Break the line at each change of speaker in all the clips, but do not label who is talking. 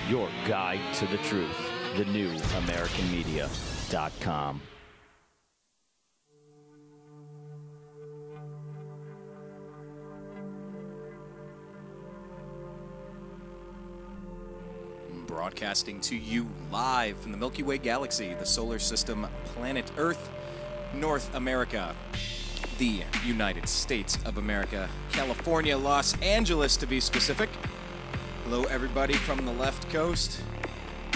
your guide to the truth. TheNewAmericanMedia.com.
Broadcasting to you live from the Milky Way galaxy, the solar system, planet Earth, North America, the United States of America, California, Los Angeles to be specific. Hello everybody from the left coast.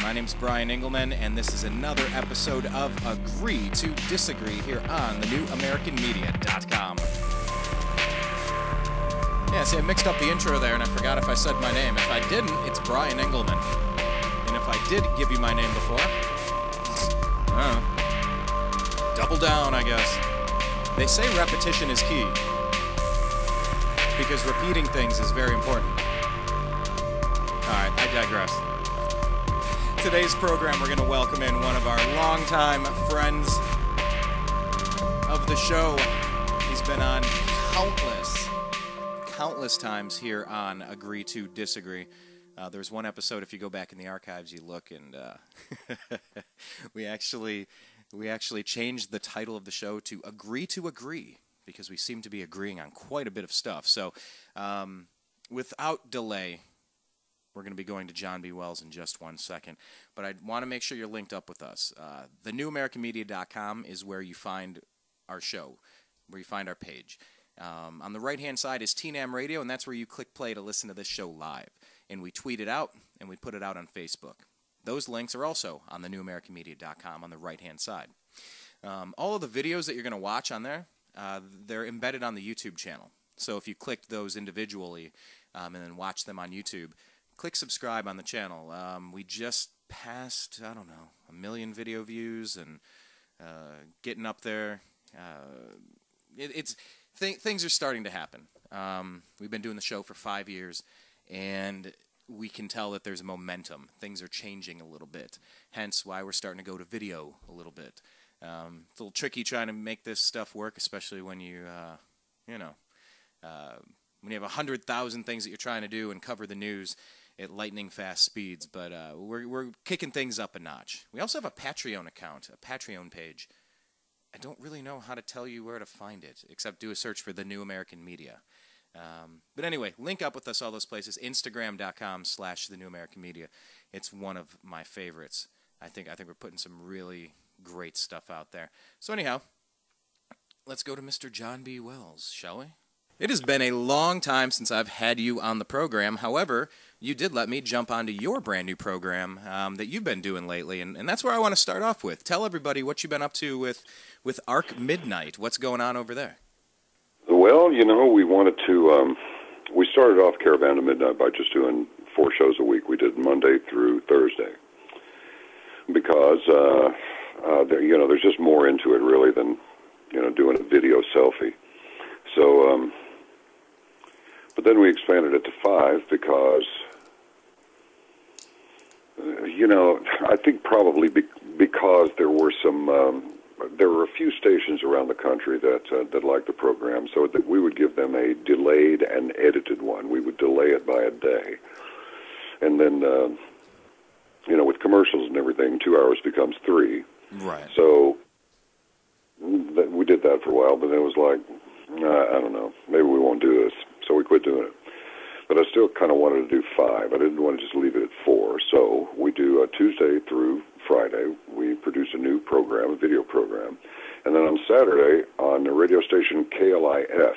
My name's Brian Engelman, and this is another episode of Agree to Disagree here on TheNewAmericanMedia.com. Yeah, see, I mixed up the intro there, and I forgot if I said my name. If I didn't, it's Brian Engelman. And if I did give you my name before, double down, I guess. They say repetition is key, because repeating things is very important. Alright, I digress. Today's program, we're going to welcome in one of our longtime friends of the show. He's been on countless times here on Agree to Disagree. There's one episode, if you go back in the archives, you look, and we actually changed the title of the show to Agree to Agree, because we seem to be agreeing on quite a bit of stuff. So, without delay, we're going to be going to John B. Wells in just 1 second. But I want to make sure you're linked up with us. TheNewAmericanMedia.com is where you find our show, where you find our page. On the right-hand side is TNAM Radio, and that's where you click play to listen to this show live. And we tweet it out, and we put it out on Facebook. Those links are also on TheNewAmericanMedia.com on the right-hand side. All of the videos that you're going to watch on there, they're embedded on the YouTube channel. So if you click those individually and then watch them on YouTube, click subscribe on the channel. We just passed, I don't know, 1 million video views, and getting up there. Things are starting to happen. We've been doing the show for 5 years, and we can tell that there's momentum. Things are changing a little bit, hence why we're starting to go to video a little bit. It's a little tricky trying to make this stuff work, especially when you, when you have 100,000 things that you're trying to do and cover the news at lightning fast speeds. But we're kicking things up a notch. We also have a Patreon account, a Patreon page. I don't really know how to tell you where to find it, except do a search for The New American Media. But anyway, link up with us all those places. Instagram.com/TheNewAmericanMedia. It's one of my favorites. I think we're putting some really great stuff out there. So anyhow, let's go to Mr. John B. Wells, shall we? It has been a long time since I've had you on the program. However, you did let me jump onto your brand new program that you've been doing lately, and that's where I want to start off with. Tell everybody what you've been up to with Ark Midnight. What's going on over there?
Well, we wanted to, we started off Caravan to Midnight by just doing 4 shows a week. We did Monday through Thursday because, there's just more into it really than, doing a video selfie. So, but then we expanded it to 5 because, I think probably because there were there were a few stations around the country that liked the program, so that we would give them a delayed and edited one. We would delay it by a day. And then, with commercials and everything, 2 hours becomes 3.
Right.
So we did that for a while, but it was like, I don't know, maybe we won't do this. So we quit doing it. But I still kind of wanted to do 5. I didn't want to just leave it at 4. So we do Tuesday through Friday. We produce a new program, a video program. And then on Saturday, on the radio station KLIF,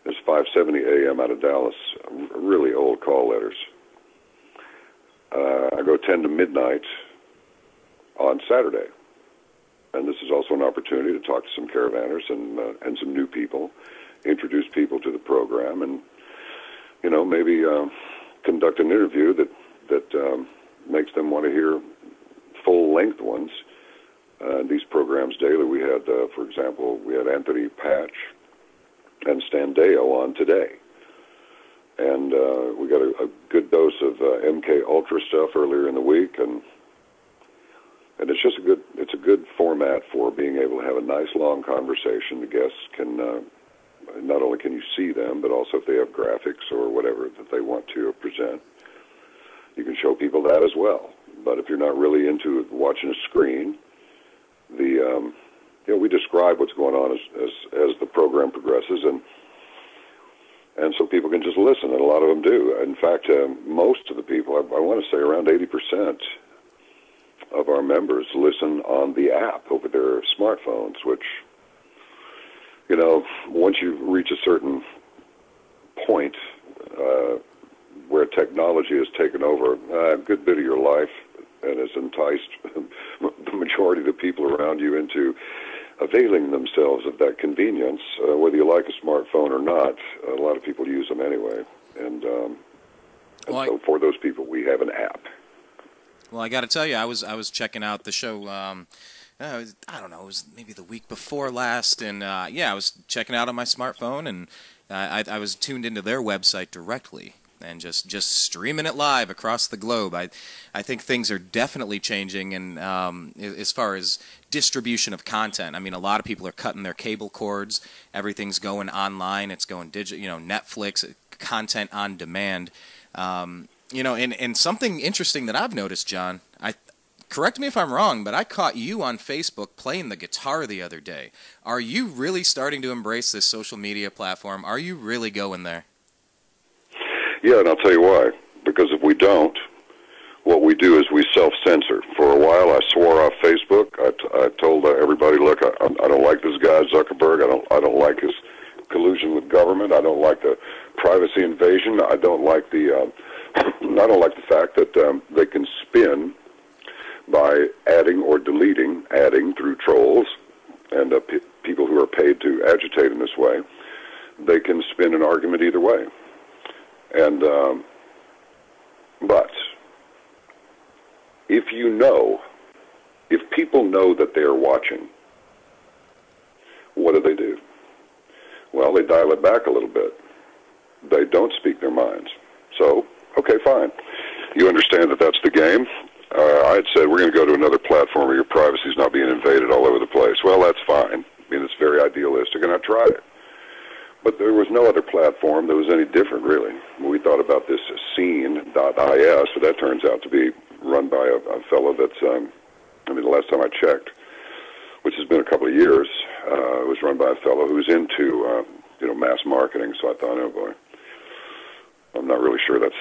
it's 570 AM out of Dallas, really old call letters. I go 10 to midnight on Saturday. And this is also an opportunity to talk to some caravanners and some new people, introduce people to the program, and maybe conduct an interview that makes them want to hear full-length ones. These programs daily, we had, for example, we had Anthony Patch and Stan Deo on today. And we got a good dose of MK Ultra stuff earlier in the week, and it's just a good format for being able to have a nice long conversation. The guests can not only can you see them, but also if they have graphics or whatever that they want to present, you can show people that as well. But if you're not really into watching a screen, we describe what's going on as the program progresses, and so people can just listen, and a lot of them do. In fact, most of the people, I want to say around 80% of our members listen on the app over their smartphones, which, once you reach a certain point where technology has taken over a good bit of your life and has enticed the majority of the people around you into availing themselves of that convenience, whether you like a smartphone or not, a lot of people use them anyway. And so for those people, we have an app.
Well, I got to tell you, I was checking out the show. I don't know, it was maybe the week before last, and I was checking out on my smartphone, and I was tuned into their website directly and just streaming it live across the globe. I think things are definitely changing, and as far as distribution of content, I mean, a lot of people are cutting their cable cords. Everything's going online. It's going digital. Netflix, content on demand. And something interesting that I've noticed, John. Correct me if I'm wrong, but I caught you on Facebook playing the guitar the other day. Are you really starting to embrace this social media platform? Are you really going there?
Yeah, and I'll tell you why. Because if we don't, what we do is we self-censor. For a while, I swore off Facebook. I told everybody, look, I don't like this guy Zuckerberg. I don't like his collusion with government. I don't like the privacy invasion. I don't like the fact that they can spin by adding or deleting, adding through trolls and people who are paid to agitate in this way. They can spin an argument either way. And but if people know that they are watching, what do? Well, they dial it back a little bit. They don't speak their minds. So, okay, fine. You understand that that's the game. I had said, we're going to go to another platform where your privacy is not being invaded all over the place. Well, that's fine. I mean, it's very idealistic, and I tried it. But there was no other platform that was any different, really. We thought about this as scene.is, but that turns out to be run by a fellow that's, the last time I checked, which has been a couple of years, it was run by a fellow who's into, mass marketing. So I thought, oh boy, I'm not really sure that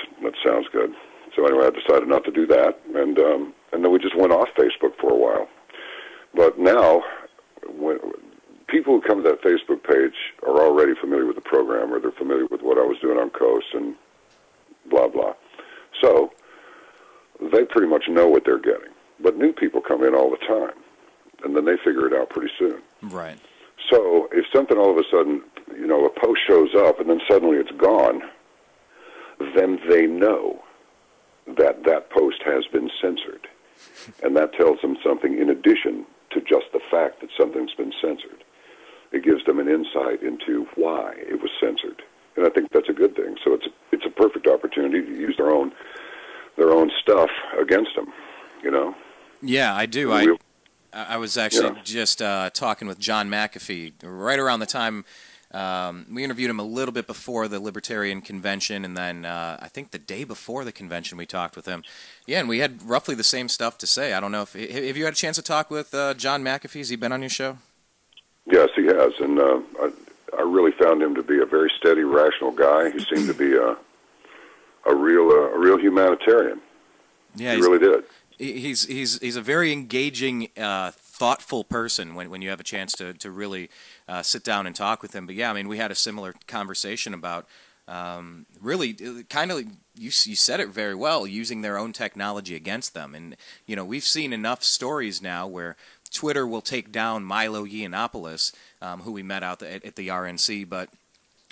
sounds good. So anyway, I decided not to do that, and then we just went off Facebook for a while. But now, when people who come to that Facebook page are already familiar with the program, or they're familiar with what I was doing on Coast and blah, blah. So they pretty much know what they're getting. But new people come in all the time, and then they figure it out pretty soon.
Right.
So if something all of a sudden, a post shows up and then suddenly it's gone, then they know that that post has been censored. And that tells them something in addition to just the fact that something's been censored. It gives them an insight into why it was censored. And I think that's a good thing. So it's a perfect opportunity to use their own stuff against them,
Yeah, I do. I was actually just talking with John McAfee right around the time we interviewed him a little bit before the Libertarian Convention, and then I think the day before the convention we talked with him. Yeah, and we had roughly the same stuff to say. I don't know if have you had a chance to talk with John McAfee? Has he been on your show?
Yes, he has, and I really found him to be a very steady, rational guy. He seemed to be a real humanitarian. Yeah, he really did.
He's a very engaging, thoughtful person when you have a chance to really sit down and talk with him. But yeah, I mean, we had a similar conversation about really kind of, you said it very well, using their own technology against them. And we've seen enough stories now where Twitter will take down Milo Yiannopoulos, who we met out at the RNC, but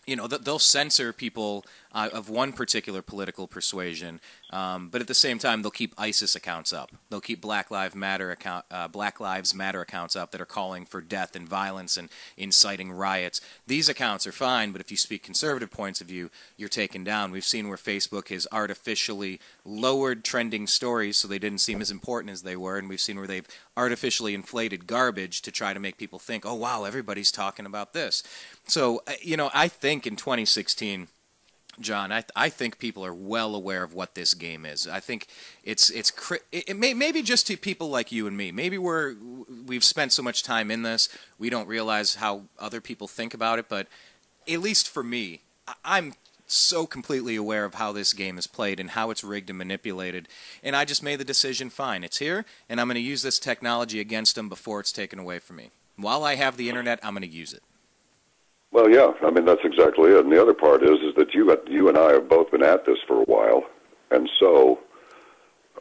they'll censor people of one particular political persuasion, but at the same time, they'll keep ISIS accounts up. They'll keep Black Lives Matter accounts up that are calling for death and violence and inciting riots. These accounts are fine, but if you speak conservative points of view, you're taken down. We've seen where Facebook has artificially lowered trending stories so they didn't seem as important as they were, and we've seen where they've artificially inflated garbage to try to make people think, oh, wow, everybody's talking about this. So, I think in 2016, John, I think people are well aware of what this game is. I think it maybe just to people like you and me. Maybe we've spent so much time in this, we don't realize how other people think about it. But at least for me, I'm so completely aware of how this game is played and how it's rigged and manipulated. And I just made the decision, fine, it's here, and I'm going to use this technology against them before it's taken away from me. While I have the internet, I'm going to use it.
Well, yeah, I mean, that's exactly it. And the other part is that you and I have both been at this for a while, and so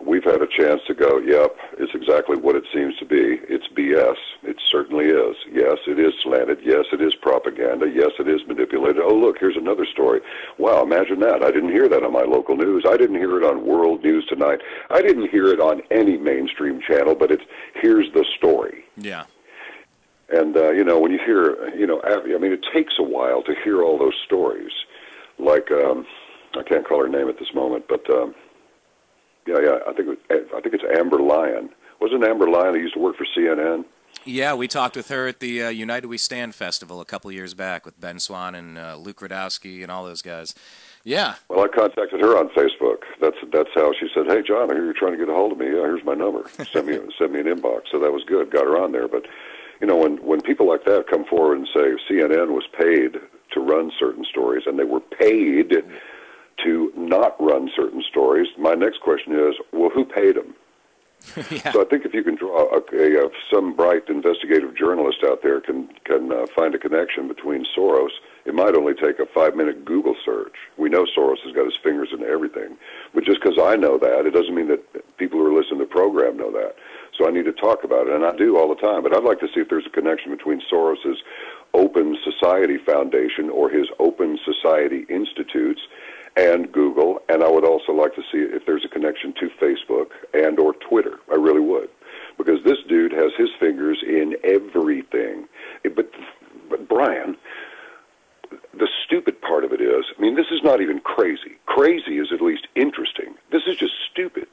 we've had a chance to go, yep, it's exactly what it seems to be. It's BS. It certainly is. Yes, it is slanted. Yes, it is propaganda. Yes, it is manipulated. Oh, look, here's another story. Wow, imagine that. I didn't hear that on my local news. I didn't hear it on World News Tonight. I didn't hear it on any mainstream channel, but here's the story.
Yeah.
And, when you hear, I mean, it takes a while to hear all those stories. Like, I can't call her name at this moment, but, I think it's Amber Lyon. Wasn't Amber Lyon that used to work for CNN?
Yeah, we talked with her at the United We Stand Festival a couple years back with Ben Swan and Luke Radowski and all those guys. Yeah.
Well, I contacted her on Facebook. That's how she said, "Hey, John, I hear you're trying to get a hold of me. Here's my number. Send me an inbox." So that was good. Got her on there, but. When people like that come forward and say CNN was paid to run certain stories and they were paid to not run certain stories, my next question is, well, who paid them?
Yeah.
So I think if you can draw some bright investigative journalist out there can find a connection between Soros, it might only take a 5-minute Google search. We know Soros has got his fingers in everything, but just because I know that, it doesn't mean that people who are listening to the program know that. So I need to talk about it, and I do all the time. But I'd like to see if there's a connection between Soros's Open Society Foundation or his Open Society Institutes and Google, and I would also like to see if there's a connection to Facebook and or Twitter. I really would, because this dude has his fingers in everything. But Brian, the stupid part of it is, I mean, this is not even crazy. Crazy is at least interesting. This is just stupid.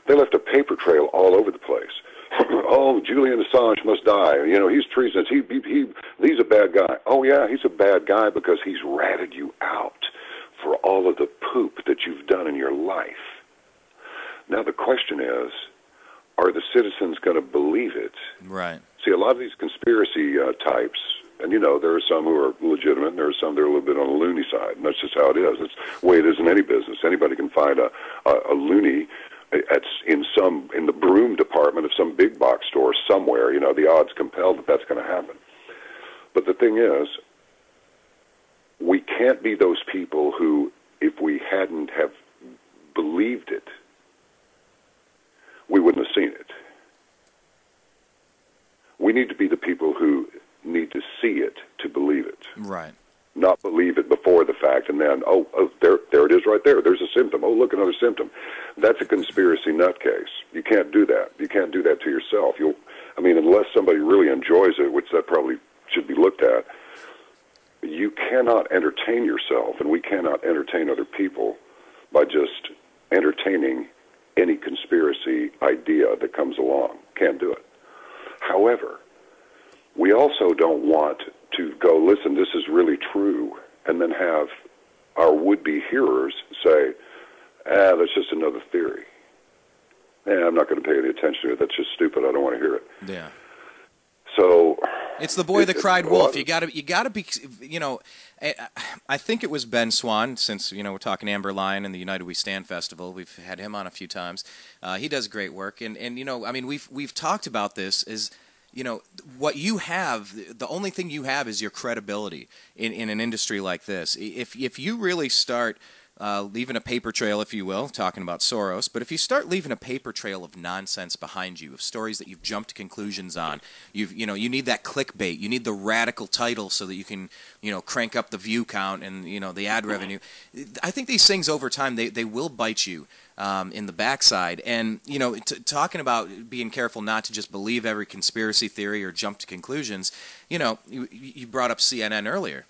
They left a paper trail all over the place. Oh, Julian Assange must die. He's treasonous. He's a bad guy. Oh, yeah, he's a bad guy because he's ratted you out for all of the poop that you've done in your life. Now the question is, are the citizens going to believe it?
Right.
See, a lot of these conspiracy types, and there are some who are legitimate, and there are some that are a little bit on the loony side, and that's just how it is. It's the way it is in any business. Anybody can find a loony in the broom department of some big box store somewhere. The odds compel that that's going to happen. But the thing is, we can't be those people who, if we hadn't have believed it, we wouldn't have seen it. We need to be the people who need to see it to believe it.
Right.
Not believe it before the fact, and then, there it is right there. There's a symptom. Oh, look, another symptom. That's a conspiracy nutcase. You can't do that. You can't do that to yourself. Unless somebody really enjoys it, which that probably should be looked at, you cannot entertain yourself, and we cannot entertain other people by just entertaining any conspiracy idea that comes along. Can't do it. However, we also don't want to go, listen, this is really true, and then have our would-be hearers say, that's just another theory. I'm not going to pay any attention to it. That's just stupid. I don't want to hear it.
Yeah.
So
it's the boy that cried wolf. You got to be. I think it was Ben Swan. Since we're talking Amber Lyon and the United We Stand Festival, we've had him on a few times. He does great work, and we've talked about this. Is what you have, the only thing you have is your credibility in an industry like this. If you really start leaving a paper trail, if you will, talking about Soros, but if you start leaving a paper trail of nonsense behind you, of stories that you've jumped to conclusions on, you need that clickbait, you need the radical title so that you can, crank up the view count and, the ad revenue. I think these things over time, they will bite you in the backside. And, talking about being careful not to just believe every conspiracy theory or jump to conclusions, you brought up CNN earlier.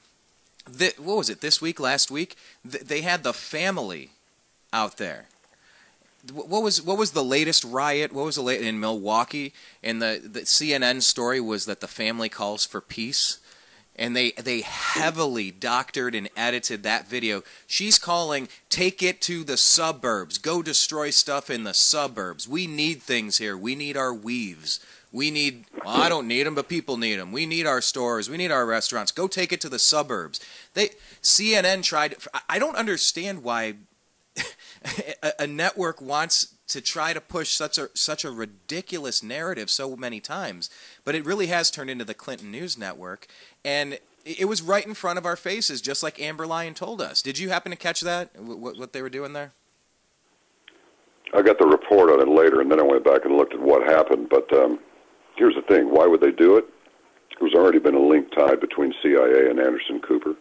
What was it, this week, last week? They had the family out there. What was the latest riot? What was the latest in Milwaukee? And the CNN story was that the family calls for peace. and they heavily doctored and edited that video. She's calling, take it to the suburbs. Go destroy stuff in the suburbs. We need things here. We need our weaves. We need, well, I don't need them, but people need them. We need our stores. We need our restaurants. Go take it to the suburbs. CNN tried, I don't understand why a network wants to try to push such a ridiculous narrative so many times, but it really has turned into the Clinton News Network, and it was right in front of our faces, just like Amber Lyon told us. Did you happen to catch that, what they were doing there?
I got the report on it later, and then I went back and looked at what happened, but here's the thing. Why would they do it? There's already been a link tied between CIA and Anderson Cooper.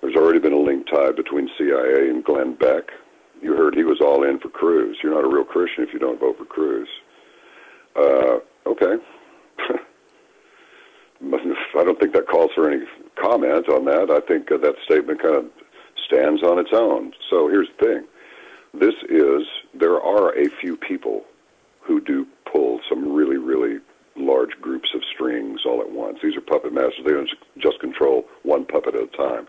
There's already been a link tied between CIA and Glenn Beck. You heard he was all in for Cruz. You're not a real Christian if you don't vote for Cruz. Okay. I don't think that calls for any comment on that. I think that statement kind of stands on its own. So here's the thing. There are a few people who do pull some really, really large groups of strings all at once. These are puppet masters. They don't just control one puppet at a time.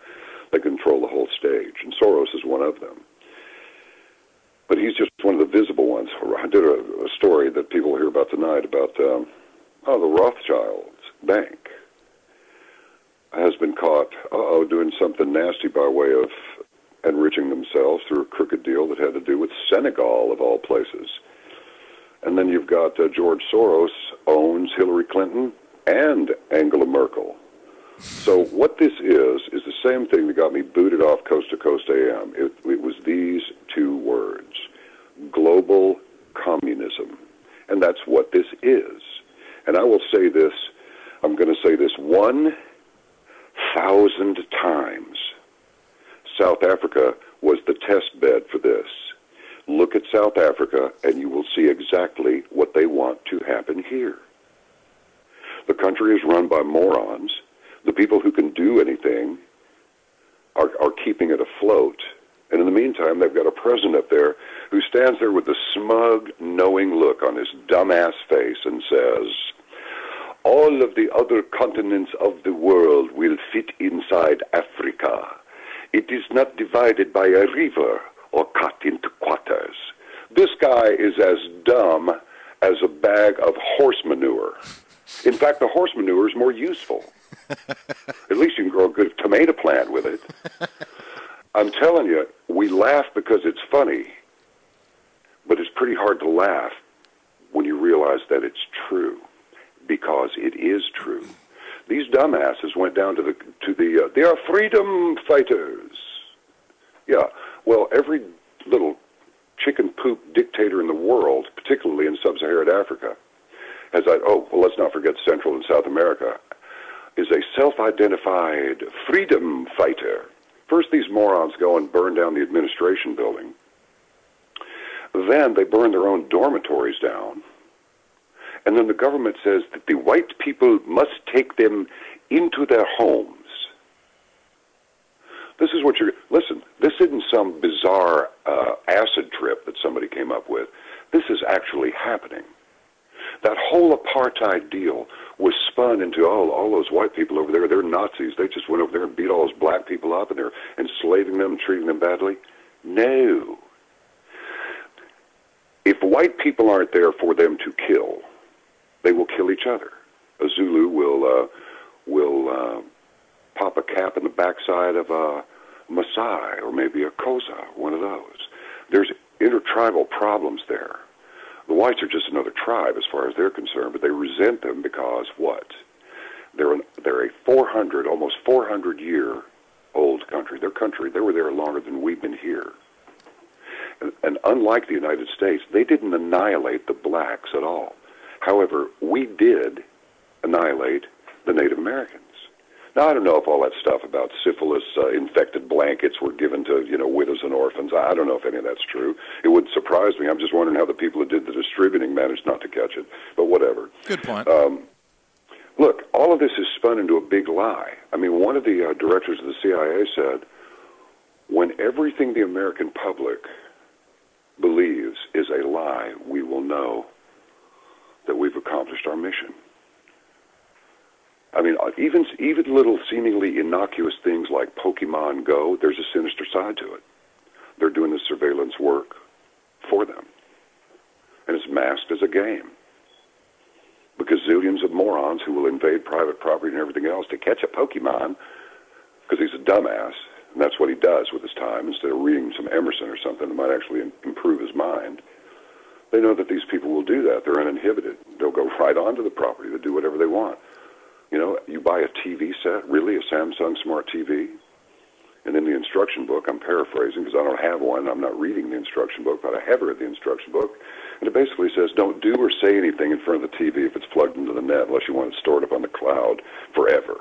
They control the whole stage, and Soros is one of them. But he's just one of the visible ones. I did a story that people will hear about tonight about the Rothschilds Bank has been caught, doing something nasty by way of enriching themselves through a crooked deal that had to do with Senegal, of all places. And then you've got George Soros owns Hillary Clinton and Angela Merkel. So what this is the same thing that got me booted off Coast to Coast AM. It was these two words, global communism. And that's what this is. And I will say this, I'm going to say this 1,000 times. South Africa was the test bed for this. Look at South Africa and you will see exactly what they want to happen here. The country is run by morons. The people who can do anything are keeping it afloat. And in the meantime, they've got a president up there who stands there with a smug, knowing look on his dumbass face and says, all of the other continents of the world will fit inside Africa. It is not divided by a river or cut into quarters. This guy is as dumb as a bag of horse manure. In fact, the horse manure is more useful. At least you can grow a good tomato plant with it. I'm telling you, we laugh because it's funny, but it's pretty hard to laugh when you realize that it's true, because it is true. These dumbasses went down to they are freedom fighters. Yeah, well, every little chicken poop dictator in the world, particularly in sub-Saharan Africa, let's not forget Central and South America, is a self-identified freedom fighter. First, these morons go and burn down the administration building. Then they burn their own dormitories down. And then the government says that the white people must take them into their homes. This is what listen, this isn't some bizarre acid trip that somebody came up with. This is actually happening. That whole apartheid deal was spun into, all those white people over there, they're Nazis. They just went over there and beat all those black people up, and they're enslaving them and treating them badly. No. If white people aren't there for them to kill, they will kill each other. A Zulu will pop a cap in the backside of a Maasai, or maybe a Xhosa, one of those. There's intertribal problems there. The whites are just another tribe as far as they're concerned, but they resent them because what? They're a 400, almost 400-year-old country. They were there longer than we've been here. And unlike the United States, they didn't annihilate the blacks at all. However, we did annihilate the Native Americans. Now, I don't know if all that stuff about syphilis, infected blankets were given to, widows and orphans. I don't know if any of that's true. It wouldn't surprise me. I'm just wondering how the people who did the distributing managed not to catch it. But whatever.
Good point.
Look, all of this is spun into a big lie. I mean, one of the directors of the CIA said, when everything the American public believes is a lie, we will know that we've accomplished our mission. I mean, even little seemingly innocuous things like Pokemon Go, there's a sinister side to it. They're doing the surveillance work for them. And it's masked as a game. Because zillions of morons who will invade private property and everything else to catch a Pokemon, because he's a dumbass, and that's what he does with his time, instead of reading some Emerson or something that might actually improve his mind. They know that these people will do that. They're uninhibited. They'll go right onto the property. They'll do whatever they want. You know, you buy a TV set, really, a Samsung Smart TV, and in the instruction book, I'm paraphrasing because I don't have one, I'm not reading the instruction book, but I have read the instruction book, and it basically says don't do or say anything in front of the TV if it's plugged into the net unless you want it stored up on the cloud forever.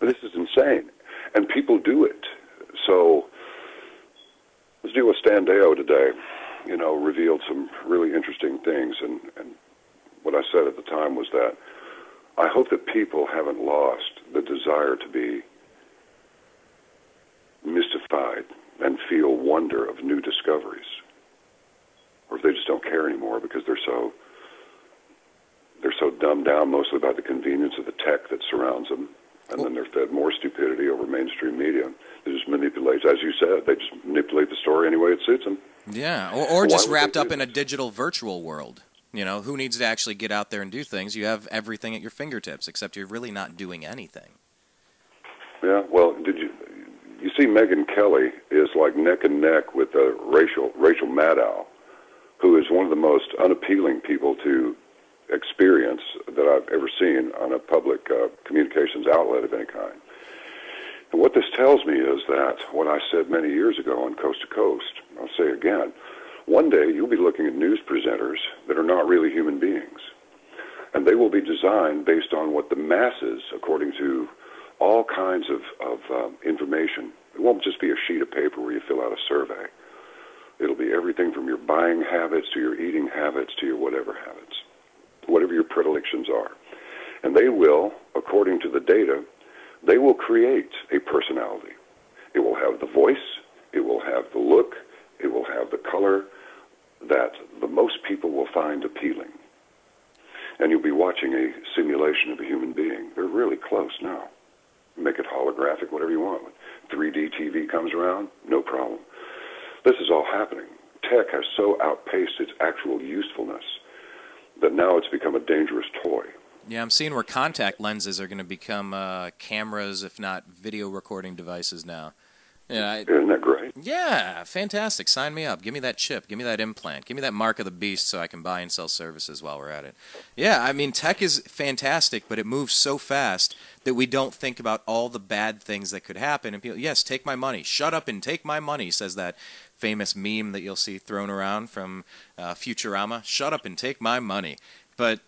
This is insane. And people do it. So let's deal with Stan Deyo today. You know, revealed some really interesting things, and what I said at the time was that I hope that people haven't lost the desire to be mystified and feel wonder of new discoveries, or if they just don't care anymore because they're so dumbed down mostly by the convenience of the tech that surrounds them, and then they're fed more stupidity over mainstream media. They just manipulate, as you said, they just manipulate the story any way it suits them.
Yeah, or just wrapped up in a digital virtual world. You know, who needs to actually get out there and do things? You have everything at your fingertips, except you're really not doing anything.
Yeah, well, you see Megyn Kelly is like neck and neck with Rachel Maddow, who is one of the most unappealing people to experience that I've ever seen on a public communications outlet of any kind. And what this tells me is that what I said many years ago on Coast to Coast, I'll say again, one day you'll be looking at news presenters that are not really human beings. And they will be designed based on what the masses, according to all kinds of information, it won't just be a sheet of paper where you fill out a survey. It'll be everything from your buying habits to your eating habits to your whatever habits, whatever your predilections are. And they will, according to the data, they will create a personality. It will have the voice, it will have the look, it will have the color that the most people will find appealing. And you'll be watching a simulation of a human being. They're really close now. Make it holographic, whatever you want. When 3D TV comes around, no problem. This is all happening. Tech has so outpaced its actual usefulness that now it's become a dangerous toy.
Yeah, I'm seeing where contact lenses are going to become cameras, if not video recording devices now. Yeah,
Isn't that great?
Yeah, fantastic. Sign me up. Give me that chip. Give me that implant. Give me that mark of the beast so I can buy and sell services while we're at it. Yeah, I mean, tech is fantastic, but it moves so fast that we don't think about all the bad things that could happen. And people, yes, take my money. Shut up and take my money, says that famous meme that you'll see thrown around from Futurama. Shut up and take my money. But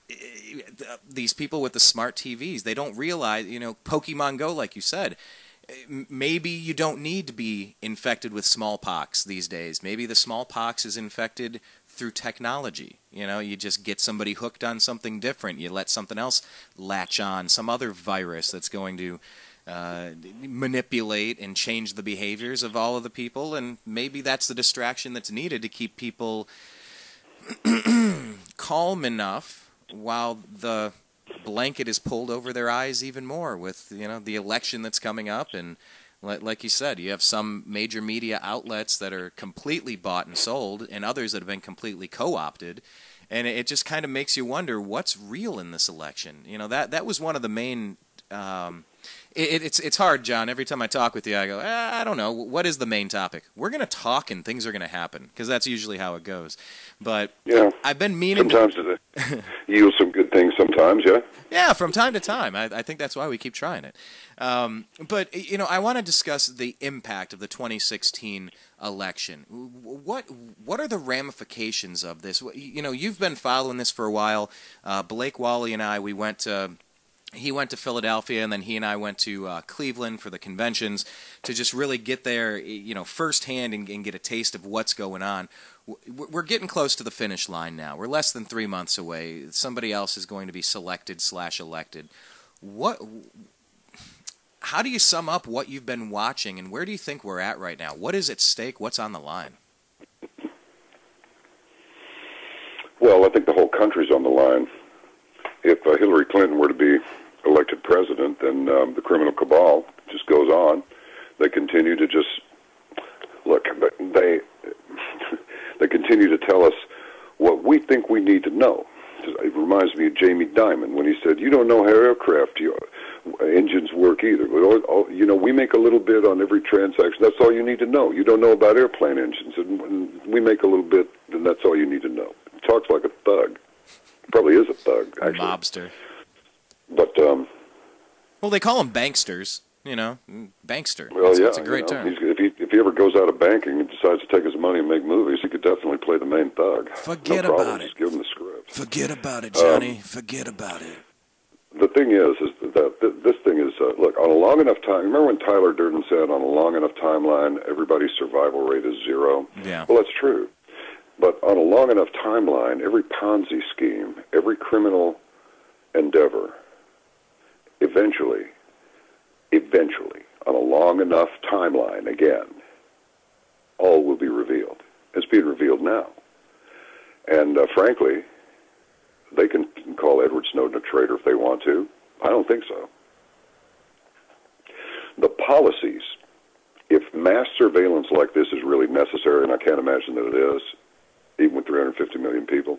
these people with the smart TVs, they don't realize, you know, Pokemon Go, like you said, maybe you don't need to be infected with smallpox these days. Maybe the smallpox is infected through technology. You know, you just get somebody hooked on something different. You let something else latch on, some other virus that's going to manipulate and change the behaviors of all of the people, and maybe that's the distraction that's needed to keep people calm enough while the blanket is pulled over their eyes even more with, you know, the election that's coming up. And like you said, you have some major media outlets that are completely bought and sold and others that have been completely co-opted. And it just kind of makes you wonder what's real in this election. You know, that was one of the main it's hard, John. Every time I talk with you, I go, I don't know. What is the main topic? We're going to talk and things are going to happen, because that's usually how it goes. But
yeah,
I've been meaning
sometimes it yields some good things sometimes, yeah?
Yeah, from time to time. I think that's why we keep trying it. But, you know, I want to discuss the impact of the 2016 election. What are the ramifications of this? You know, you've been following this for a while. Blake Wally and I, he went to Philadelphia, and then he and I went to Cleveland for the conventions to just really get there, you know, firsthand and get a taste of what's going on. We're getting close to the finish line now. We're less than 3 months away. Somebody else is going to be selected/elected. How do you sum up what you've been watching, and where do you think we're at right now? What is at stake? What's on the line?
Well, I think the whole country's on the line. If Hillary Clinton were to be elected president, then the criminal cabal just goes on. They continue to just look. They continue to tell us what we think we need to know. It reminds me of Jamie Dimon when he said, "You don't know how aircraft engines work either. You know, we make a little bit on every transaction. That's all you need to know. You don't know about airplane engines, and when we make a little bit, then that's all you need to know." He talks like a thug. Probably is a thug, actually.
Mobster.
But
well, they call them banksters. You know, bankster.
Well,
It's a great term.
If he ever goes out of banking and decides to take his money and make movies, he could definitely play the main thug.
Forget
no problem.
about it.
Just give him the script.
Forget about it, Johnny. Forget about it.
The thing is that this thing is, look, on a long enough time, remember when Tyler Durden said on a long enough timeline, everybody's survival rate is 0?
Yeah.
Well, that's true. But on a long enough timeline, every Ponzi scheme, every criminal endeavor, eventually, on a long enough timeline, again, all will be revealed. It's being revealed now. And frankly, they can call Edward Snowden a traitor if they want to. I don't think so. The policies, if mass surveillance like this is really necessary, and I can't imagine that it is, even with 350 million people,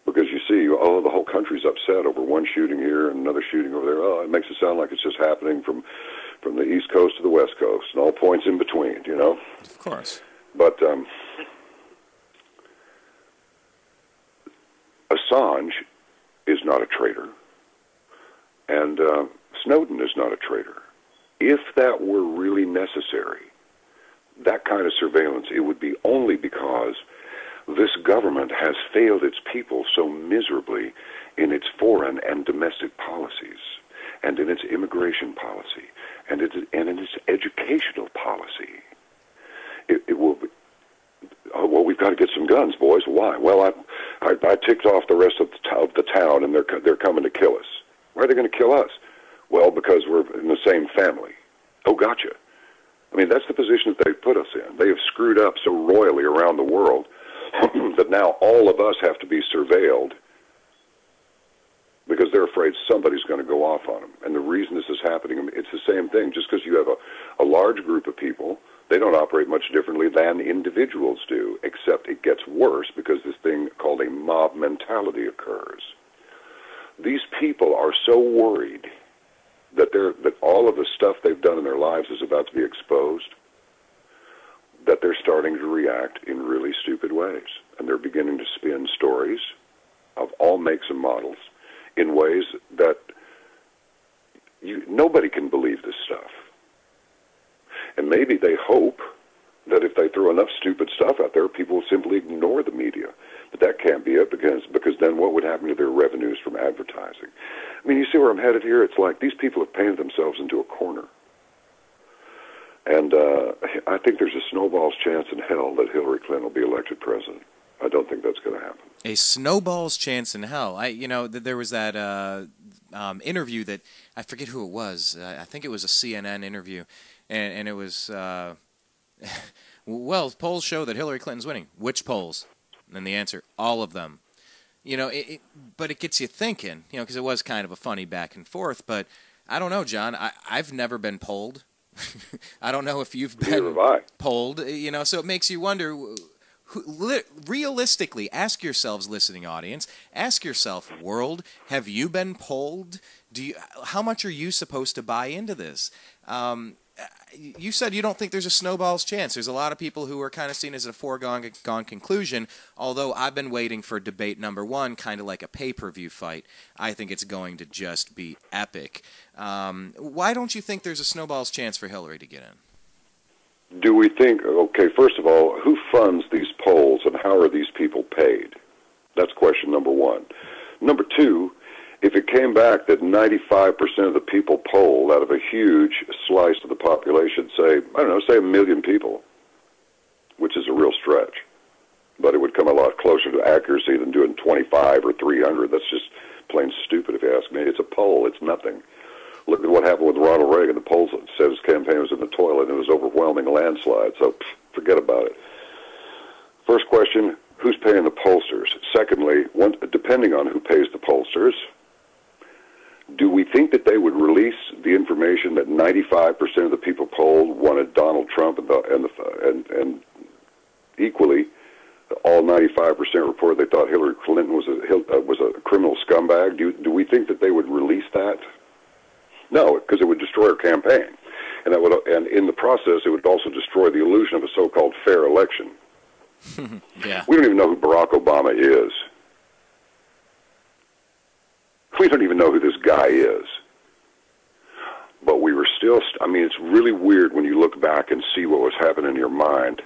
because you see, oh, the whole country's upset over one shooting here and another shooting over there. Oh, it makes it sound like it's just happening from the East Coast to the West Coast and all points in between, you know?
Of course.
But Assange is not a traitor, and Snowden is not a traitor. If that were really necessary, that kind of surveillance, it would be only because this government has failed its people so miserably in its foreign and domestic policies, and in its immigration policy, and in its educational policy. It will be, oh, well, we've got to get some guns, boys. Why? Well, I ticked off the rest of the town, and they're coming to kill us. Why are they going to kill us? Well, because we're in the same family. Oh, gotcha. I mean, that's the position that they've put us in. They have screwed up so royally around the world that now all of us have to be surveilled because they're afraid somebody's going to go off on them. And the reason this is happening, it's the same thing. Just because you have a large group of people, they don't operate much differently than individuals do, except it gets worse because this thing called a mob mentality occurs. These people are so worried that all of the stuff they've done in their lives is about to be exposed, that they're starting to react in really stupid ways. And they're beginning to spin stories of all makes and models in ways that nobody can believe this stuff. And maybe they hope that if they throw enough stupid stuff out there, people will simply ignore the media. But that can't be it because then what would happen to their revenues from advertising? I mean, you see where I'm headed here? It's like these people have painted themselves into a corner. And I think there's a snowball's chance in hell that Hillary Clinton will be elected president. I don't think that's going to happen.
A snowball's chance in hell. There was that interview that I forget who it was. I think it was a CNN interview, and it was well, polls show that Hillary Clinton's winning. Which polls? And then the answer, all of them. You know, but it gets you thinking. You know, because it was kind of a funny back and forth. But I don't know, John. I've never been polled. I don't know if you've been polled. You know, so it makes you wonder. Realistically, ask yourselves, listening audience, ask yourself, world, have you been polled? How much are you supposed to buy into this? You said you don't think there's a snowball's chance. There's a lot of people who are kind of seen as a foregone conclusion, although I've been waiting for debate number 1, kind of like a pay-per-view fight. I think it's going to just be epic. Why don't you think there's a snowball's chance for Hillary to get in?
Do we think, okay, first of all, who funds these polls and how are these people paid? That's question number 1. Number 2, if it came back that 95% of the people polled out of a huge slice of the population, say 1 million people, which is a real stretch, but it would come a lot closer to accuracy than doing 25 or 300. That's just plain stupid if you ask me. It's a poll. It's nothing. Look at what happened with Ronald Reagan. The polls said his campaign was in the toilet, and it was overwhelming landslide, so forget about it. First question, who's paying the pollsters? Secondly, depending on who pays the pollsters, Do we think that they would release the information that 95% of the people polled wanted Donald Trump, and equally, all 95% reported they thought Hillary Clinton was a criminal scumbag? Do we think that they would release that? No, because it would destroy our campaign, and in the process, it would also destroy the illusion of a so-called fair election.
Yeah.
We don't even know who Barack Obama is. We don't even know who this guy is. But we were still, I mean, it's really weird when you look back and see what was happening in your mind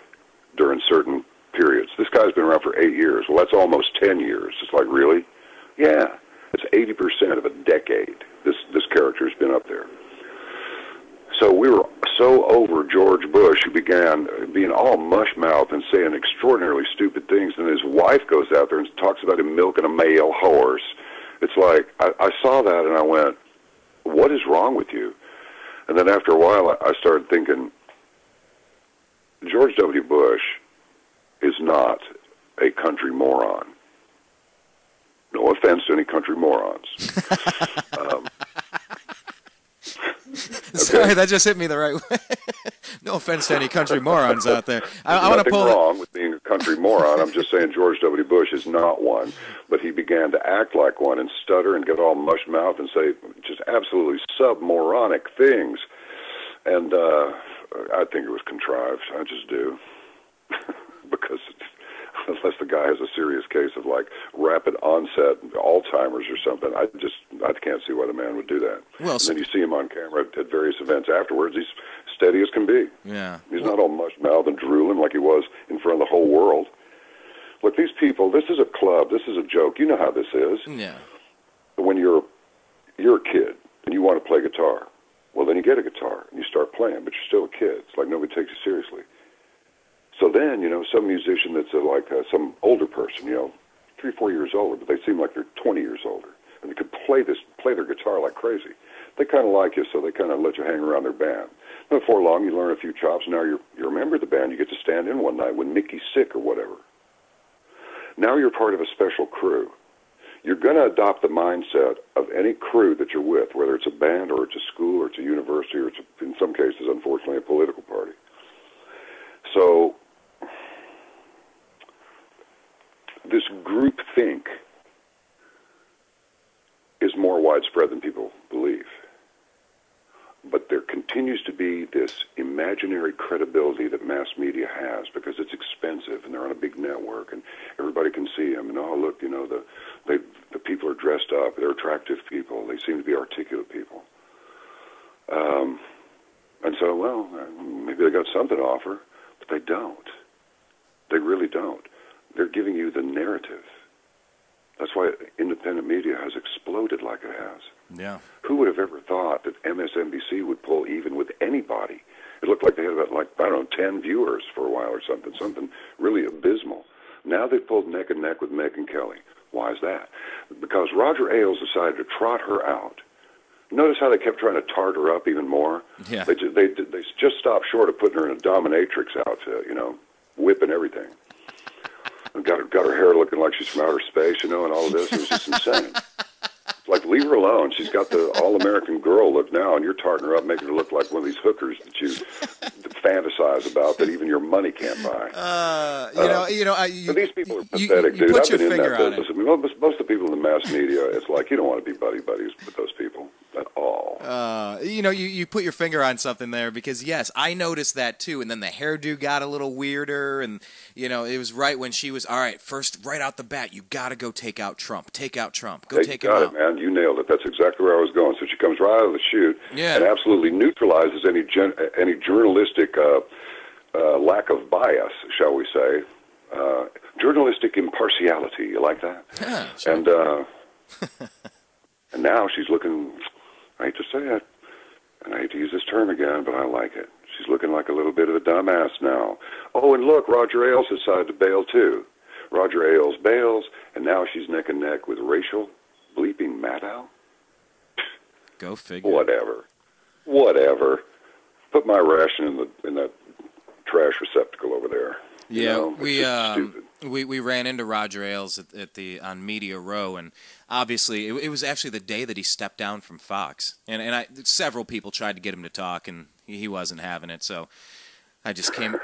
during certain periods. This guy's been around for 8 years. Well, that's almost 10 years. It's like, really? Yeah. It's 80% of a decade. This character's been up there. So we were so over George Bush, who began being all mush-mouthed and saying extraordinarily stupid things, and his wife goes out there and talks about him milking a male horse. It's like, I saw that and I went, what is wrong with you? And then after a while, I started thinking, George W. Bush is not a country moron. No offense to any country morons.
Sorry, that just hit me the right way. No offense to any country morons out there. I want to pull.
Nothing wrong with being a country moron. I'm just saying George W. Bush is not one, but he began to act like one and stutter and get all mush-mouthed and say just absolutely sub-moronic things. And I think it was contrived. I just do. Because unless the guy has a serious case of like rapid onset Alzheimer's or something, I can't see why the man would do that. Well, and then you see him on camera at various events afterwards. He's steady as can be.
Yeah,
he's not all mush-mouthed and drooling like he was in front of the whole world. Look, these people. This is a club. This is a joke. You know how this is.
Yeah.
When you're a kid and you want to play guitar, well, then you get a guitar and you start playing, but you're still a kid. It's like nobody takes you seriously. So then, you know, some musician that's some older person, you know, 3 or 4 years older, but they seem like they're 20 years older, and they could play their guitar like crazy. They kind of like you, so they kind of let you hang around their band. And before long, you learn a few chops, and now you're a member of the band. You get to stand in one night when Mickey's sick or whatever. Now you're part of a special crew. You're going to adopt the mindset of any crew that you're with, whether it's a band or it's a school or it's a university or it's, in some cases, unfortunately, a political party. So this group think is more widespread than people believe. But there continues to be this imaginary credibility that mass media has because it's expensive and they're on a big network and everybody can see them. And, oh, look, you know, the people are dressed up. They're attractive people. They seem to be articulate people. And so, well, maybe they got something to offer, but they don't. They really don't. They're giving you the narrative. That's why independent media has exploded like it has.
Yeah.
Who would have ever thought that MSNBC would pull even with anybody? It looked like they had about, like, I don't know, 10 viewers for a while or something really abysmal. Now they've pulled neck and neck with Megyn Kelly. Why is that? Because Roger Ailes decided to trot her out. Notice how they kept trying to tart her up even more?
Yeah.
They just stopped short of putting her in a dominatrix outfit, you know, whipping everything. And got her hair looking like she's from outer space, you know, and all of this. It was just insane. Like, leave her alone. She's got the all-American girl look now, and you're tarting her up, making her look like one of these hookers that you fantasize about that even your money can't buy.
But
these people are pathetic, dude.
Put
I've
your
been in
finger
that
on
business.
it.
I mean, most of the people in the mass media, it's like you don't want to be buddies with those people at all.
You put your finger on something there because, yes, I noticed that too. And then the hairdo got a little weirder. And, you know, it was right when she was, all right, first, right out the bat, you got to go take out Trump. Take out Trump. Go take him out.
You got it, man. You nailed it. That's exactly where I was going. So she comes right out of the chute and absolutely neutralizes any journalistic lack of bias, shall we say. Journalistic impartiality. You like that?
Yeah, sure.
And now she's looking, I hate to say it, and I hate to use this term again, but I like it. She's looking like a little bit of a dumbass now. Oh, and look, Roger Ailes decided to bail too. Roger Ailes bails, and now she's neck and neck with Rachel bleeping Maddow.
Go figure.
Whatever. Put my ration in that trash receptacle over there.
Yeah,
you know,
We ran into Roger Ailes on Media Row, and obviously it was actually the day that he stepped down from Fox, and several people tried to get him to talk, and he wasn't having it, so I just came.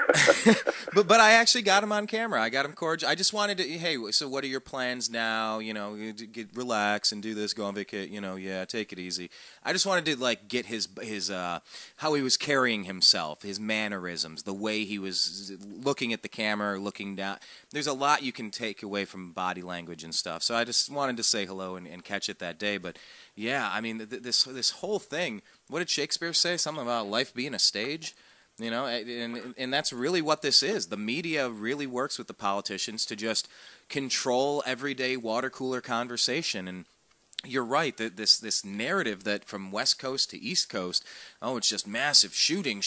but I actually got him on camera. I got him cordial. I just wanted to, hey, so what are your plans now? You know, relax and do this, go on vacation. You know, yeah, take it easy. I just wanted to like get his how he was carrying himself, his mannerisms, the way he was looking at the camera, looking down. There's a lot you can take away from body language and stuff. So I just wanted to say hello and catch it that day. But yeah, I mean, this whole thing. What did Shakespeare say? Something about life being a stage. You know, and that's really what this is. The media really works with the politicians to just control everyday water cooler conversation. And you're right, that this narrative that from West Coast to East Coast, oh, it's just massive shooting.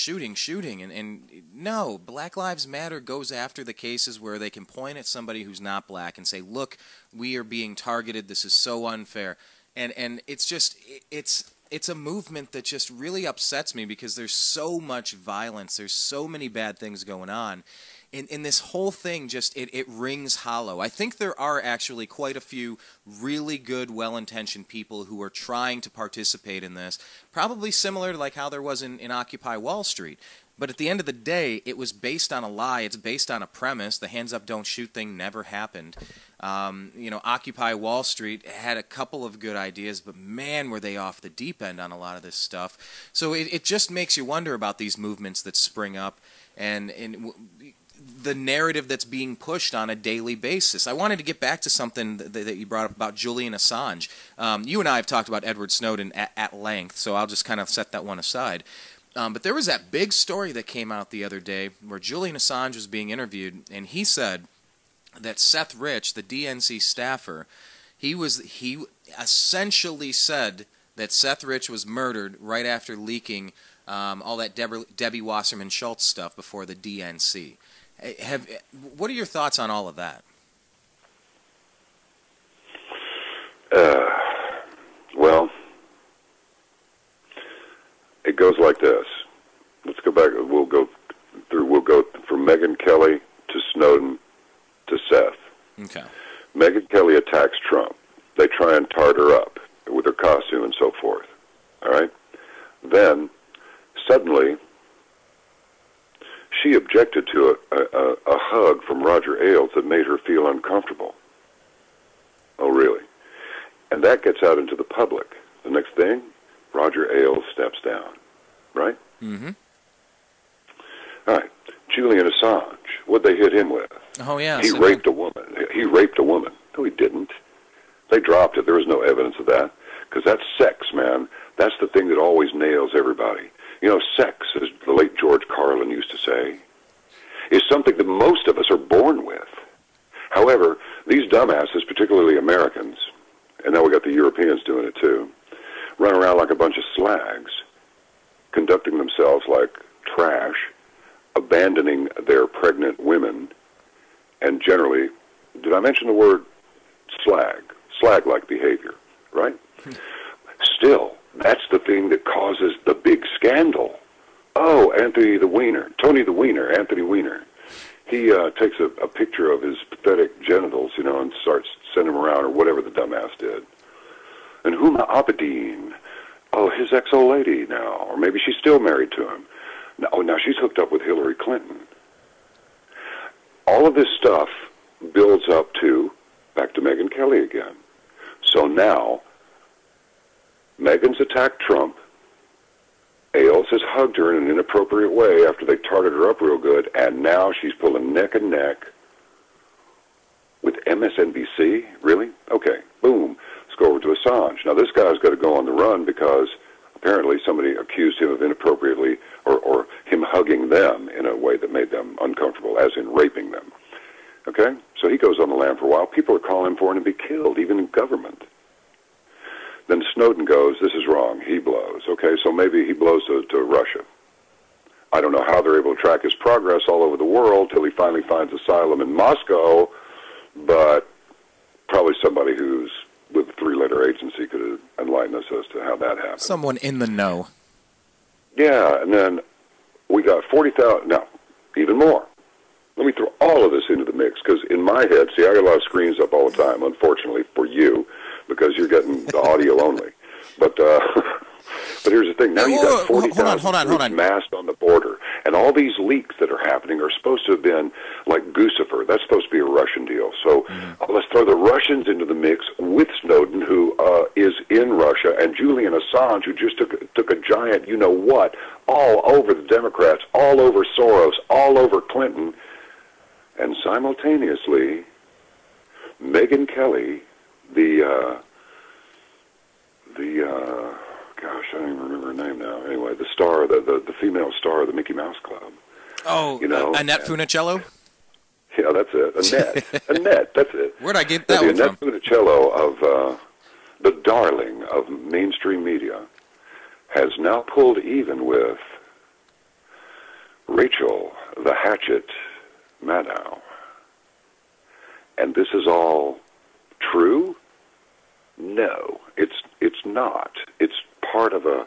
And no, Black Lives Matter goes after the cases where they can point at somebody who's not black and say, look, we are being targeted. This is so unfair. And it's just, it's a movement that just really upsets me because there's so much violence, there's so many bad things going on, and this whole thing just, it rings hollow. I think there are actually quite a few really good, well-intentioned people who are trying to participate in this, probably similar to like how there was in Occupy Wall Street. But at the end of the day, it was based on a lie. It's based on a premise. The hands up, don't shoot thing never happened. You know, Occupy Wall Street had a couple of good ideas, but man, were they off the deep end on a lot of this stuff. So it just makes you wonder about these movements that spring up and the narrative that's being pushed on a daily basis. I wanted to get back to something that you brought up about Julian Assange. You and I have talked about Edward Snowden at length, so I'll just kind of set that one aside. But there was that big story that came out the other day where Julian Assange was being interviewed, and he said that Seth Rich, the DNC staffer, he essentially said that Seth Rich was murdered right after leaking all that Debbie Wasserman Schultz stuff before the DNC. What are your thoughts on all of that?
Well, it goes like this. Let's go back. We'll go from Megyn Kelly to Snowden to Seth.
Okay.
Megyn Kelly attacks Trump. They try and tart her up with her costume and so forth. All right? Then, suddenly, she objected to a hug from Roger Ailes that made her feel uncomfortable. Oh, really? And that gets out into the public. The next thing, Roger Ailes steps down. Right?
Mm-hmm.
All right. Julian Assange, what'd they hit him with?
Oh, yeah.
He raped a woman. He raped a woman. No, he didn't. They dropped it. There was no evidence of that. Because that's sex, man. That's the thing that always nails everybody. You know, sex, as the late George Carlin used to say, is something that most of us are born with. However, these dumbasses, particularly Americans, and now we got the Europeans doing it too, run around like a bunch of slags, conducting themselves like trash, abandoning their pregnant women, and generally, did I mention the word slag? Slag-like behavior, right? Still, that's the thing that causes the big scandal. Oh, Tony the Wiener, Anthony Weiner. He takes a picture of his pathetic genitals, you know, and starts sending them around, or whatever the dumbass did. And Huma Abedin, oh, his ex-old lady now, or maybe she's still married to him. Now she's hooked up with Hillary Clinton. All of this stuff builds up to, back to Megyn Kelly again. So now, Megyn's attacked Trump. Ailes has hugged her in an inappropriate way after they tarted her up real good, and now she's pulling neck and neck with MSNBC? Really? Okay, boom. Let's go over to Assange. Now, this guy's got to go on the run because apparently somebody accused him of inappropriately or him hugging them in a way that made them uncomfortable, as in raping them. Okay? So he goes on the lam for a while. People are calling for him to be killed, even in government. Then Snowden goes, this is wrong. He blows. Okay, so maybe he blows to Russia. I don't know how they're able to track his progress all over the world till he finally finds asylum in Moscow, but probably somebody who's with a three-letter agency could enlighten us as to how that happened.
Someone in the know.
Yeah, and then we got 40,000, no, even more. Let me throw all of this into the mix, because in my head, see, I got a lot of screens up all the time, unfortunately for you, because you're getting the audio only. But but here's the thing. Now you've got 40,000 troops massed on the border, and all these leaks that are happening are supposed to have been like Guccifer. That's supposed to be a Russian deal. So let's throw the Russians into the mix with Snowden, who is in Russia, and Julian Assange, who just took a giant you-know-what all over the Democrats, all over Soros, all over Clinton, and simultaneously, Megyn Kelly, gosh, I don't even remember her name now. Anyway, the star, the female star of the Mickey Mouse Club.
Oh, Annette Funicello?
Yeah, that's it. Annette, that's it.
Where'd I get that one from?
Annette Funicello of the darling of mainstream media has now pulled even with Rachel the Hatchet Maddow. And this is all true? No, it's not. It's part of a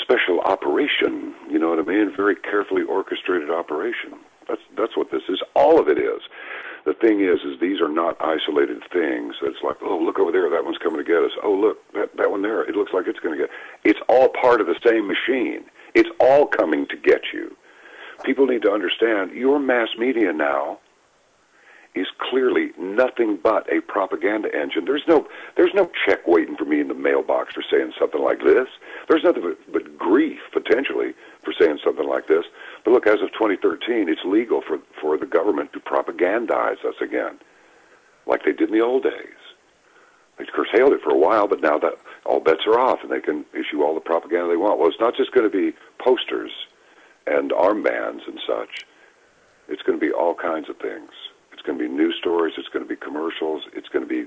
special operation, you know what I mean? Very carefully orchestrated operation. That's what this is. All of it is. The thing is these are not isolated things. It's like, oh, look over there, that one's coming to get us. Oh, look, that one there, it looks like it's going to get. It's all part of the same machine. It's all coming to get you. People need to understand your mass media now is clearly nothing but a propaganda engine. There's no check waiting for me in the mailbox for saying something like this. There's nothing but grief, potentially, for saying something like this. But look, as of 2013, it's legal for the government to propagandize us again, like they did in the old days. They curtailed it for a while, but now that all bets are off, and they can issue all the propaganda they want. Well, it's not just going to be posters and armbands and such. It's going to be all kinds of things. It's going to be news stories. It's going to be commercials. It's going to be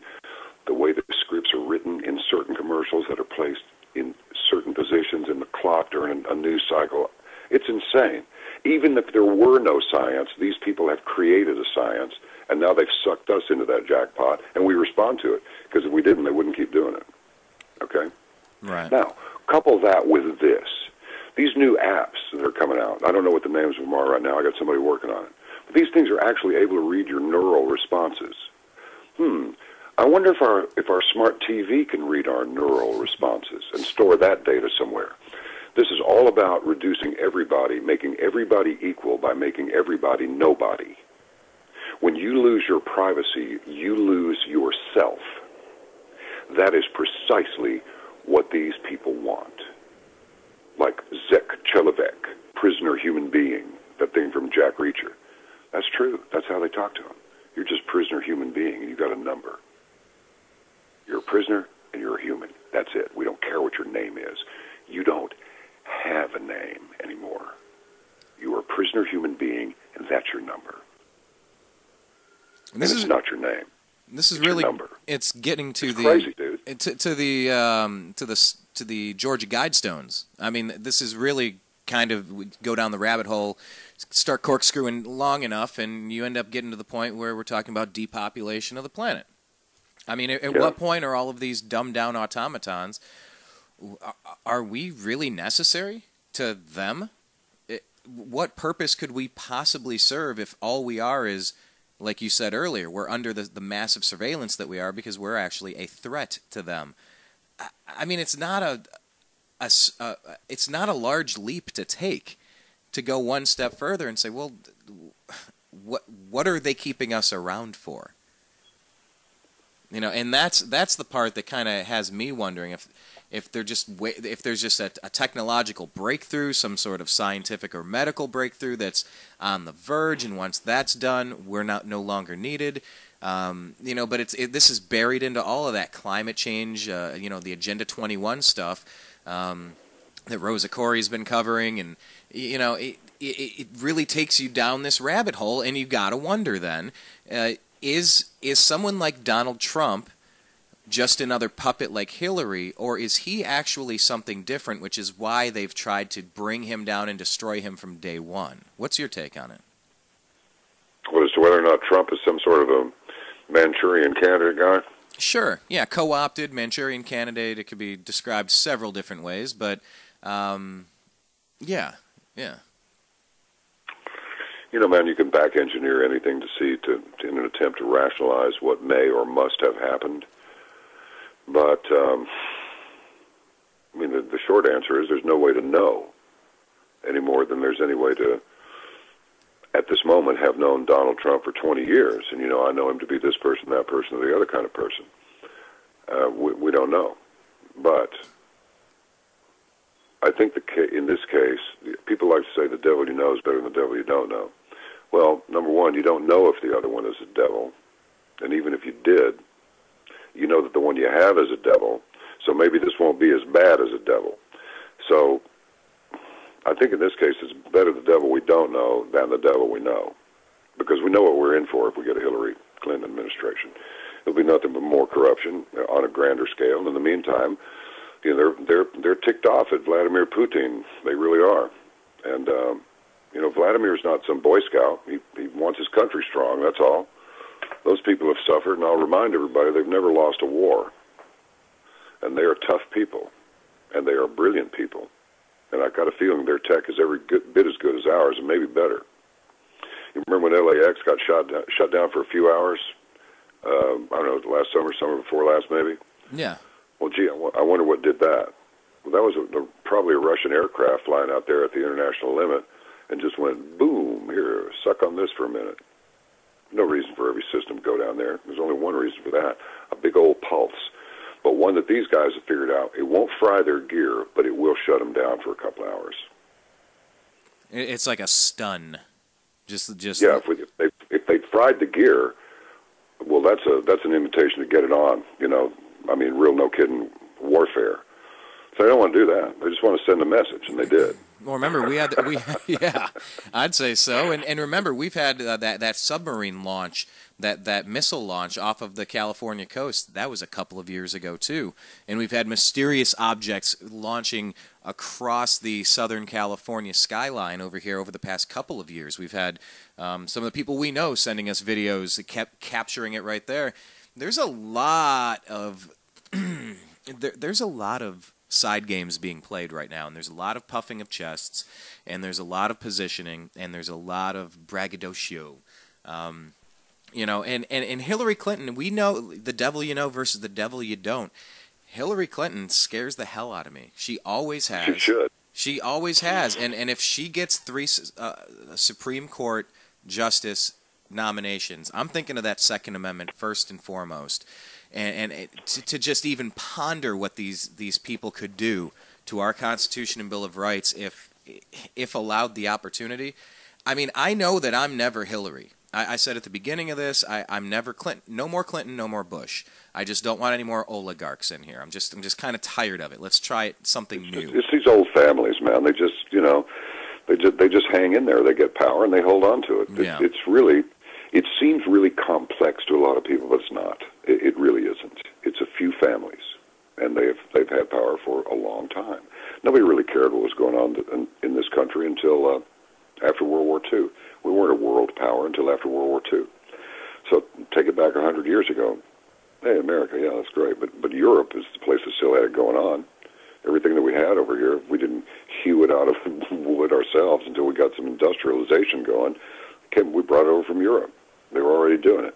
the way that the scripts are written in certain commercials that are placed in certain positions in the clock during a news cycle. It's insane. Even if there were no science, these people have created a science, and now they've sucked us into that jackpot, and we respond to it, because if we didn't, they wouldn't keep doing it. Okay?
Right.
Now, couple that with this. These new apps that are coming out, I don't know what the names of them are right now. I got somebody working on it. But these things are actually able to read your neural responses. I wonder if our smart TV can read our neural responses and store that data somewhere. This is all about reducing everybody, making everybody equal by making everybody nobody. When you lose your privacy, you lose yourself. That is precisely what these people want. Like Zek Chelovek, prisoner human being, that thing from Jack Reacher. That's true. That's how they talk to him. You're just prisoner human being, and you got a number. You're a prisoner, and you're a human. That's it. We don't care what your name is. You don't have a name anymore. You are a prisoner human being, and that's your number. And it's not your name.
This is really number. It's getting to
it's
the
crazy, dude.
to the Georgia Guidestones. I mean, this is really kind of, we go down the rabbit hole, start corkscrewing long enough, and you end up getting to the point where we're talking about depopulation of the planet. I mean, at what point are all of these dumbed-down automatons, are we really necessary to them? What purpose could we possibly serve if all we are is, like you said earlier, we're under the massive surveillance that we are because we're actually a threat to them? I mean, it's not a large leap to take to go one step further and say, well, what are they keeping us around for? You know, and that's the part that kind of has me wondering if there's just a technological breakthrough, some sort of scientific or medical breakthrough that's on the verge, and once that's done, we're no longer needed. You know, but this is buried into all of that climate change, you know, the Agenda 21 stuff that Rosa Corey's been covering, and you know, it really takes you down this rabbit hole, and you got to wonder then, is someone like Donald Trump just another puppet like Hillary, or is he actually something different, which is why they've tried to bring him down and destroy him from day one? What's your take on it?
Well, as to whether or not Trump is some sort of a Manchurian candidate guy?
Sure, yeah, co-opted Manchurian candidate. It could be described several different ways, but yeah.
You know, man, you can back engineer anything to see in an attempt to rationalize what may or must have happened. But I mean, the short answer is there's no way to know any more than there's any way to, at this moment, have known Donald Trump for 20 years. And, you know, I know him to be this person, that person, or the other kind of person. We don't know. But I think in this case, people like to say the devil you know is better than the devil you don't know. Well, number one, you don't know if the other one is a devil. And even if you did, you know that the one you have is a devil. So maybe this won't be as bad as a devil. So I think in this case it's better the devil we don't know than the devil we know, because we know what we're in for if we get a Hillary Clinton administration. It'll be nothing but more corruption on a grander scale. And in the meantime, you know, they're ticked off at Vladimir Putin. They really are. And you know, Vladimir's not some Boy Scout. He wants his country strong. That's all. Those people have suffered, and I'll remind everybody they've never lost a war. And they are tough people, and they are brilliant people. And I've got a feeling their tech is every bit as good as ours, and maybe better. You remember when LAX got shut down for a few hours? I don't know, last summer before last, maybe?
Yeah.
Well, gee, I wonder what did that. Well, that was probably a Russian aircraft flying out there at the international limit and just went, boom, here, suck on this for a minute. No reason for every system to go down there. There's only one reason for that, a big old pulse. But one that these guys have figured out. It won't fry their gear, but it will shut them down for a couple hours.
It's like a stun. Just
yeah. If they fried the gear, well, that's an invitation to get it on. You know, I mean, real no kidding warfare. So they don't want to do that. They just want to send a message, and they did.
Well, remember yeah, I'd say so. And remember, we've had that submarine launch, that missile launch off of the California coast. That was a couple of years ago too. And we've had mysterious objects launching across the Southern California skyline over here over the past couple of years. We've had some of the people we know sending us videos that kept capturing it right there. There's a lot of there's a lot of side games being played right now, and there's a lot of puffing of chests, and there's a lot of positioning, and there's a lot of braggadocio. You know, and Hillary Clinton, we know the devil you know versus the devil you don't. Hillary Clinton scares the hell out of me. She always has.
She should.
She always has. And if she gets 3 Supreme Court justice nominations, I'm thinking of that Second Amendment first and foremost. And to just even ponder what these people could do to our Constitution and Bill of Rights if allowed the opportunity. I mean, I know that I'm never Hillary. I said at the beginning of this, I'm never Clinton. No more Clinton, no more Bush. I just don't want any more oligarchs in here. I'm just kind of tired of it. Let's try something new.
It's these old families, man. They just, you know, they just hang in there. They get power and they hold on to it.
Yeah.
It seems really complex to a lot of people, but it's not. It really isn't. It's a few families, and they've had power for a long time. Nobody really cared what was going on in this country until after World War II. We weren't a world power until after World War II. So take it back 100 years ago. Hey, America, yeah, that's great, but Europe is the place that still had it going on. Everything that we had over here, we didn't hew it out of wood ourselves until we got some industrialization going. We brought it over from Europe. They were already doing it.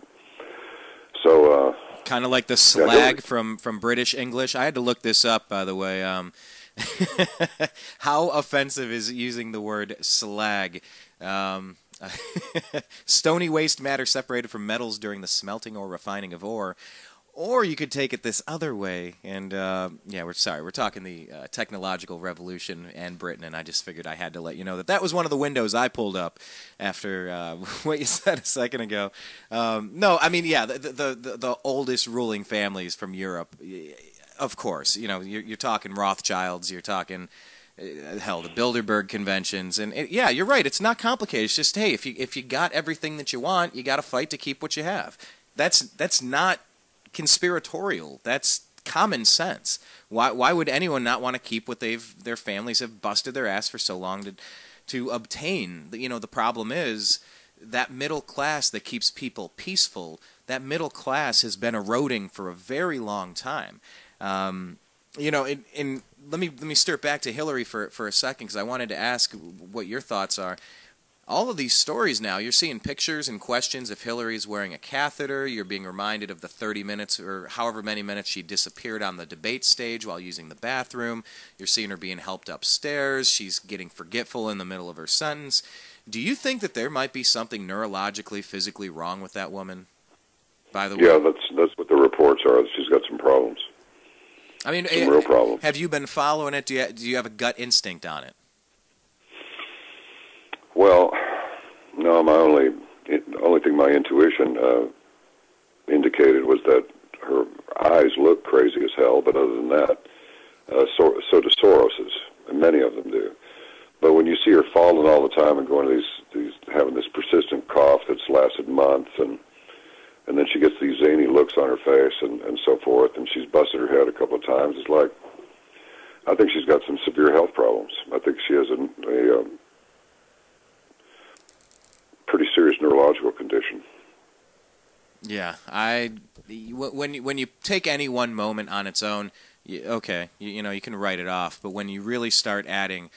So
kind of like the slag from British English. I had to look this up, by the way. How offensive is using the word slag? Stony waste matter separated from metals during the smelting or refining of ore. Or you could take it this other way, and yeah, we're talking the technological revolution and Britain, and I just figured I had to let you know that was one of the windows I pulled up after what you said a second ago. No, I mean, yeah, the oldest ruling families from Europe, of course. You know, you're talking Rothschilds, you're talking hell, the Bilderberg conventions, and yeah, you're right. It's not complicated. It's just, hey, if you got everything that you want, you got to fight to keep what you have. That's not conspiratorial. That's common sense. Why would anyone not want to keep what their families have busted their ass for so long to obtain? You know, the problem is that middle class that keeps people peaceful. That middle class has been eroding for a very long time. You know, let me stir back to Hillary for a second, because I wanted to ask what your thoughts are. all of these stories now, you're seeing pictures and questions if Hillary's wearing a catheter. You're being reminded of the 30 minutes or however many minutes she disappeared on the debate stage while using the bathroom. You're seeing her being helped upstairs. She's getting forgetful in the middle of her sentence. Do you think that there might be something neurologically, physically wrong with that woman? By the way,
yeah, that's what the reports are. She's got some problems.
I mean,
some real problems.
Have you been following it? Do you have a gut instinct on it?
Well, no. Only thing my intuition indicated was that her eyes look crazy as hell. But other than that, so do Soros's, and many of them do. But when you see her falling all the time and going to these having this persistent cough that's lasted months, and then she gets these zany looks on her face and so forth, and she's busted her head a couple of times, it's like, I think she's got some severe health problems. I think she has a pretty serious neurological condition.
Yeah, when you take any one moment on its own, okay, you can write it off. But when you really start adding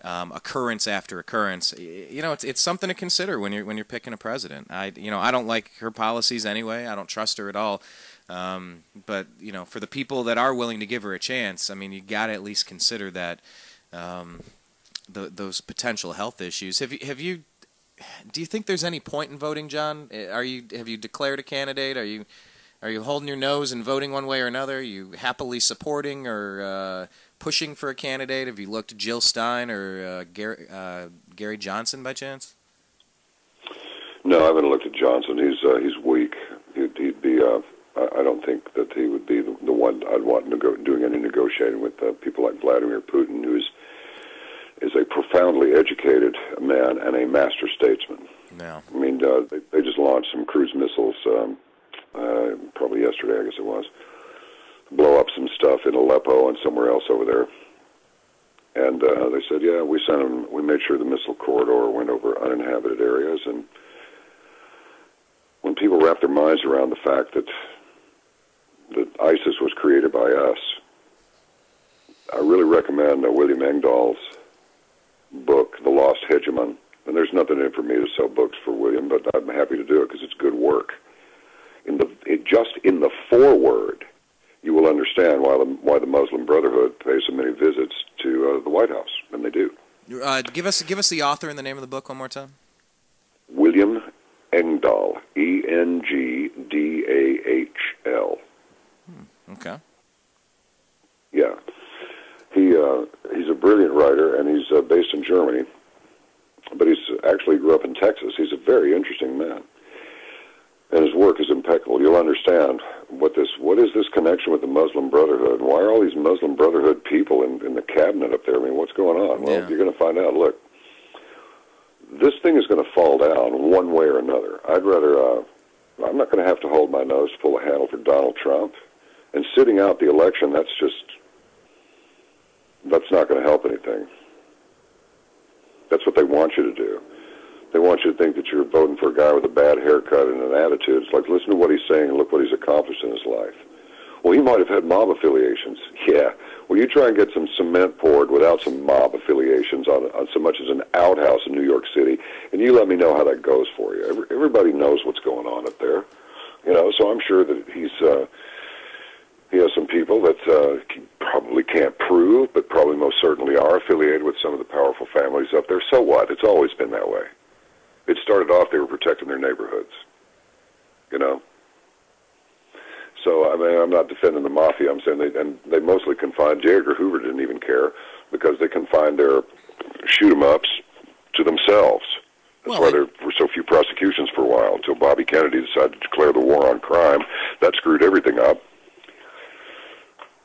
occurrence after occurrence, it's something to consider when you're picking a president. I don't like her policies anyway. I don't trust her at all. But for the people that are willing to give her a chance, I mean, you got to at least consider that those potential health issues. Do you think there's any point in voting, John? Have you declared a candidate? Are you holding your nose and voting one way or another? Are you happily supporting or pushing for a candidate? Have you looked at Jill Stein or Gary Johnson by chance?
No, I haven't looked at Johnson. He's weak. He'd be. I don't think that he would be the one I'd want doing any negotiating with people like Vladimir Putin, who is a profoundly educated man and a master statesman.
Yeah.
I mean, they just launched some cruise missiles, probably yesterday, I guess it was, blow up some stuff in Aleppo and somewhere else over there. And they said, yeah, we made sure the missile corridor went over uninhabited areas. And when people wrap their minds around the fact that ISIS was created by us, I really recommend William Engdahl's book, The Lost Hegemon. And there's nothing in it for me to sell books for William, but I'm happy to do it because it's good work. Just in the foreword, you will understand why the Muslim Brotherhood pays so many visits to the White House, and they do.
Give us the author and the name of the book one more time.
William Engdahl, Engdahl.
Okay.
Yeah, he's a brilliant writer, and he's based in Germany, but he's actually grew up in Texas. He's a very interesting man, and his work is impeccable. You'll understand what is this connection with the Muslim Brotherhood, and why are all these Muslim Brotherhood people in the cabinet up there? I mean, what's going on? Well, you're going to find out. Look, this thing is going to fall down one way or another. I'd rather, I'm not going to have to hold my nose full of handle for Donald Trump, and sitting out the election, that's not going to help anything. That's what they want you to do. They want you to think that you're voting for a guy with a bad haircut and an attitude. It's like, listen to what he's saying and look what he's accomplished in his life. Well, he might have had mob affiliations. Yeah. Well, you try and get some cement poured without some mob affiliations on so much as an outhouse in New York City, and you let me know how that goes for you. Everybody knows what's going on up there. So I'm sure that he has some people that he probably can't prove, but probably most certainly are affiliated with some of the powerful families up there. So what? It's always been that way. It started off they were protecting their neighborhoods, So, I mean, I'm not defending the mafia. I'm saying they mostly confined, J. Edgar Hoover didn't even care because they confined their shoot-em-ups to themselves. That's why there were so few prosecutions for a while, until Bobby Kennedy decided to declare the war on crime. That screwed everything up.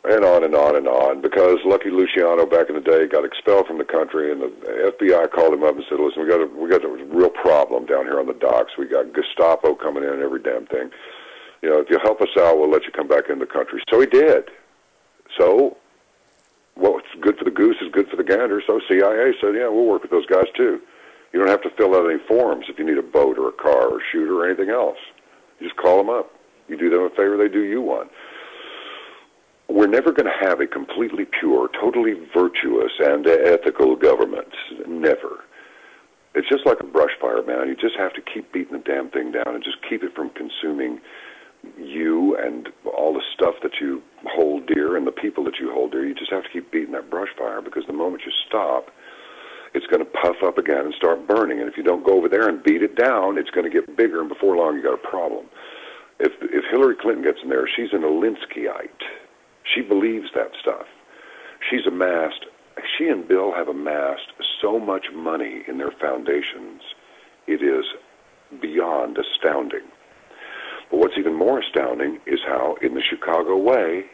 And on and on and on, because Lucky Luciano back in the day got expelled from the country, and the FBI called him up and said, listen, we got a real problem down here on the docks. We got Gestapo coming in and every damn thing. If you help us out, we'll let you come back in the country. So he did. So what's good for the goose is good for the gander. So CIA said, yeah, we'll work with those guys too. You don't have to fill out any forms if you need a boat or a car or a shooter or anything else. You just call them up. You do them a favor, they do you one. We're never going to have a completely pure, totally virtuous and ethical government. Never. It's just like a brush fire, man. You just have to keep beating the damn thing down and just keep it from consuming you and all the stuff that you hold dear and the people that you hold dear. You just have to keep beating that brush fire, because the moment you stop, it's going to puff up again and start burning. And if you don't go over there and beat it down, it's going to get bigger, and before long you got a problem. If Hillary Clinton gets in there, she's an Alinskyite. She believes that stuff. She and Bill have amassed so much money in their foundations, it is beyond astounding. But what's even more astounding is how, in the Chicago way,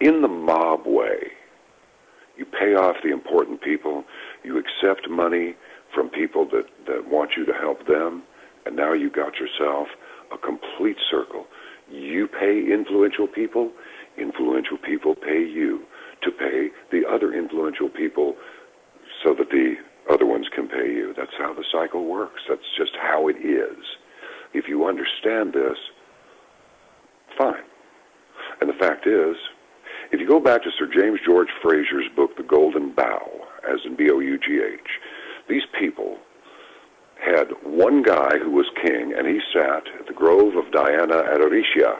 in the mob way, you pay off the important people, you accept money from people that want you to help them, and now you got yourself a complete circle. You pay influential people pay you to pay the other influential people so that the other ones can pay you. That's how the cycle works. That's just how it is. If you understand this, fine. And the fact is, if you go back to Sir James George Fraser's book, The Golden Bough, as in B-O-U-G-H, these people had one guy who was king, and he sat at the grove of Diana at Aricia.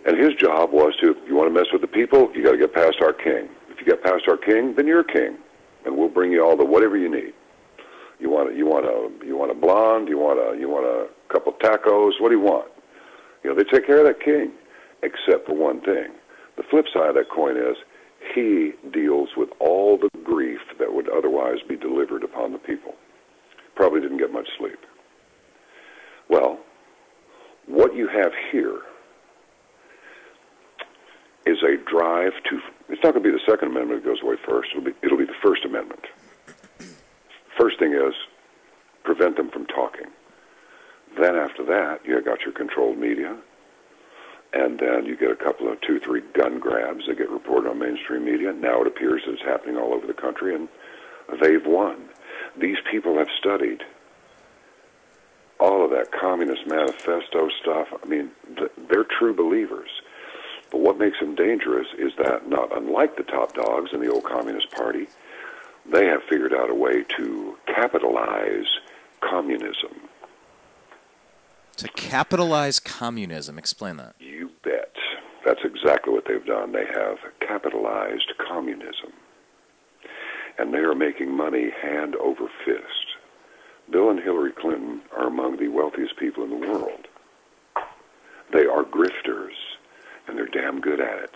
And his job was to, you want to mess with the people, you got to get past our king. If you get past our king, then you're king, and we'll bring you all the whatever you need. You want a blonde, you want a couple tacos, what do you want? You know, they take care of that king, except for one thing. The flip side of that coin is he deals with all the grief that would otherwise be delivered upon the people. Probably didn't get much sleep. Well, what you have here is a drive to, it's not going to be the Second Amendment that goes away first, it'll be the First Amendment. First thing is, prevent them from talking. Then after that, you got your controlled media, and then you get a couple of 2, 3 gun grabs that get reported on mainstream media. Now it appears that it's happening all over the country, and they've won. These people have studied all of that Communist Manifesto stuff. I mean, they're true believers. But what makes them dangerous is that, not unlike the top dogs in the old Communist Party, they have figured out a way to capitalize communism.
To capitalize communism. Explain that.
You bet. That's exactly what they've done. They have capitalized communism. And they are making money hand over fist. Bill and Hillary Clinton are among the wealthiest people in the world. They are grifters, and they're damn good at it.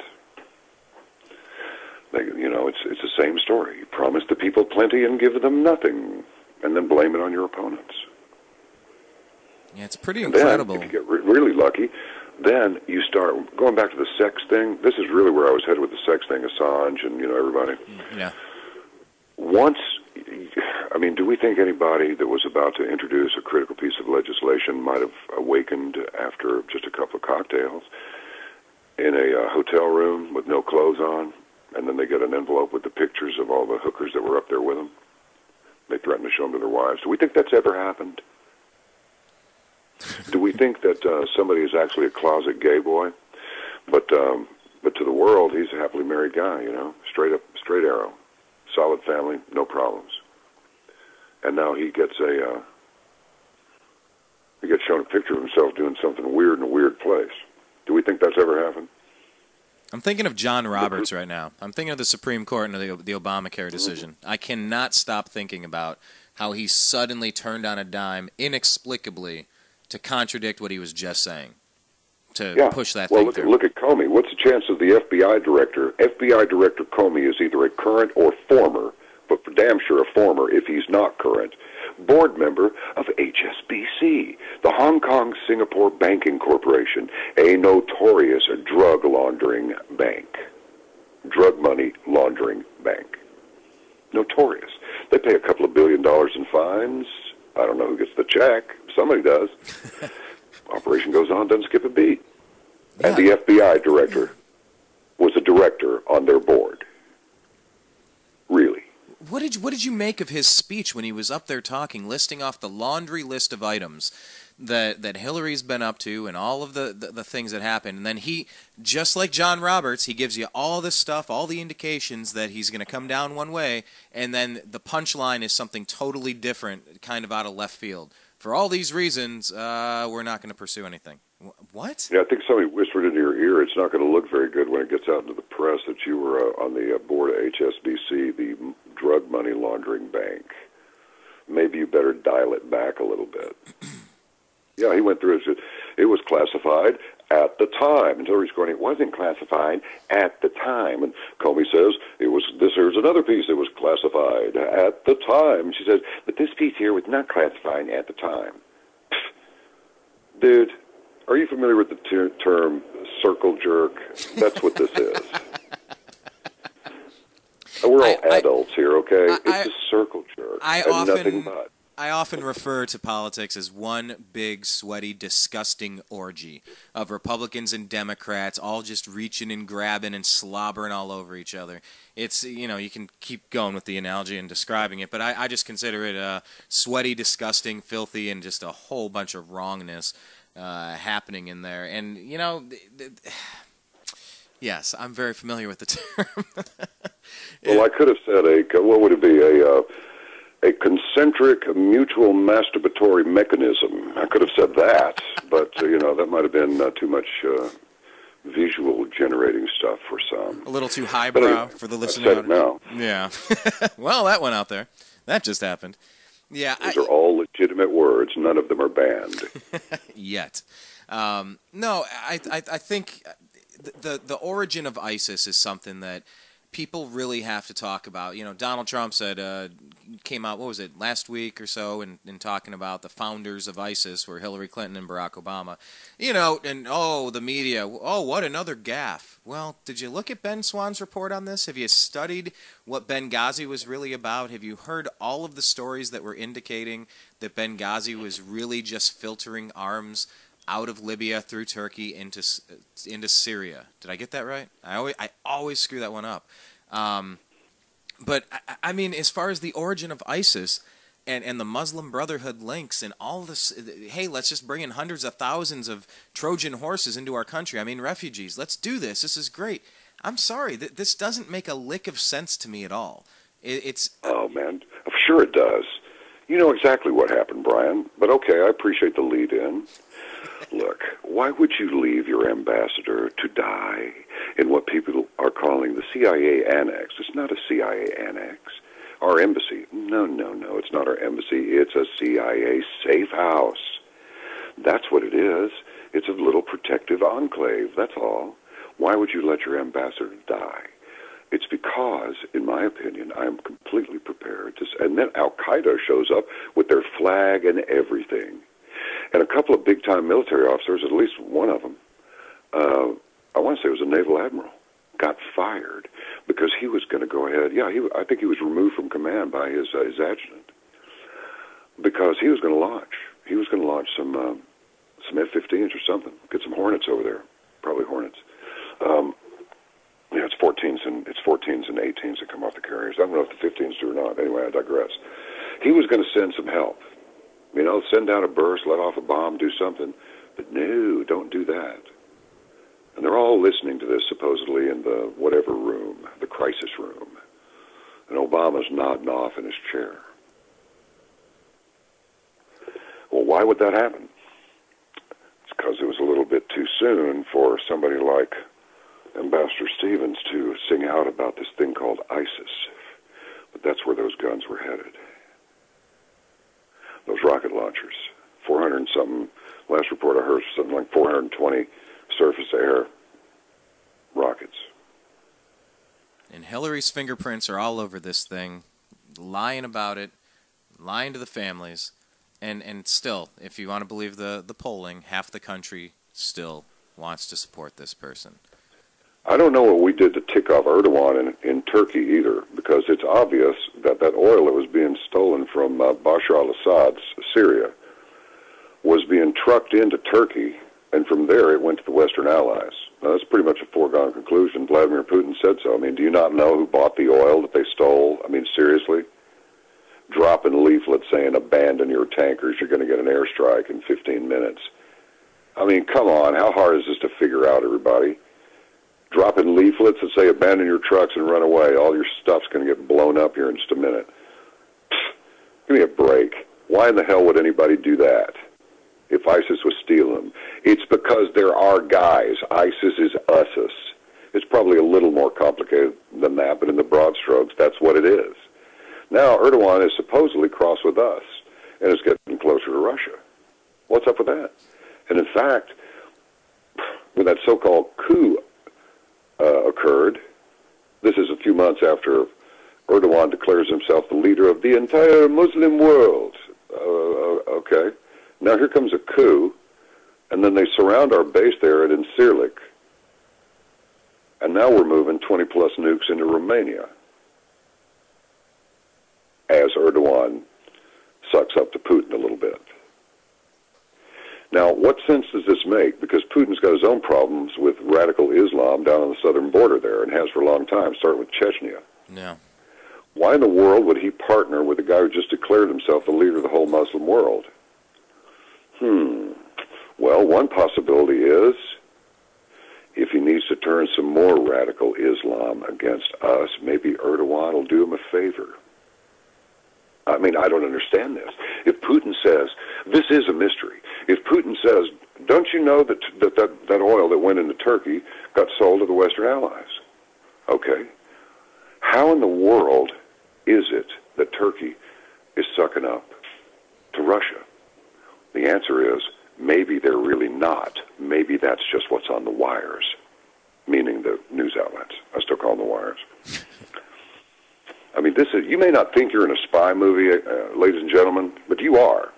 It's the same story. You promise the people plenty and give them nothing, and then blame it on your opponents.
Yeah, it's pretty incredible.
Then, if you get really lucky, then you start going back to the sex thing. This is really where I was headed with the sex thing, Assange and everybody.
Yeah.
Do we think anybody that was about to introduce a critical piece of legislation might have awakened after just a couple of cocktails in a hotel room with no clothes on, and then they get an envelope with the pictures of all the hookers that were up there with them? They threaten to show them to their wives. Do we think that's ever happened? Do we think that somebody is actually a closet gay boy? But to the world, he's a happily married guy, straight up, straight arrow. Solid family, no problems. And now he gets shown a picture of himself doing something weird in a weird place. Do we think that's ever happened?
I'm thinking of John Roberts right now. I'm thinking of the Supreme Court and the Obamacare decision. I cannot stop thinking about how he suddenly turned on a dime inexplicably to contradict what he was just saying, to push that thing through.
Look at Comey. What's the chance of the FBI director? FBI Director Comey is either a current or former, but for damn sure a former if he's not current, board member of HSBC, the Hong Kong Singapore Banking Corporation, a notorious drug laundering bank. Drug money laundering bank. Notorious. They pay a couple of $1 billion in fines. I don't know who gets the check. Somebody does. Operation goes on, doesn't skip a beat. Yeah. And the FBI director was a director on their board. Really.
what did you make of his speech when he was up there talking, listing off the laundry list of items that Hillary's been up to and all of the things that happened? And then he, just like John Roberts, he gives you all this stuff, all the indications that he's going to come down one way, and then the punchline is something totally different, kind of out of left field. For all these reasons, we're not going to pursue anything. What?
Yeah, I think somebody whispered into your ear, it's not going to look very good when it gets out into the press that you were on the board of HSBC, the drug money laundering bank. Maybe you better dial it back a little bit. Yeah, he went through it. It was classified at the time. And Hillary's going, it wasn't classified at the time. And Comey says, it was this. Here's another piece that was classified at the time. And she says, but this piece here was not classified at the time. Dude, are you familiar with the term circle jerk? That's what this is. We're all adults here, okay? It's a circle jerk. Nothing but.
I often refer to politics as one big, sweaty, disgusting orgy of Republicans and Democrats all just reaching and grabbing and slobbering all over each other. It's, you know, you can keep going with the analogy and describing it, but I just consider it sweaty, disgusting, filthy, and just a whole bunch of wrongness happening in there. And, you know, yes, I'm very familiar with the term.
Well, I could have said what would it be, a concentric mutual masturbatory mechanism. I could have said that, but, you know, that might have been too much visual generating stuff for some.
A little too highbrow for the listener.
I said it now.
Yeah. Well, that went out there. That just happened. Yeah.
These are all legitimate words. None of them are banned.
Yet. No, I think the origin of ISIS is something that people really have to talk about. You know, Donald Trump said, came out, what was it, last week or so, in talking about the founders of ISIS were Hillary Clinton and Barack Obama. You know, and, oh, the media, oh, what another gaffe. Well, did you look at Ben Swann's report on this? Have you studied what Benghazi was really about? Have you heard all of the stories that were indicating that Benghazi was really just filtering arms out of Libya through Turkey into Syria? Did I get that right? I always screw that one up. But I mean, as far as the origin of ISIS and the Muslim Brotherhood links and all this, hey, let's just bring in hundreds of thousands of Trojan horses into our country. I mean, refugees. Let's do this. This is great. I'm sorry, this doesn't make a lick of sense to me at all. It's
oh man, sure it does. You know exactly what happened, Brian. But okay, I appreciate the lead-in. Look, why would you leave your ambassador to die in what people are calling the CIA annex? It's not a CIA annex. Our embassy. No, it's not our embassy. It's a CIA safe house. That's what it is. It's a little protective enclave, that's all. Why would you let your ambassador die? It's because, in my opinion, I'm completely prepared to... And then Al-Qaeda shows up with their flag and everything. And a couple of big-time military officers, at least one of them, I want to say it was a naval admiral, got fired because he was going to go ahead. Yeah, I think he was removed from command by his adjutant because he was going to launch. He was going to launch some F-15s or something, get some Hornets over there, probably Hornets. Yeah, it's 14s and 18s that come off the carriers. I don't know if the 15s do or not. Anyway, I digress. He was going to send some help. You know, send out a burst, let off a bomb, do something. But no, don't do that. And they're all listening to this, supposedly, in the whatever room, the crisis room. And Obama's nodding off in his chair. Well, why would that happen? It's because it was a little bit too soon for somebody like Ambassador Stevens to sing out about this thing called ISIS. But that's where those guns were headed. Those rocket launchers, 400 and something, last report I heard, something like 420 surface-to-air rockets.
And Hillary's fingerprints are all over this thing, lying about it, lying to the families, and still, if you want to believe the polling, half the country still wants to support this person.
I don't know what we did to tick off Erdogan in Turkey either, because it's obvious that that oil that was being stolen from Bashar al-Assad's Syria was being trucked into Turkey And from there, it went to the Western Allies. Now, that's pretty much a foregone conclusion. Vladimir Putin said so. I mean, do you not know who bought the oil that they stole? I mean, seriously? Dropping leaflets saying, abandon your tankers, you're going to get an airstrike in 15 minutes. I mean, come on, how hard is this to figure out, everybody? Dropping leaflets that say, abandon your trucks and run away. All your stuff's going to get blown up here in just a minute. Pfft, give me a break. Why in the hell would anybody do that if ISIS was stealing them? It's because there are guys. ISIS is USIS. It's probably a little more complicated than that, but in the broad strokes, that's what it is. Now, Erdogan is supposedly cross with us, and is getting closer to Russia. What's up with that? And in fact, when that so-called coup occurred, this is a few months after Erdogan declares himself the leader of the entire Muslim world. Okay. Now here comes a coup, and then they surround our base there at Incirlik. And now we're moving 20-plus nukes into Romania as Erdogan sucks up to Putin a little bit. Now, what sense does this make? Because Putin's got his own problems with radical Islam down on the southern border there, and has for a long time, starting with Chechnya.
Yeah.
Why in the world would he partner with a guy who just declared himself the leader of the whole Muslim world? Well, one possibility is if he needs to turn some more radical Islam against us, maybe Erdogan will do him a favor. I mean, I don't understand this. If Putin says, this is a mystery. If Putin says, don't you know that oil that went into Turkey got sold to the Western Allies? Okay. How in the world is it that Turkey is sucking up to Russia? The answer is, maybe they're really not. Maybe that's just what's on the wires, meaning the news outlets. I still call them the wires. I mean, this is, you may not think you're in a spy movie, ladies and gentlemen, but you are.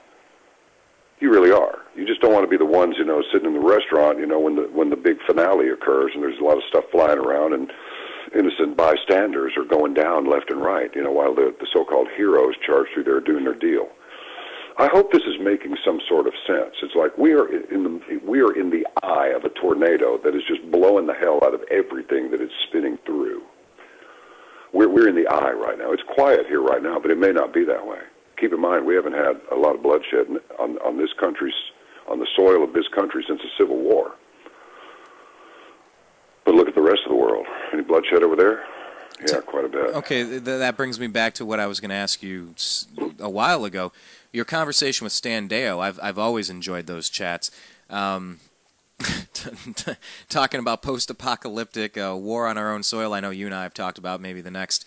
You really are. You just don't want to be the ones, you know, sitting in the restaurant, you know, when the big finale occurs and there's a lot of stuff flying around and innocent bystanders are going down left and right, you know, while the so-called heroes charge through there doing their deal. I hope this is making some sort of sense. It's like we are in the eye of a tornado that is just blowing the hell out of everything that it's spinning through. We're in the eye right now. It's quiet here right now, but it may not be that way. Keep in mind, we haven't had a lot of bloodshed on the soil of this country since the Civil War. But look at the rest of the world. Any bloodshed over there? Yeah, quite a bit.
Okay, that brings me back to what I was going to ask you a while ago. Your conversation with Stan Deyo, I've always enjoyed those chats. Talking about post-apocalyptic war on our own soil. I know you and I have talked about maybe the next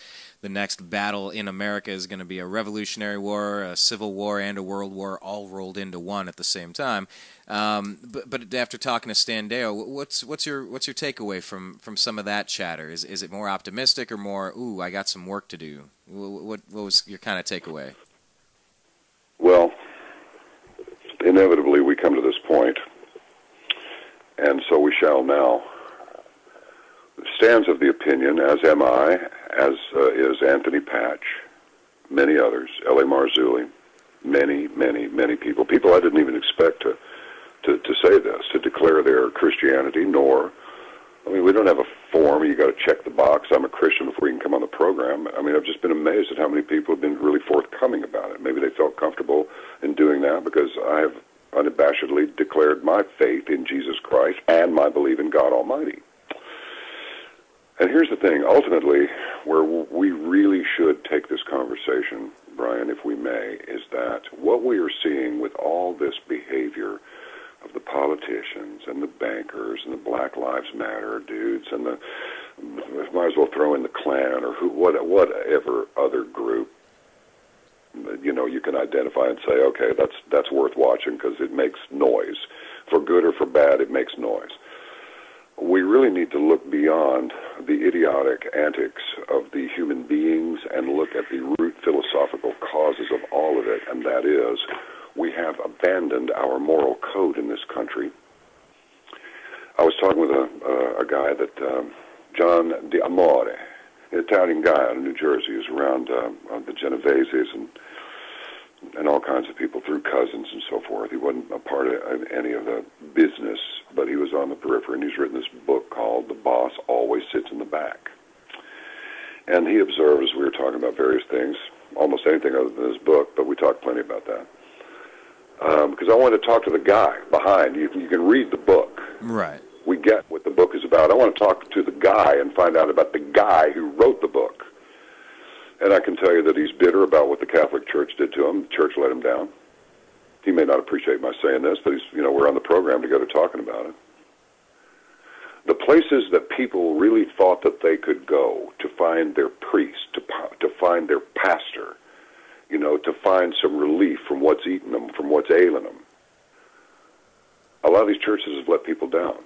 battle in America is going to be a revolutionary war, a civil war, and a world war all rolled into one at the same time. But after talking to Stan Deyo, what's your takeaway from some of that chatter? Is it more optimistic or more, ooh, I got some work to do? What was your kind of takeaway?
Well, inevitably we come to this point. And so we shall now. Stan's of the opinion, as am I, as is Anthony Patch, many others, L.A. Marzulli, many people. People I didn't even expect to say this, to declare their Christianity, nor, I mean, we don't have a form. You got to check the box. I'm a Christian before you can come on the program. I mean, I've just been amazed at how many people have been really forthcoming about it. Maybe they felt comfortable in doing that because I have unabashedly declared my faith in Jesus Christ and my belief in God Almighty. And here's the thing, ultimately, where we really should take this conversation, Brian, if we may, is that what we are seeing with all this behavior of the politicians and the bankers and the Black Lives Matter dudes and the, might as well throw in the Klan or whatever other group, you know, you can identify and say, okay, that's worth watching because it makes noise. For good or for bad, it makes noise. We really need to look beyond the idiotic antics of the human beings and look at the root philosophical causes of all of it, and that is we have abandoned our moral code in this country. I was talking with a guy that, John D'Amore, an Italian guy out of New Jersey, who's around the Genoveses and and all kinds of people through cousins and so forth. He wasn't a part of any of the business, but he was on the periphery, and he's written this book called The Boss Always Sits in the Back. And he observed, as we were talking about various things, almost anything other than this book, but we talked plenty about that. Because I wanted to talk to the guy behind. You can read the book.
Right.
We get what the book is about. I want to talk to the guy and find out about the guy who wrote the book. And I can tell you that he's bitter about what the Catholic Church did to him. The Church let him down. He may not appreciate my saying this, but we're on the program together talking about it. The places that people really thought that they could go to find their priest, to find their pastor, to find some relief from what's eating them, from what's ailing them. A lot of these churches have let people down.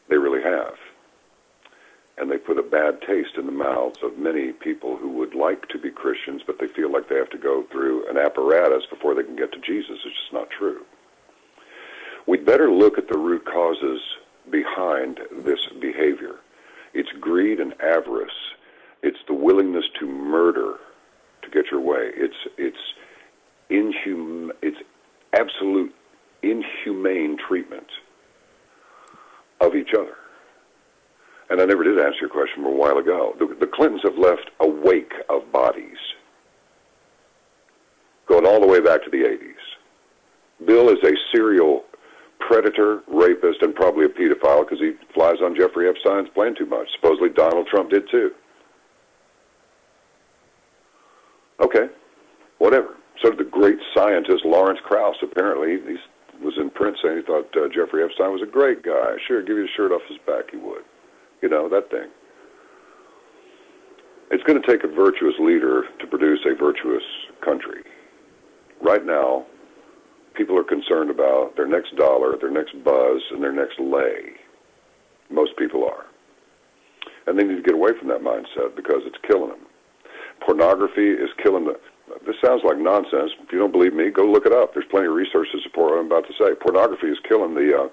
They really have. And they put a bad taste in the mouths of many people who would like to be Christians, but they feel like they have to go through an apparatus before they can get to Jesus. It's just not true. We'd better look at the root causes behind this behavior. It's greed and avarice. It's the willingness to murder to get your way. It's absolute inhumane treatment of each other. And I never did answer your question a while ago. The Clintons have left a wake of bodies going all the way back to the 80s. Bill is a serial predator, rapist, and probably a pedophile because he flies on Jeffrey Epstein's plane too much. Supposedly Donald Trump did too. Okay, whatever. So did the great scientist Lawrence Krauss. Apparently, he was in print saying he thought Jeffrey Epstein was a great guy. Sure, give you the shirt off his back, he would. That thing. It's going to take a virtuous leader to produce a virtuous country. Right now, people are concerned about their next dollar, their next buzz, and their next lay. Most people are. And they need to get away from that mindset because it's killing them. Pornography is killing them. This sounds like nonsense. If you don't believe me, go look it up. There's plenty of research to support what I'm about to say. Pornography is killing the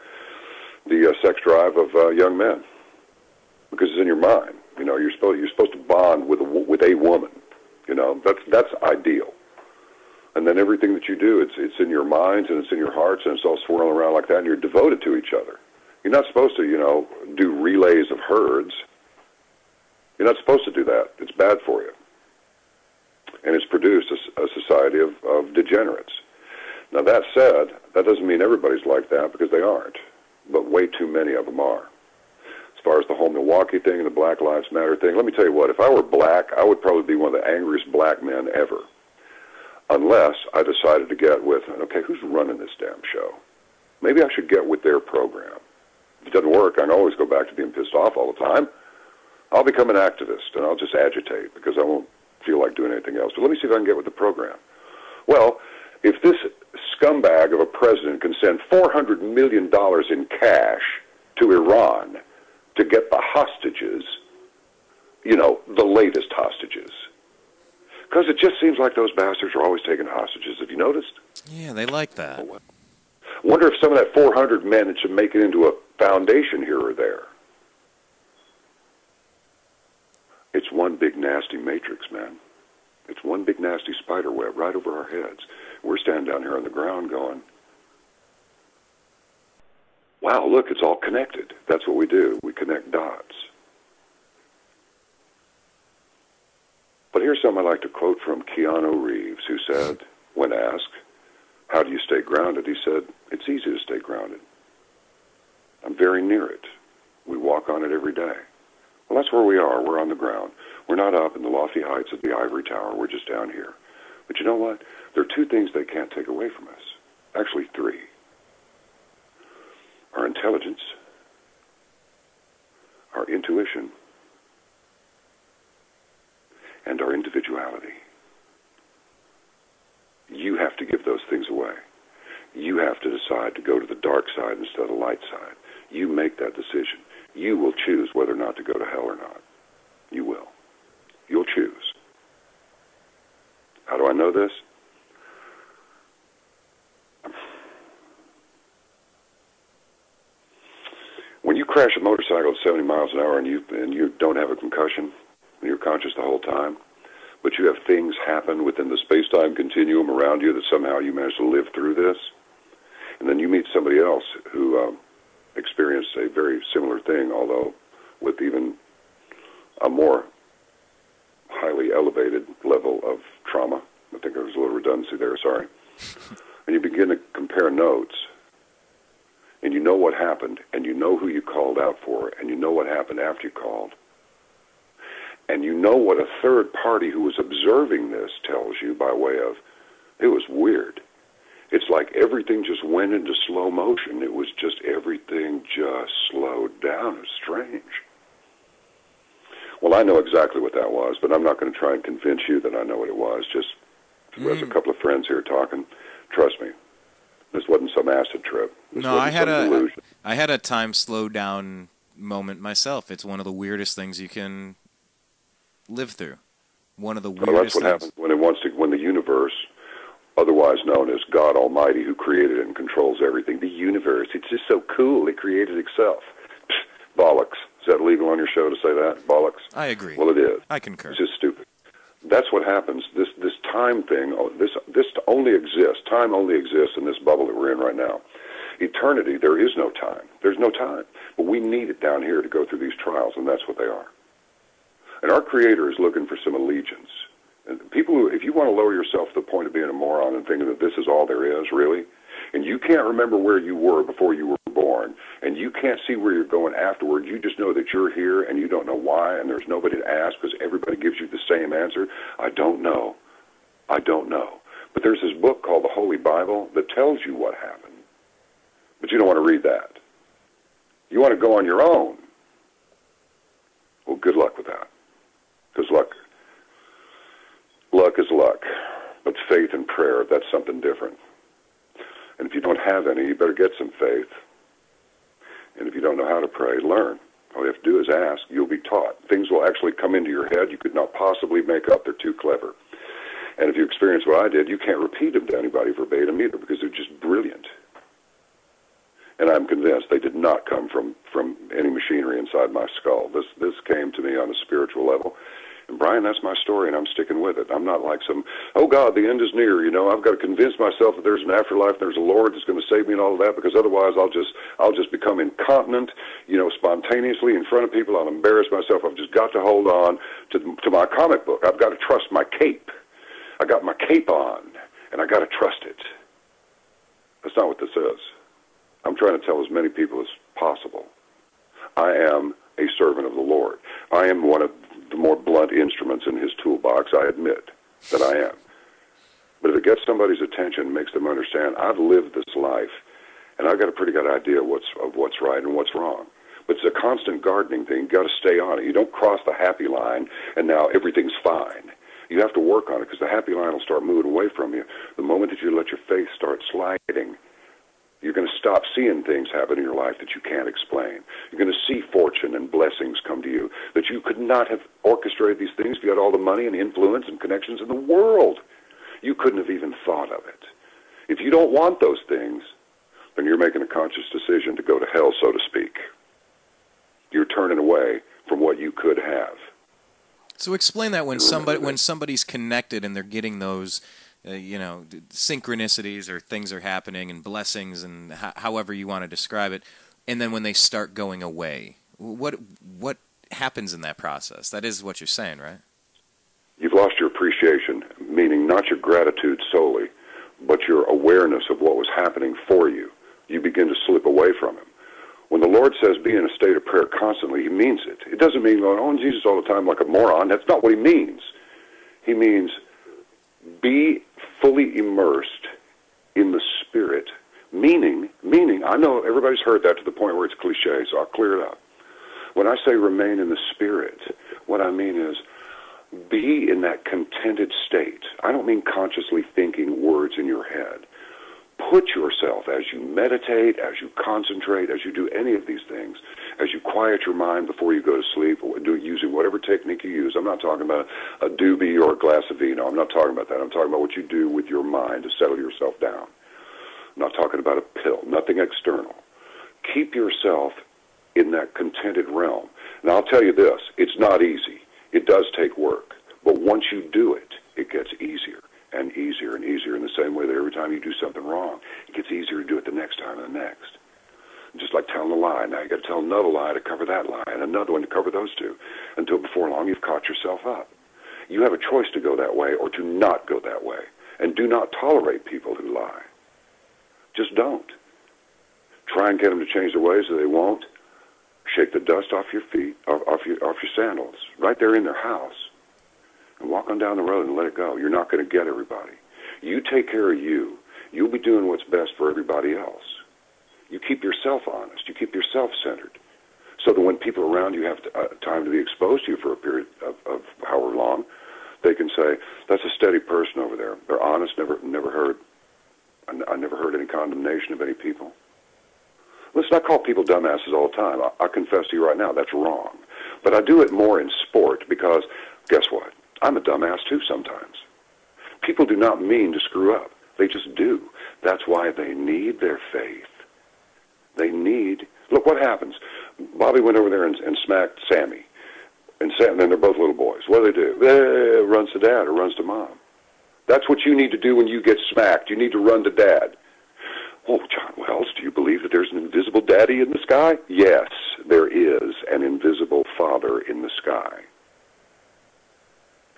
sex drive of young men because it's in your mind. You're supposed to bond with a woman. That's ideal. And then everything that you do, it's in your minds and it's in your hearts and it's all swirling around like that, and you're devoted to each other. You're not supposed to, do relays of herds. You're not supposed to do that. It's bad for you. And it's produced a society of degenerates. Now, that said, that doesn't mean everybody's like that because they aren't, but way too many of them are. As far as the whole Milwaukee thing and the Black Lives Matter thing, let me tell you what, if I were black, I would probably be one of the angriest black men ever. Unless I decided to get with, okay, who's running this damn show? Maybe I should get with their program. If it doesn't work, I can always go back to being pissed off all the time. I'll become an activist, and I'll just agitate because I won't feel like doing anything else. But let me see if I can get with the program. Well, if this scumbag of a president can send $400 million in cash to Iran to get the hostages, the latest hostages, because it just seems like those bastards are always taking hostages. Have you noticed?
Yeah, they like that.
Wonder if some of that 400 managed to make it into a foundation here or there. It's one big nasty matrix, man. It's one big nasty spider web right over our heads. We're standing down here on the ground going, wow, look, it's all connected. That's what we do. We connect dots. But here's something I'd like to quote from Keanu Reeves, who said, when asked, how do you stay grounded? He said, it's easy to stay grounded. I'm very near it. We walk on it every day. Well, that's where we are. We're on the ground. We're not up in the lofty heights of the ivory tower. We're just down here. But you know what? There are two things they can't take away from us. Actually, three. Our intelligence, our intuition, and our individuality. You have to give those things away. You have to decide to go to the dark side instead of the light side. You make that decision. You will choose whether or not to go to hell or not. You will. You'll choose. How do I know this? When you crash a motorcycle at 70 miles an hour and you don't have a concussion, and you're conscious the whole time, but you have things happen within the space-time continuum around you that somehow you manage to live through this. And then you meet somebody else who experienced a very similar thing, although with even a more highly elevated level of trauma. I think there was a little redundancy there, sorry. And you begin to compare notes, and you know what happened, and you know who you called out for, and you know what happened after you called. And you know what a third party who was observing this tells you by way of, it was weird. It's like everything just went into slow motion. It was just everything just slowed down. It's strange. Well, I know exactly what that was, but I'm not going to try and convince you that I know what it was. Just as a couple of friends here talking, trust me, this wasn't some acid trip.
No, I had a time slow down moment myself. It's one of the weirdest things you can live through. One of the weirdest
that's what
things.
happens when the universe, otherwise known as God Almighty, who created and controls everything, the universe, it's just so cool, it created itself. Pfft, bollocks. Is that legal on your show to say that? Bollocks?
I agree.
Well, it is.
I concur.
It's just stupid. That's what happens. This time thing, this only exists. Time only exists in this bubble that we're in right now. Eternity, there is no time. There's no time. But we need it down here to go through these trials, and that's what they are. And our Creator is looking for some allegiance. And people who, if you want to lower yourself to the point of being a moron and thinking that this is all there is, really, and you can't remember where you were before you were born, and you can't see where you're going afterward, you just know that you're here and you don't know why, and there's nobody to ask because everybody gives you the same answer. I don't know. I don't know. But there's this book called the Holy Bible that tells you what happened. But you don't want to read that. You want to go on your own. Well, good luck with that. Because luck is luck. But faith and prayer, that's something different. And if you don't have any, you better get some faith. And if you don't know how to pray, learn. All you have to do is ask. You'll be taught. Things will actually come into your head you could not possibly make up. They're too clever. And if you experience what I did, you can't repeat them to anybody verbatim either because they're just brilliant. And I'm convinced they did not come from any machinery inside my skull. This came to me on a spiritual level. And Brian, that's my story, and I'm sticking with it. I'm not like some, oh God, the end is near. You know, I've got to convince myself that there's an afterlife, there's a Lord that's going to save me, and all of that, because otherwise I'll just become incontinent. You know, spontaneously in front of people, I'll embarrass myself. I've just got to hold on to my comic book. I've got to trust my cape. I got my cape on, and I got to trust it. That's not what this is. I'm trying to tell as many people as possible. I am a servant of the Lord. I am one of the more blunt instruments in his toolbox, I admit that I am. But if it gets somebody's attention, makes them understand, I've lived this life, and I've got a pretty good idea of what's right and what's wrong. But it's a constant gardening thing. You've got to stay on it. You don't cross the happy line, and now everything's fine. You have to work on it, because the happy line will start moving away from you. The moment that you let your faith start sliding, you're going to stop seeing things happen in your life that you can't explain. You're going to see fortune and blessings come to you that you could not have orchestrated these things if you had all the money and influence and connections in the world. You couldn't have even thought of it. If you don't want those things, then you're making a conscious decision to go to hell, so to speak. You're turning away from what you could have.
So explain that when somebody's connected and they're getting those synchronicities or things are happening and blessings and however you want to describe it, and then when they start going away, what happens in that process? That is what you're saying, right?
You've lost your appreciation, meaning not your gratitude solely, but your awareness of what was happening for you. You begin to slip away from him. When the Lord says be in a state of prayer constantly, he means it. It doesn't mean going on Jesus all the time like a moron. That's not what he means. He means be fully immersed in the Spirit, meaning, I know everybody's heard that to the point where it's cliche, so I'll clear it up. When I say remain in the Spirit, what I mean is be in that contented state. I don't mean consciously thinking words in your head. Put yourself, as you meditate, as you concentrate, as you do any of these things, as you quiet your mind before you go to sleep, using whatever technique you use. I'm not talking about a doobie or a glass of vino. I'm not talking about that. I'm talking about what you do with your mind to settle yourself down. I'm not talking about a pill, nothing external. Keep yourself in that contented realm. And I'll tell you this, it's not easy. It does take work. But once you do it, it gets easier and easier and easier, in the same way that every time you do something wrong, it gets easier to do it the next time and the next. Just like telling a lie. Now you got to tell another lie to cover that lie, and another one to cover those two, until before long you've caught yourself up. You have a choice to go that way or to not go that way. And do not tolerate people who lie. Just don't. Try and get them to change their ways, or they won't. Shake the dust off your feet, off your sandals, right there in their house, and walk on down the road and let it go. You're not going to get everybody. You take care of you. You'll be doing what's best for everybody else. You keep yourself honest. You keep yourself centered, so that when people around you have time to be exposed to you for a period of however long, they can say, "That's a steady person over there. They're honest. Never heard. I never heard any condemnation of any people." Listen, I call people dumbasses all the time. I confess to you right now, that's wrong. But I do it more in sport because, guess what? I'm a dumbass too sometimes. People do not mean to screw up. They just do. That's why they need their faith. They need... Look, what happens? Bobby went over there and smacked Sammy. And then they're both little boys. What do? Runs to dad or runs to mom. That's what you need to do when you get smacked. You need to run to dad. Oh, John Wells, do you believe that there's an invisible daddy in the sky? Yes, there is an invisible father in the sky.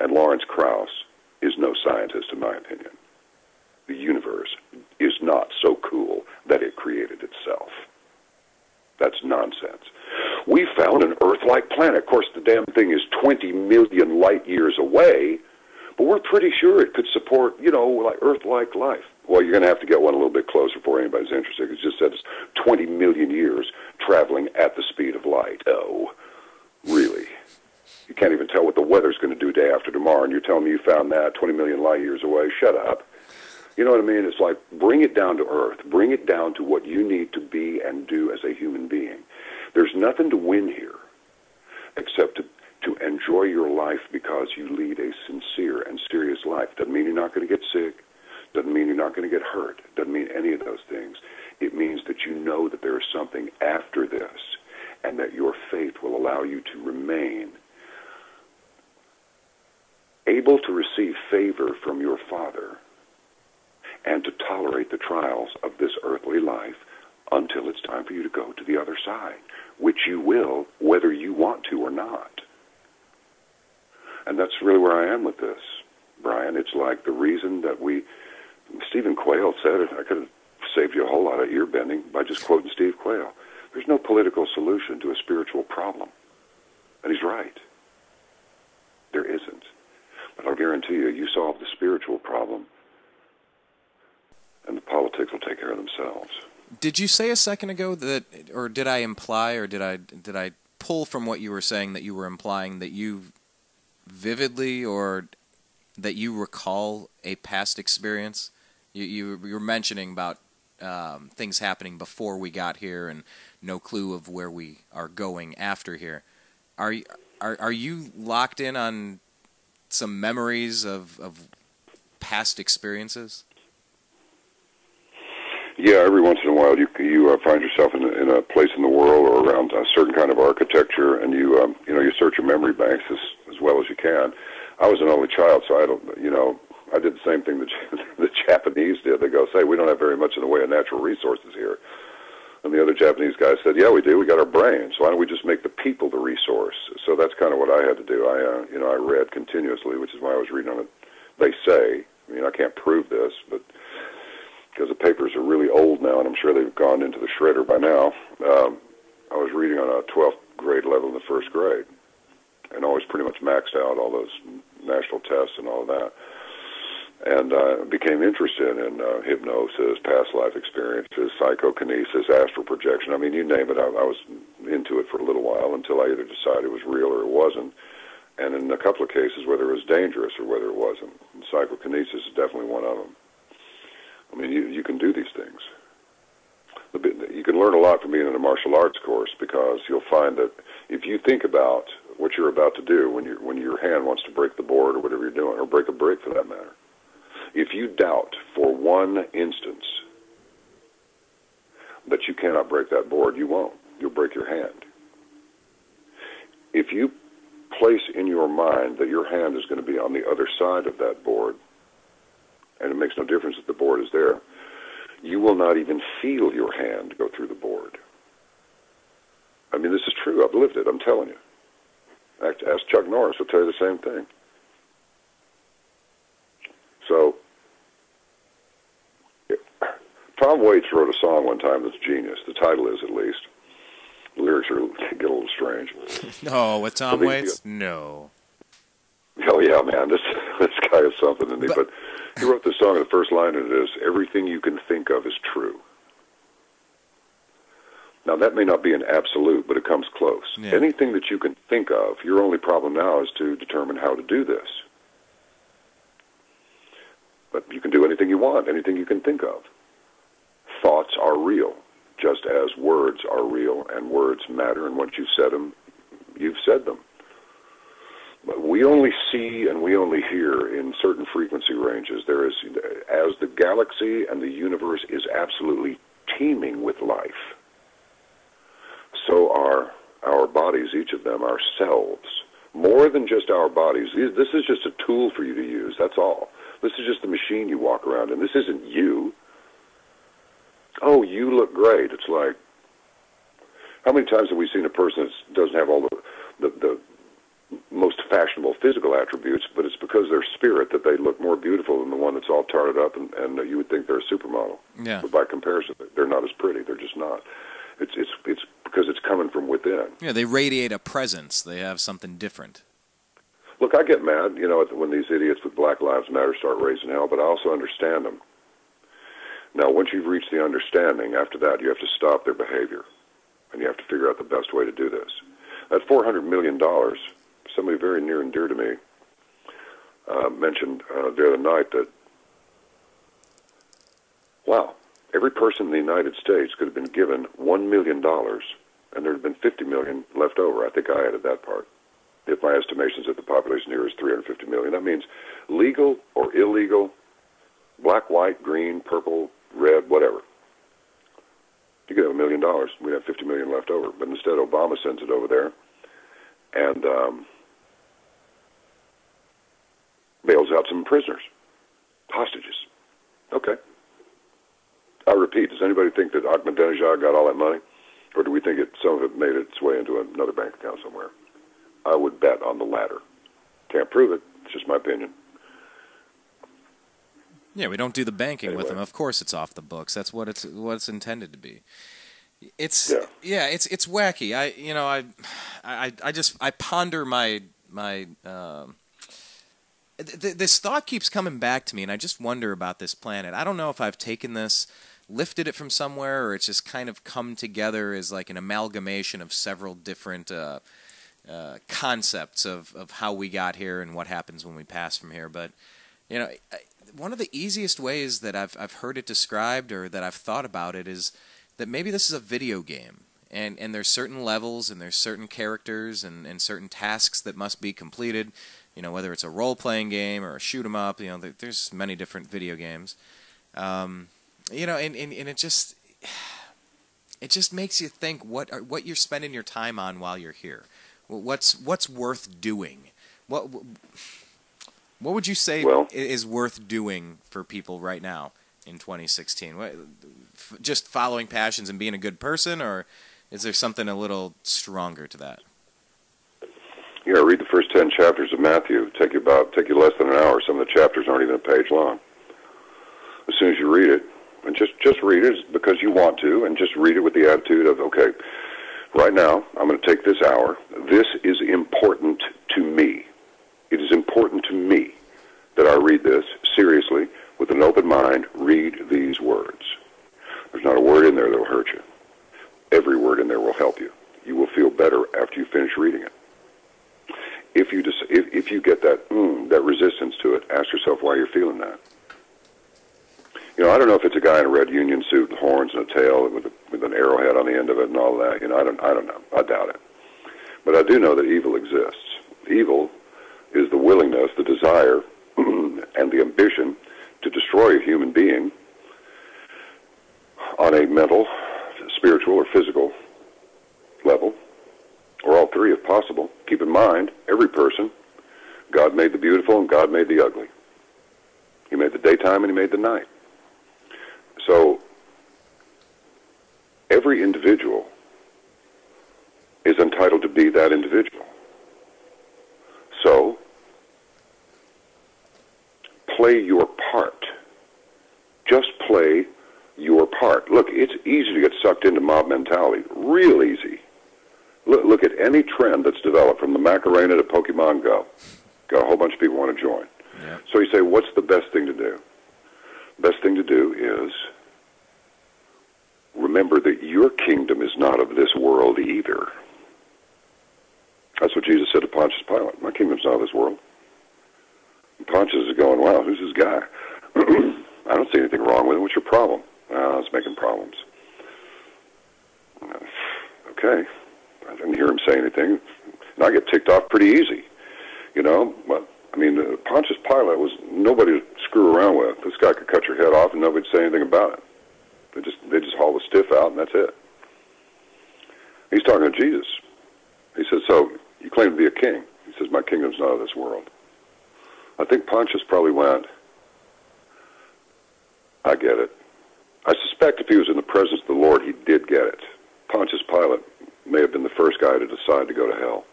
And Lawrence Krauss is no scientist, in my opinion. The universe is not so cool that it created itself. That's nonsense. We found an Earth-like planet. Of course, the damn thing is 20 million light years away, but we're pretty sure it could support, like Earth-like life. Well, you're going to have to get one a little bit closer before anybody's interested. It just said it's 20 million years traveling at the speed of light. Oh, really? You can't even tell what the weather's going to do day after tomorrow, and you're telling me you found that 20 million light years away? Shut up. You know what I mean? It's like, bring it down to earth. Bring it down to what you need to be and do as a human being. There's nothing to win here except to enjoy your life because you lead a sincere and serious life. Doesn't mean you're not going to get sick. Doesn't mean you're not going to get hurt. Doesn't mean any of those things. It means that you know that there is something after this, and that your faith will allow you to remain able to receive favor from your Father and to tolerate the trials of this earthly life until it's time for you to go to the other side, which you will, whether you want to or not. And that's really where I am with this, Brian. It's like the reason that Stephen Quayle said it. I could have saved you a whole lot of ear bending by just quoting Steve Quayle. There's no political solution to a spiritual problem. And he's right. There isn't. But I'll guarantee you, you solve the spiritual problem, and the politics will take care of themselves.
Did you say a second ago that, or did I imply, or did I pull from what you were saying that you were implying that you vividly, or that you recall a past experience? You were mentioning about things happening before we got here and no clue of where we are going after here. Are you locked in on some memories of past experiences?
Yeah, every once in a while you find yourself in a place in the world or around a certain kind of architecture, and you search your memory banks as well as you can. I was an only child, so I did the same thing that the Japanese did. They go, say, we don't have very much in the way of natural resources here. And the other Japanese guy said, yeah, we do. We got our brains. So why don't we just make the people the resource? So that's kind of what I had to do. I read continuously, which is why I was reading on it. They say, I can't prove this, but because the papers are really old now, and I'm sure they've gone into the shredder by now. I was reading on a 12th grade level in the first grade, and always pretty much maxed out all those national tests and all of that. And became interested in hypnosis, past life experiences, psychokinesis, astral projection. I mean, you name it. I was into it for a little while until I either decided it was real or it wasn't. And in a couple of cases, whether it was dangerous or whether it wasn't. And psychokinesis is definitely one of them. I mean, you can do these things. You can learn a lot from being in a martial arts course, because you'll find that if you think about what you're about to do when your hand wants to break the board or whatever you're doing, or break a brick for that matter, if you doubt for one instance that you cannot break that board, you won't. You'll break your hand. If you place in your mind that your hand is going to be on the other side of that board, and it makes no difference that the board is there, you will not even feel your hand go through the board. I mean, this is true. I've lived it. I'm telling you. Ask Chuck Norris. He'll tell you the same thing. So, Tom Waits wrote a song one time that's genius. The title is, at least. The lyrics get a little strange.
No, with Tom Waits? No.
Oh, yeah, man. This guy is something, isn't he? But he wrote this song, and the first line in it is, everything you can think of is true. Now, that may not be an absolute, but it comes close. Yeah. Anything that you can think of, your only problem now is to determine how to do this. But you can do anything you want, anything you can think of. Thoughts are real, just as words are real, and words matter, and once you've said them, you've said them. But we only see and we only hear in certain frequency ranges. There is, as the galaxy and the universe is absolutely teeming with life, so are our bodies, each of them, ourselves. More than just our bodies. This is just a tool for you to use, that's all. This is just the machine you walk around in. This isn't you. Oh, you look great. It's like, how many times have we seen a person that doesn't have all the most fashionable physical attributes, but it's because their spirit that they look more beautiful than the one that's all tarted up, and you would think they're a supermodel.
Yeah.
But by comparison, they're not as pretty. They're just not. It's because it's coming from within.
Yeah, they radiate a presence. They have something different.
Look, I get mad, when these idiots with Black Lives Matter start raising hell, but I also understand them. Now, once you've reached the understanding, after that, you have to stop their behavior, and you have to figure out the best way to do this. That $400 million, somebody very near and dear to me mentioned the other night that, wow, every person in the United States could have been given $1 million, and there had been $50 million left over. I think I added that part. If my estimation is that the population here is 350 million, that means legal or illegal, black, white, green, purple, red, whatever. You could have $1 million. We'd have 50 million left over. But instead, Obama sends it over there and bails out some prisoners, hostages. Okay. I repeat, does anybody think that Ahmadinejad got all that money? Or do we think some of it made its way into another bank account somewhere? I would bet on the latter. Can't prove it. It's just my opinion.
Yeah, we don't do the banking with them. Of course, it's off the books. That's what it's intended to be. It's wacky. I ponder this thought keeps coming back to me, and I just wonder about this planet. I don't know if I've taken this, lifted it from somewhere, or it's just kind of come together as like an amalgamation of several different concepts of how we got here and what happens when we pass from here. But one of the easiest ways that I've heard it described, or that I've thought about it, is that maybe this is a video game, and there's certain levels and there's certain characters and certain tasks that must be completed. Whether it's a role-playing game or a shoot 'em up, there's many different video games. And it just makes you think what you're spending your time on while you're here. What's worth doing? What would you say is worth doing for people right now in 2016? Just following passions and being a good person, or is there something a little stronger to that?
Yeah, read the first 10 chapters of Matthew. Take you less than an hour. Some of the chapters aren't even a page long. As soon as you read it, and just read it because you want to, and just read it with the attitude of, okay, right now, I'm going to take this hour. This is important to me. It is important to me that I read this seriously, with an open mind. Read these words. There's not a word in there that will hurt you. Every word in there will help you. You will feel better after you finish reading it. If you get that resistance to it, ask yourself why you're feeling that. I don't know if it's a guy in a red union suit with horns and a tail with an arrowhead on the end of it and all that. I don't know. I doubt it. But I do know that evil exists. Evil is the willingness, the desire, and the ambition to destroy a human being on a mental, spiritual, or physical level, or all three if possible. Keep in mind, every person, God made the beautiful and God made the ugly. He made the daytime and he made the night. So every individual is entitled to be that individual. So play your part. Just play your part. Look, it's easy to get sucked into mob mentality. Real easy. Look at any trend that's developed from the Macarena to Pokemon Go. Got a whole bunch of people want to join.
Yeah.
So you say, what's the best thing to do? Best thing to do is remember that your kingdom is not of this world either. That's what Jesus said to Pontius Pilate. My kingdom's not of this world. And Pontius is going, wow, who's this guy? I don't see anything wrong with him. What's your problem? It's making problems. Okay. I didn't hear him say anything. And I get ticked off pretty easy. You know, but I mean, Pontius Pilate was nobody to screw around with. This guy could cut your head off and nobody'd say anything about it. They just haul the stiff out and that's it. He's talking to Jesus. He says, so you claim to be a king. He says, my kingdom's not of this world. I think Pontius probably went, I get it. I suspect if he was in the presence of the Lord, he did get it. Pontius Pilate may have been the first guy to decide to go to hell.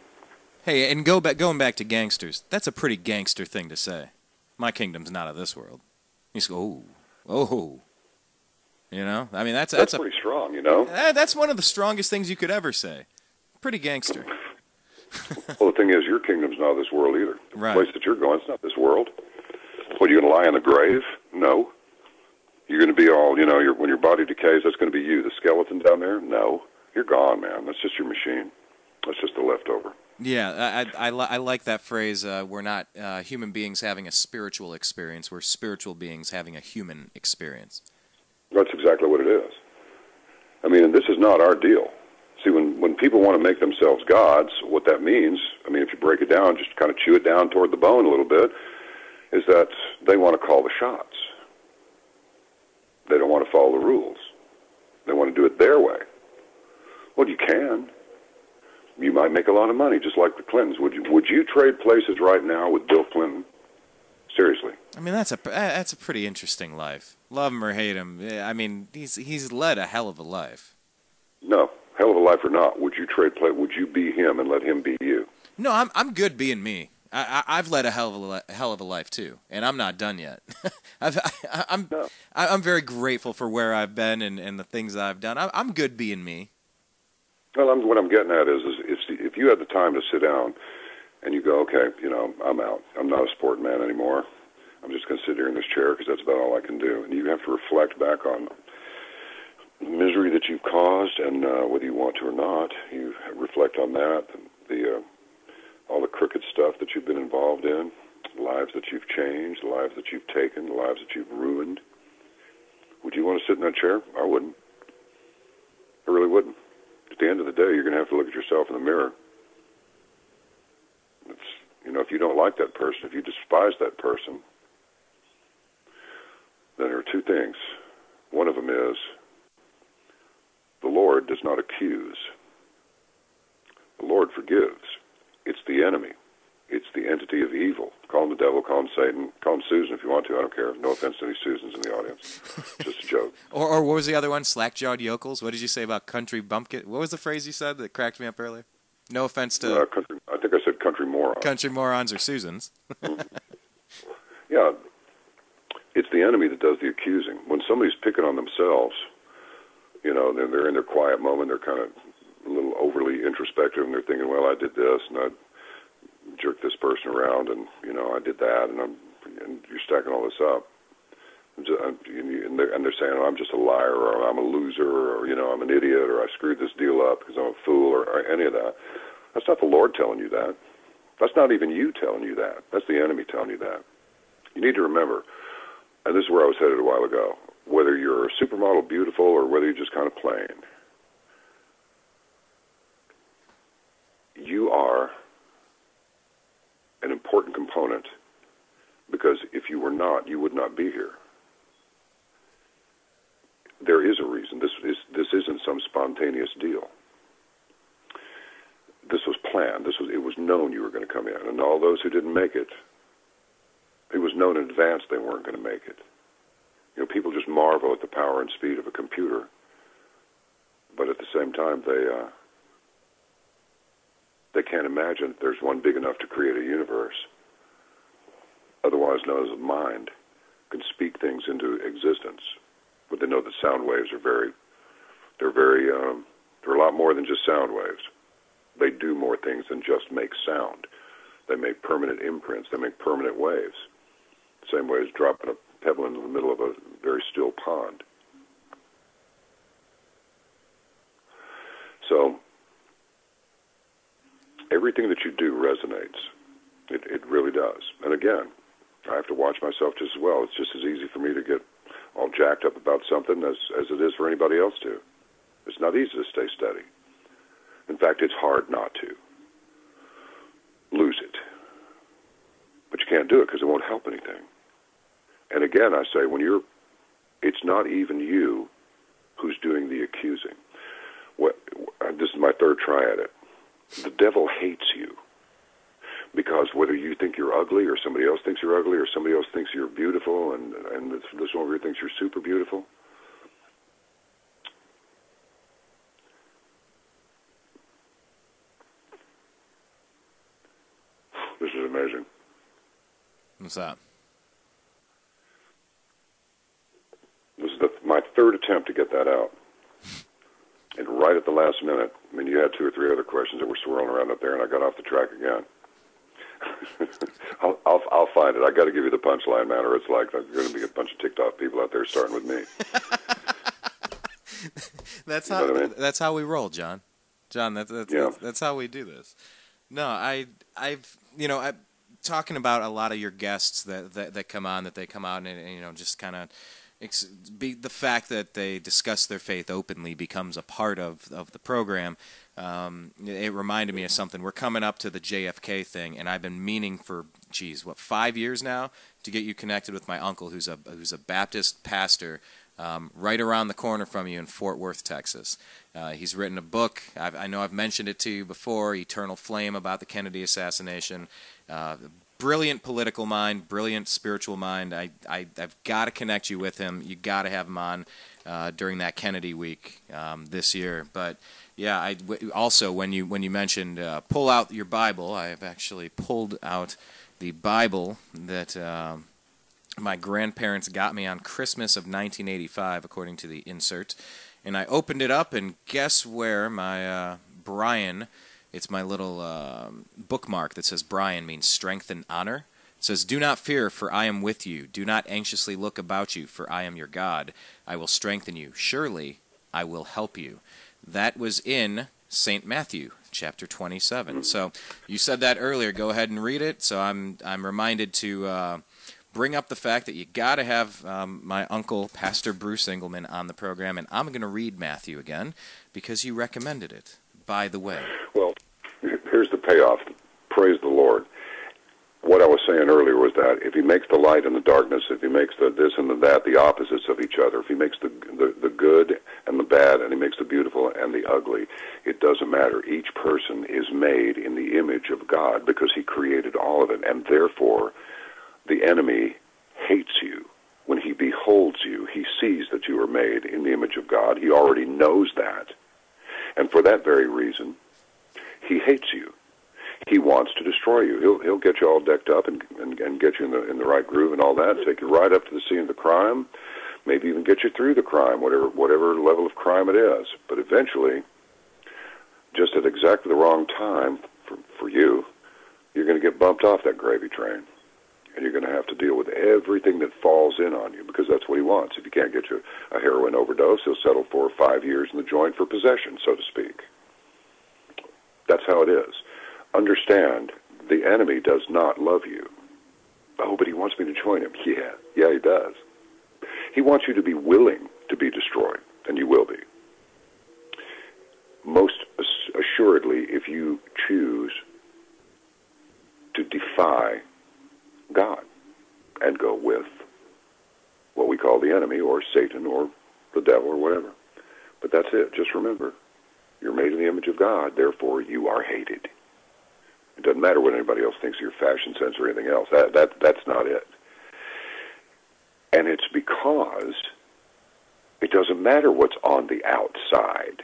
Hey, and going back to gangsters, that's a pretty gangster thing to say. My kingdom's not of this world. You just go, oh. You know? I mean, that's
pretty strong, you know?
That's one of the strongest things you could ever say. Pretty gangster.
Well, the thing is, your kingdom's not of this world either.
Right.
The place that you're going, it's not this world. What, are you going to lie in the grave? No. You're going to be all, you know, when your body decays, that's going to be you. The skeleton down there? No. You're gone, man. That's just your machine. That's just the leftover.
Yeah, I like that phrase, we're not human beings having a spiritual experience, we're spiritual beings having a human experience.
That's exactly what it is. I mean, and this is not our deal. See, when people want to make themselves gods, what that means, I mean, if you break it down, just kind of chew it down toward the bone a little bit, is that they want to call the shots. They don't want to follow the rules. They want to do it their way. Well, you can. You might make a lot of money, just like the Clintons. Would you trade places right now with Bill Clinton? Seriously.
I mean, that's a pretty interesting life. Love him or hate him. I mean, he's led a hell of a life.
No, hell of a life or not. Would you trade place? Would you be him and let him be you?
No, I'm good being me. I've led a hell of a life too, and I'm not done yet. I'm very grateful for where I've been and the things I've done. I'm good being me.
Well, what I'm getting at is if you had the time to sit down and you go, okay, you know, I'm out. I'm not a sport man anymore. I'm just going to sit here in this chair because that's about all I can do. And you have to reflect back on the misery that you've caused, and whether you want to or not, you reflect on that, all the crooked stuff that you've been involved in, the lives that you've changed, the lives that you've taken, the lives that you've ruined. Would you want to sit in that chair? I wouldn't. I really wouldn't. At the end of the day, you're going to have to look at yourself in the mirror. It's, you know, if you don't like that person, if you despise that person, then there are two things. One of them is the Lord does not accuse. The Lord forgives. It's the enemy. It's the entity of evil. Call him the devil, call him Satan, call him Susan if you want to. I don't care. No offense to any Susans in the audience. Just a joke.
Or what was the other one? Slack-jawed yokels? What did you say about country bumpkin? What was the phrase you said that cracked me up earlier? No offense to...
I think I said country morons.
Country morons or Susans.
Yeah. It's the enemy that does the accusing. When somebody's picking on themselves, you know, they're in their quiet moment, they're kind of a little overly introspective, and they're thinking, well, I did this, and I jerked this person around, and, you know, I did that, and you're stacking all this up. And they're saying, oh, I'm just a liar, or I'm a loser, or, you know, I'm an idiot, or I screwed this deal up because I'm a fool, or any of that. That's not the Lord telling you that. That's not even you telling you that. That's the enemy telling you that. You need to remember, and this is where I was headed a while ago, whether you're a supermodel beautiful or whether you're just kind of plain, you are an important component, because if you were not, you would not be here. There is a reason. This isn't some spontaneous deal. this was planned. It was known you were going to come in. And all those who didn't make it, it was known in advance they weren't going to make it. You know, people just marvel at the power and speed of a computer, but at the same time, they can't imagine that there's one big enough to create a universe, otherwise known as a mind, can speak things into existence. But they know that sound waves are they're a lot more than just sound waves. They do more things than just make sound. They make permanent imprints. They make permanent waves. The same way as dropping a pebble into the middle of a very still pond. So everything that you do resonates. It really does. And again, I have to watch myself just as well. It's just as easy for me to get all jacked up about something as it is for anybody else to. It's not easy to stay steady. In fact, it's hard not to lose it. But you can't do it because it won't help anything. And again, I say, it's not even you who's doing the accusing. This is my third try at it. The devil hates you because whether you think you're ugly or somebody else thinks you're ugly or somebody else thinks you're beautiful and this one over here thinks you're super beautiful, this is amazing.
What's that?
This is my third attempt to get that out. And right at the last minute, I mean, you had 2 or 3 other questions that were swirling around up there, and I got off the track again. I'll find it. I got to give you the punchline, man, or it's like there's going to be a bunch of ticked off people out there starting with me.
That's
how. You know what I mean?
That's how we roll, John. John, that's how we do this. No, I've talking about a lot of your guests that come on, that they come out and just kind of. The fact that they discuss their faith openly becomes a part of the program. It reminded me of something. We're coming up to the JFK thing, and I've been meaning for 5 years now to get you connected with my uncle, who's a Baptist pastor right around the corner from you in Fort Worth, Texas. He's written a book. I know I've mentioned it to you before, Eternal Flame, about the Kennedy assassination. Brilliant political mind, brilliant spiritual mind. I've got to connect you with him. You got to have him on during that Kennedy week this year. But yeah, also when you mentioned pull out your Bible, I have actually pulled out the Bible that my grandparents got me on Christmas of 1985, according to the insert, and I opened it up, and guess where my Brian. It's my little bookmark that says Brian means strength and honor. It says, "Do not fear, for I am with you. Do not anxiously look about you, for I am your God. I will strengthen you. Surely I will help you." That was in St. Matthew, chapter 27. So you said that earlier. Go ahead and read it. So I'm reminded to bring up the fact that you got to have my uncle, Pastor Bruce Engelman, on the program. And I'm going to read Matthew again because you recommended it, by the way.
Well, here's the payoff. Praise the Lord. What I was saying earlier was that if he makes the light and the darkness, if he makes the this and the that, the opposites of each other, if he makes the good and the bad, and he makes the beautiful and the ugly, it doesn't matter. Each person is made in the image of God because he created all of it, and therefore the enemy hates you. When he beholds you, he sees that you are made in the image of God. He already knows that. And for that very reason, he hates you. He wants to destroy you. He'll get you all decked up and get you in the right groove and all that, take you right up to the scene of the crime, maybe even get you through the crime, whatever level of crime it is. But eventually, just at exactly the wrong time for you, you're going to get bumped off that gravy train. And you're going to have to deal with everything that falls in on you, because that's what he wants. If you can't get you a heroin overdose, he'll settle for 5 years in the joint for possession, so to speak. That's how it is. Understand, the enemy does not love you. Oh, but he wants me to join him. Yeah, he does. He wants you to be willing to be destroyed, and you will be. Most assuredly, if you choose to defy God and go with what we call the enemy, or Satan, or the devil, or whatever. But that's it. Just remember, You're made in the image of God, therefore you are hated. It doesn't matter what anybody else thinks of your fashion sense or anything else. That's not it. And it's because it doesn't matter what's on the outside,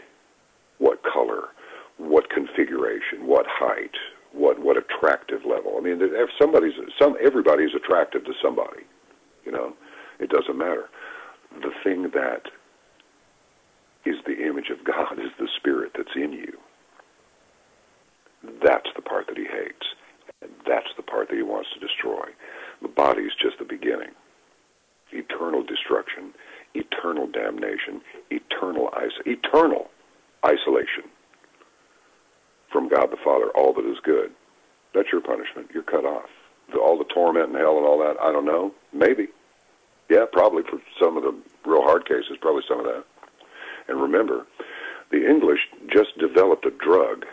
what color, what configuration, what height, what attractive level. I mean, if everybody's attractive to somebody, you know. It doesn't matter. The thing that is the image of God is the spirit that's in you. That's the part that he hates, and that's the part that he wants to destroy. The body is just the beginning. Eternal destruction, eternal damnation, eternal isolation from God the Father, all that is good. That's your punishment. You're cut off. All the torment and hell and all that, I don't know. Maybe. Yeah, probably for some of the real hard cases, probably some of that. And remember, the English just developed a drug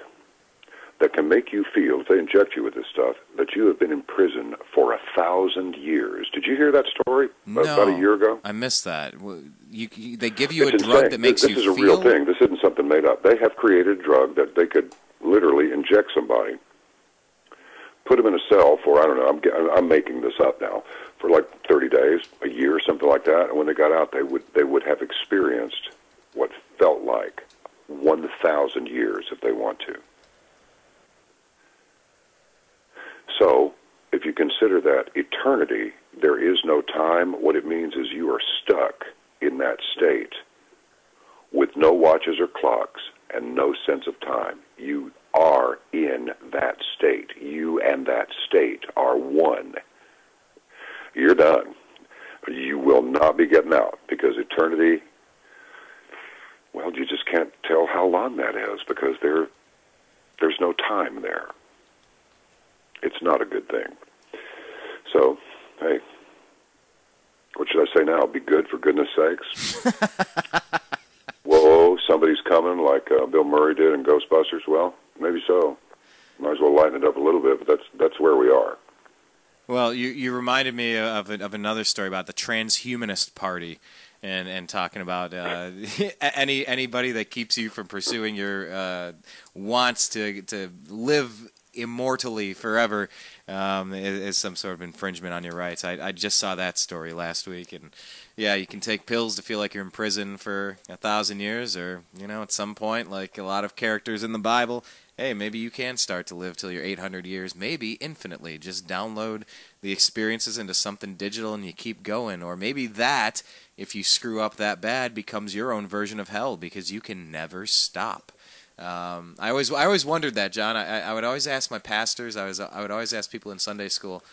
that can make you feel, if they inject you with this stuff, that you have been in prison for 1,000 years. Did you hear that story about a year ago?
I missed that. They give you
It's
a drug
insane.
that makes you feel...
This is a real thing. This isn't something made up. They have created a drug that they could literally inject somebody, put them in a cell for, I don't know, I'm making this up now, for like 30 days, a year, something like that, and when they got out, they would have experienced what felt like 1,000 years if they want to. So, if you consider that eternity, there is no time, what it means is you are stuck in that state with no watches or clocks and no sense of time. You are in that state. You and that state are one. You're done. You will not be getting out, because eternity, well, you just can't tell how long that is, because there's no time there. It's not a good thing. So, hey, what should I say now? Be good, for goodness sakes. Whoa, somebody's coming, like Bill Murray did in Ghostbusters. Well, maybe so. Might as well lighten it up a little bit, but that's where we are.
Well, you reminded me of another story about the transhumanist party, and talking about anybody that keeps you from pursuing your wants to live immortally forever is some sort of infringement on your rights. I just saw that story last week, and yeah, you can take pills to feel like you're in prison for 1,000 years, or at some point, like a lot of characters in the Bible, hey, maybe you can start to live till you're 800 years, maybe infinitely. Just download the experiences into something digital and you keep going. Or maybe that, if you screw up that bad, becomes your own version of hell, because you can never stop. I always wondered that, John. I would always ask my pastors, I would always ask people in Sunday school,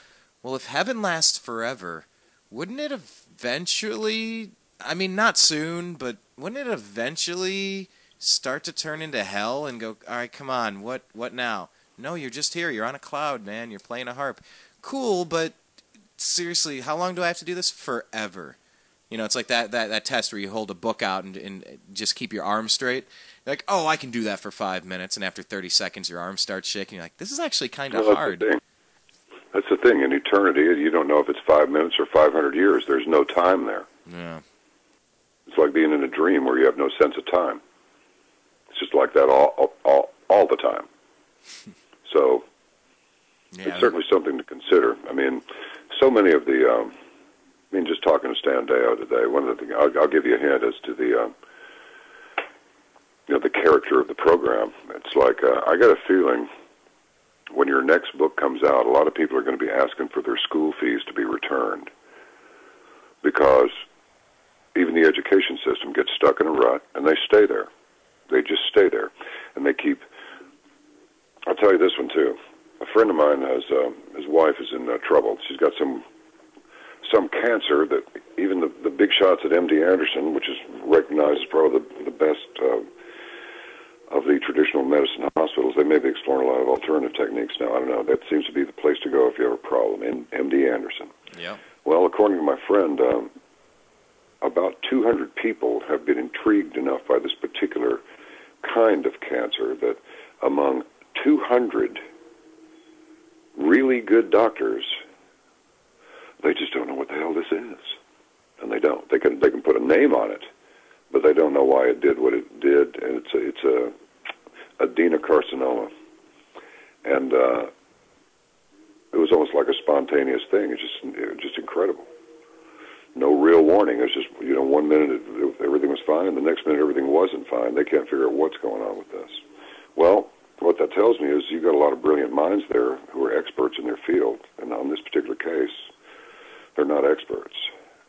well, if heaven lasts forever, wouldn't it eventually, I mean, not soon, but wouldn't it eventually start to turn into hell and go, all right, come on, what now? No, you're just here. You're on a cloud, man. You're playing a harp. Cool, but seriously, how long do I have to do this? Forever. It's like that test where you hold a book out and just keep your arm straight. You're like, oh, I can do that for 5 minutes, and after 30 seconds, your arm starts shaking. You're like, this is actually kind of hard.
That's the thing. In eternity, you don't know if it's 5 minutes or 500 years. There's no time there.
Yeah.
It's like being in a dream where you have no sense of time. It's just like that all the time. So
yeah,
it's certainly something to consider. I mean, so many of the, just talking to Stan Deo today, one of the things, I'll give you a hint as to the, the character of the program. It's like, I got a feeling when your next book comes out, a lot of people are going to be asking for their school fees to be returned, because even the education system gets stuck in a rut, and they stay there. They just stay there, and they keep. I'll tell you this one too. A friend of mine has his wife is in trouble. She's got some cancer that even the big shots at MD Anderson, which is recognized as probably the best of the traditional medicine hospitals, they may be exploring a lot of alternative techniques now. I don't know. That seems to be the place to go if you have a problem. In MD Anderson.
Yeah.
Well, according to my friend, about 200 people have been intrigued enough by this particular kind of cancer that among 200 really good doctors, they just don't know what the hell this is. And they don't. They can put a name on it, but they don't know why it did what it did. And adenocarcinoma. And it was almost like a spontaneous thing. It was just incredible. No real warning. It was just, 1 minute everything was fine, and the next minute everything wasn't fine. They can't figure out what's going on with this. Well, what that tells me is you've got a lot of brilliant minds there who are experts in their field. And on this particular case, they're not experts.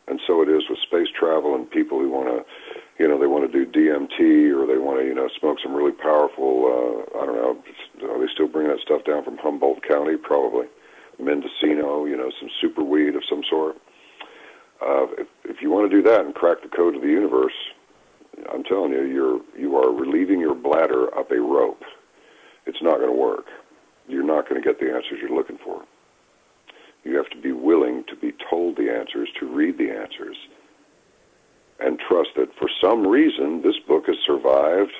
And so it is with space travel and people who want to, they want to do DMT, or they want to, smoke some really powerful, I don't know, are they still bringing that stuff down from Humboldt County? Probably. Mendocino, some super weed of some sort. If you want to do that and crack the code of the universe, I'm telling you, you are relieving your bladder up a rope. It's not going to work. You're not going to get the answers you're looking for. You have to be willing to be told the answers, to read the answers, and trust that for some reason this book has survived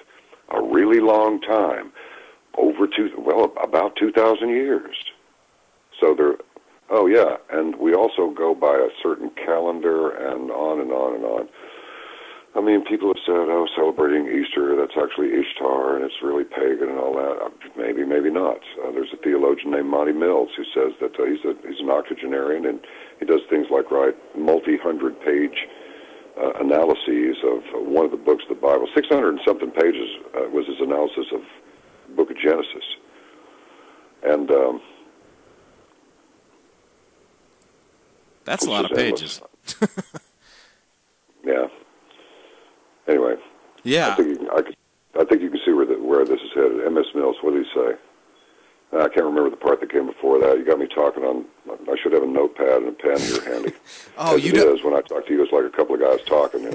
a really long time, about 2,000 years. So oh yeah, and we also go by a certain calendar and on and on and on. I mean, people have said, celebrating Easter, that's actually Ishtar, and it's really pagan and all that. Maybe, maybe not. There's a theologian named Monty Mills who says that he's an octogenarian, and he does things like write multi-hundred-page analyses of one of the books of the Bible. 600 and something pages was his analysis of the book of Genesis. And
that's a lot of pages.
Yeah. Anyway.
Yeah.
I think you can see where this is headed. M.S. Mills, what did he say? I can't remember the part that came before that. You got me talking on. I should have a notepad and a pen here handy.
Oh,
as you do. When I talk to you, it's like a couple of guys talking.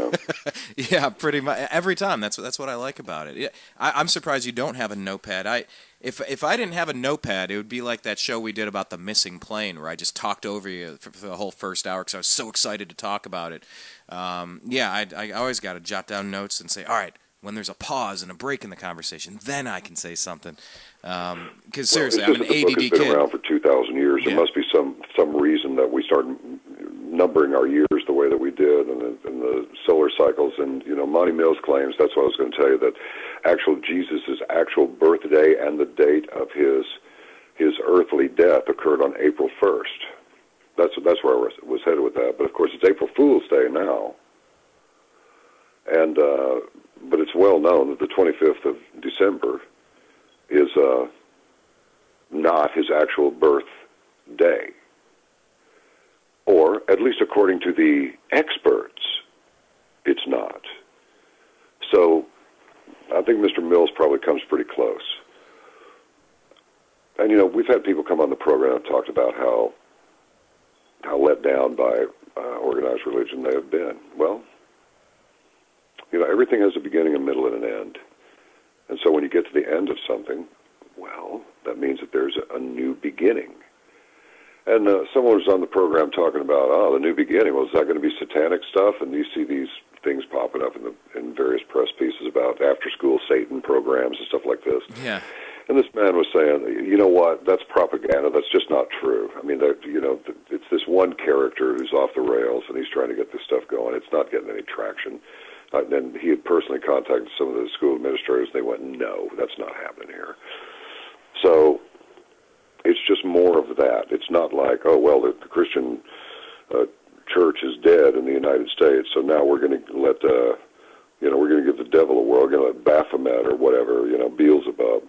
Yeah, pretty much every time. That's what I like about it. Yeah, I'm surprised you don't have a notepad. If I didn't have a notepad, it would be like that show we did about the missing plane, where I just talked over you for the whole first hour because I was so excited to talk about it. I always got to jot down notes and say, all right, when there's a pause and a break in the conversation, then I can say something. Because seriously, I'm an ADD kid.
The book has been around for 2,000 years. There must be some reason that we started numbering our years the way that we did, and the solar cycles. And Monty Mills claims, that's what I was going to tell you, that Jesus' actual birthday and the date of his earthly death occurred on April 1st. That's where I was headed with that. But of course, it's April Fool's Day now, and but it's well known that the 25th of December is not his actual birth day, or at least according to the experts, it's not. So I think Mr. Mills probably comes pretty close. And we've had people come on the program and talked about how let down by organized religion they have been. Well, everything has a beginning, a middle, and an end. And so when you get to the end of something, well, that means that there's a new beginning. And someone was on the program talking about, the new beginning. Well, is that going to be satanic stuff? And you see these things popping up in various press pieces about after-school Satan programs and stuff like this.
Yeah.
And this man was saying, you know what, that's propaganda. That's just not true. I mean, it's this one character who's off the rails, and he's trying to get this stuff going. It's not getting any traction. And he had personally contacted some of the school administrators, and they went, no, that's not happening here. So it's just more of that. It's not like, the Christian church is dead in the United States, so now we're going to let, we're going to give the devil a whirl. We're going to let Baphomet or whatever, Beelzebub,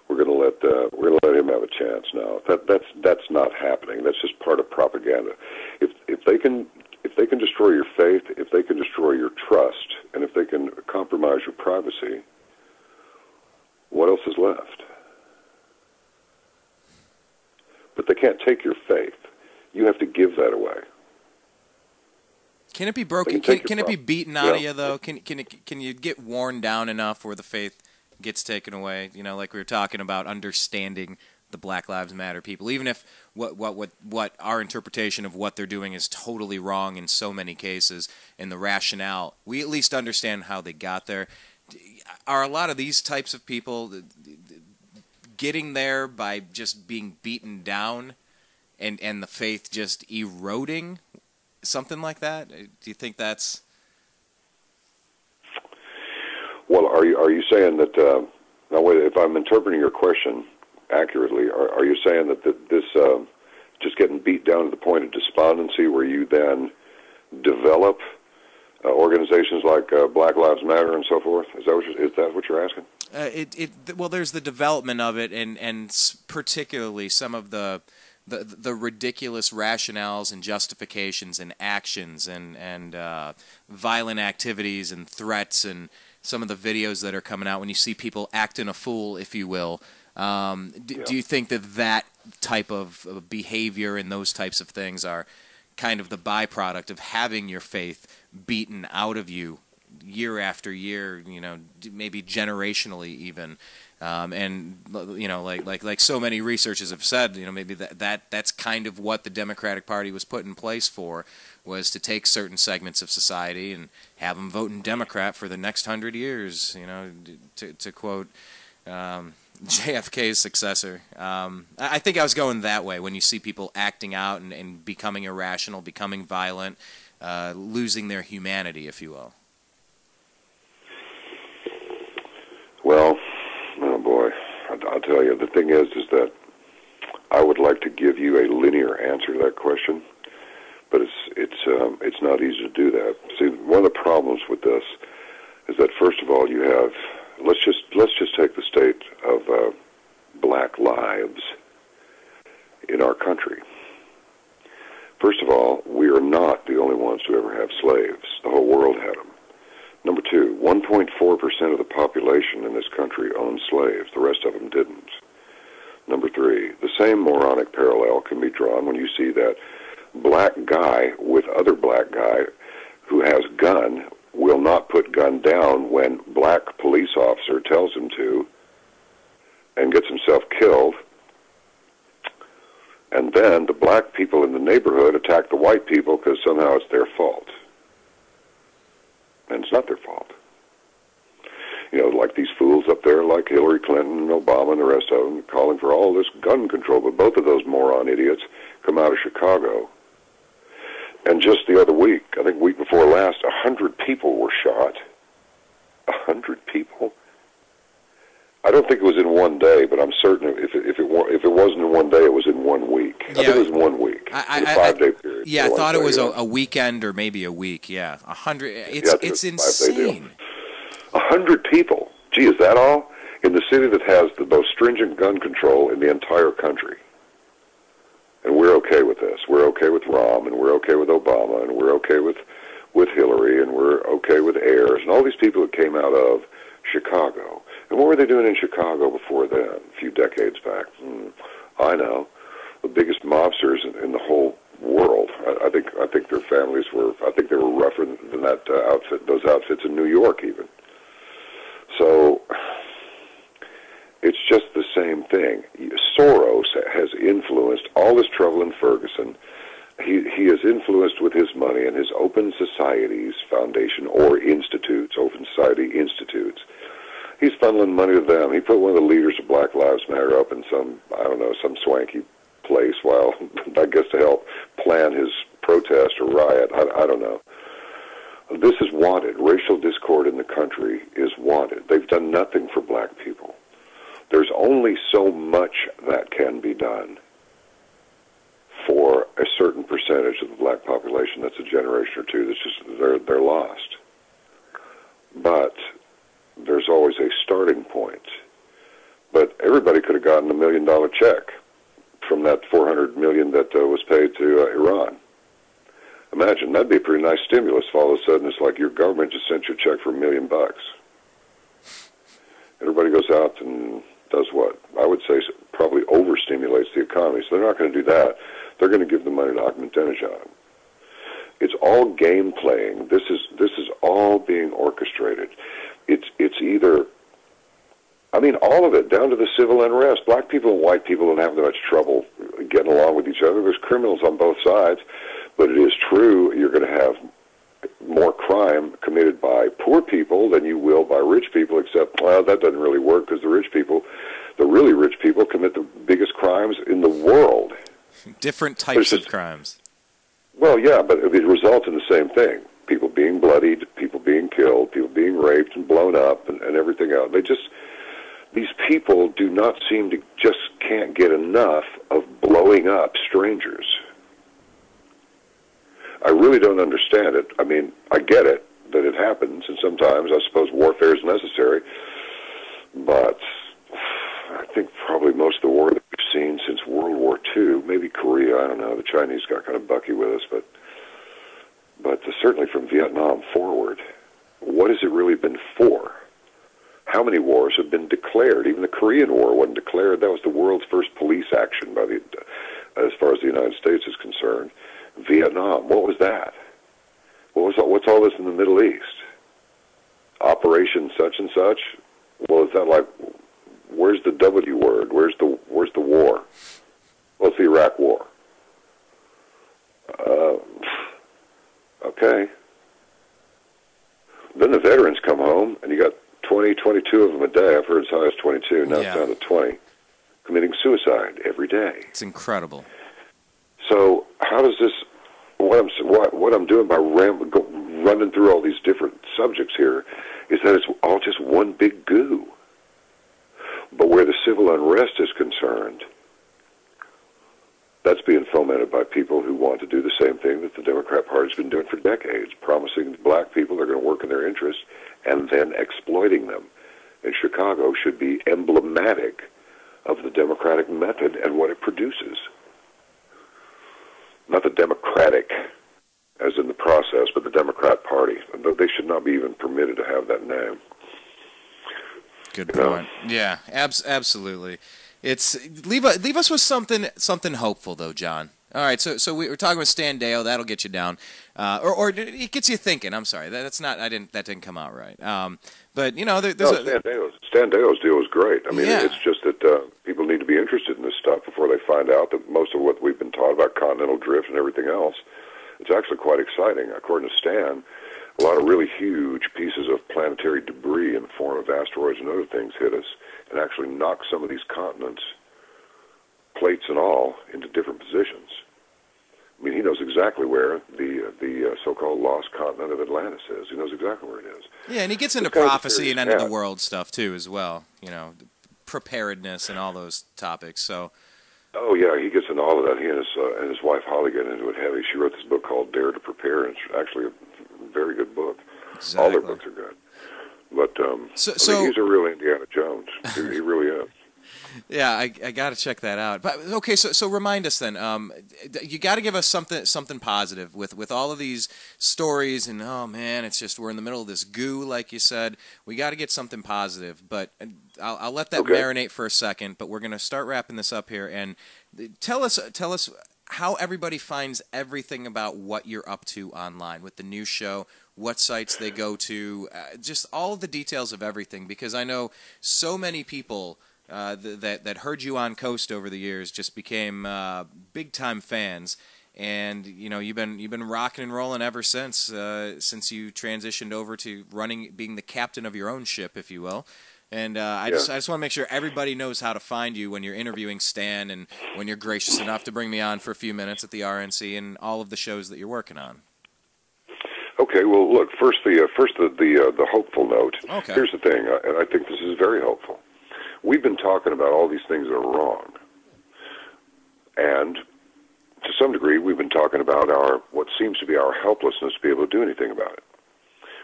we're going to let him have a chance now. That's not happening. That's just part of propaganda. If they can destroy your faith, if they can destroy your trust, and if they can compromise your privacy, what else is left? But they can't take your faith. You have to give that away.
Can it be broken? Can it be beaten out of you, though? Can you get worn down enough where the faith gets taken away? Like we were talking about understanding the Black Lives Matter people, even if what our interpretation of what they're doing is totally wrong in so many cases, and the rationale, we at least understand how they got there. Are a lot of these types of people getting there by just being beaten down and the faith just eroding, something like that? Do you think that's...
Well, are you saying that Now, wait, if I'm interpreting your question accurately, are you saying that this just getting beat down to the point of despondency, where you then develop organizations like Black Lives Matter and so forth? Is that what you're asking?
Well, there's the development of it, and particularly some of the ridiculous rationales and justifications and actions and violent activities and threats, and some of the videos that are coming out when you see people acting a fool, if you will. Do you think that type of behavior and those types of things are kind of the byproduct of having your faith beaten out of you year after year, maybe generationally even, and like so many researchers have said, maybe that's kind of what the Democratic Party was put in place for, was to take certain segments of society and have them voting Democrat for the next 100 years, to quote JFK's successor. I think I was going that way when you see people acting out and becoming irrational, becoming violent, losing their humanity, if you will.
Well, oh boy, I'll tell you, the thing is that I would like to give you a linear answer to that question, but it's not easy to do that. See, one of the problems with this is that, first of all, you have, let's just take the state of black lives in our country. First of all, we are not the only ones to ever have slaves. The whole world had them. Number two, 1.4% of the population in this country owned slaves. The rest of them didn't. Number three, the same moronic parallel can be drawn when you see that black guy with other black guy who has gun will not put gun down when black police officer tells him to, and gets himself killed. And then the black people in the neighborhood attack the white people because somehow it's their fault. And it's not their fault. Like these fools up there like Hillary Clinton and Obama and the rest of them calling for all this gun control, but both of those moron idiots come out of Chicago. And just the other week, I think week before last, 100 people were shot. 100 people? I don't think it was in one day, but I'm certain if it wasn't in one day, it was in 1 week. I think it was in 1 week. A 5-day period.
Yeah, I thought it was a weekend or maybe a week. Yeah, 100. It's insane.
100 people. Gee, is that all? In the city that has the most stringent gun control in the entire country. And we're okay with this. We're okay with Rahm, and we're okay with Obama, and we're okay with Hillary, and we're okay with Ayers, and all these people that came out of Chicago. And what were they doing in Chicago before then, a few decades back? I know. The biggest mobsters in the whole world. I think their families were, I think they were rougher than those outfits in New York even. So it's just the same thing. Soros has influenced all this trouble in Ferguson. He has influenced with his money and his Open Societies Foundation or institutes, Open Society Institutes. He's funneling money to them. He put one of the leaders of Black Lives Matter up in some swanky place while, I guess, to help plan his protest or riot. I don't know. This is wanted. Racial discord in the country is wanted. They've done nothing for black people. There's only so much that can be done for a certain percentage of the black population. That's a generation or two. That's just they're lost. But there's always a starting point. But everybody could have gotten $1 million check from that $400 million that was paid to Iran. Imagine, that'd be a pretty nice stimulus if all of a sudden it's like your government just sent you a check for $1 million. Everybody goes out and does what? I would say probably overstimulates the economy. So they're not going to do that. They're going to give the money to Ahmadinejad. It's all game playing. This is all being orchestrated. It's either, I mean, all of it, down to the civil unrest. Black people and white people don't have that much trouble getting along with each other. There's criminals on both sides. But it is true you're going to have more crime committed by poor people than you will by rich people, except, well, that doesn't really work because the really rich people commit the biggest crimes in the world.
Different types of crimes.
Well, yeah, but it results in the same thing. People being bloodied, people being killed, people being raped and blown up and everything else. these people do not seem to just can't get enough of blowing up strangers. I really don't understand it. I mean, I get it that it happens, and sometimes I suppose warfare is necessary, but I think probably most of the war that we've seen since World War II, maybe Korea, I don't know, the Chinese got kind of bucky with us, but certainly from Vietnam forward, what has it really been for? How many wars have been declared? Even the Korean War wasn't declared. That was the world's first police action by as far as the United States is concerned. Vietnam, what was that? What's all this in the Middle East? Operation such and such? Well, is that like, where's the W word? Where's the war? Well, it's the Iraq War. Okay. Then the veterans come home, and you got 20, 22 of them a day. I've heard as high as 22. Now it's down to 20. Committing suicide every day.
It's incredible.
So how does this? What I'm doing by running through all these different subjects here is that it's all just one big goo. But where the civil unrest is concerned, that's being fomented by people who want to do the same thing that the Democrat Party's been doing for decades, promising black people they're going to work in their interests and then exploiting them. And Chicago should be emblematic of the Democratic method and what it produces. Not the Democratic, as in the process, but the Democrat Party. They should not be even permitted to have that name.
Good point. Yeah, absolutely. It's leave us with something hopeful though, John. All right, so we were talking with Stan Deyo. That'll get you down, or it gets you thinking. I'm sorry, that didn't come out right. But you know,
Stan Deyo's deal was great. I mean, it's just that people need to be interested in this stuff before they find out that most of what we've been taught about continental drift and everything else, it's actually quite exciting. According to Stan, a lot of really huge pieces of planetary debris in the form of asteroids and other things hit us and actually knock some of these continents, plates and all, into different positions. I mean, he knows exactly where the so-called lost continent of Atlantis is. He knows exactly where it is.
Yeah, and he gets into prophecy and end-of-the-world stuff, too, as well. You know, preparedness and all those topics, so...
Oh, yeah, he gets into all of that. He and his wife, Holly, get into it heavy. She wrote this book called Dare to Prepare, and it's actually a very good book.
Exactly.
All their books are good. But I mean, he's a real Indiana Jones. He really is.
Yeah, I got to check that out. But okay, so remind us then. You got to give us something positive with all of these stories. And oh man, it's just we're in the middle of this goo, like you said. We got to get something positive. But I'll let that marinate for a second. But we're gonna start wrapping this up here. And tell us how everybody finds everything about what you're up to online with the new show. What sites they go to, just all of the details of everything. Because I know so many people. That heard you on Coast over the years just became big time fans, and you know you've been rocking and rolling ever since you transitioned over to being the captain of your own ship, if you will. And I just want to make sure everybody knows how to find you when you're interviewing Stan and when you're gracious enough to bring me on for a few minutes at the RNC and all of the shows that you're working on.
Okay, well look, first the hopeful note.
Okay.
Here's the thing, and I think this is very hopeful. We've been talking about all these things that are wrong, and to some degree we've been talking about what seems to be our helplessness to be able to do anything about it.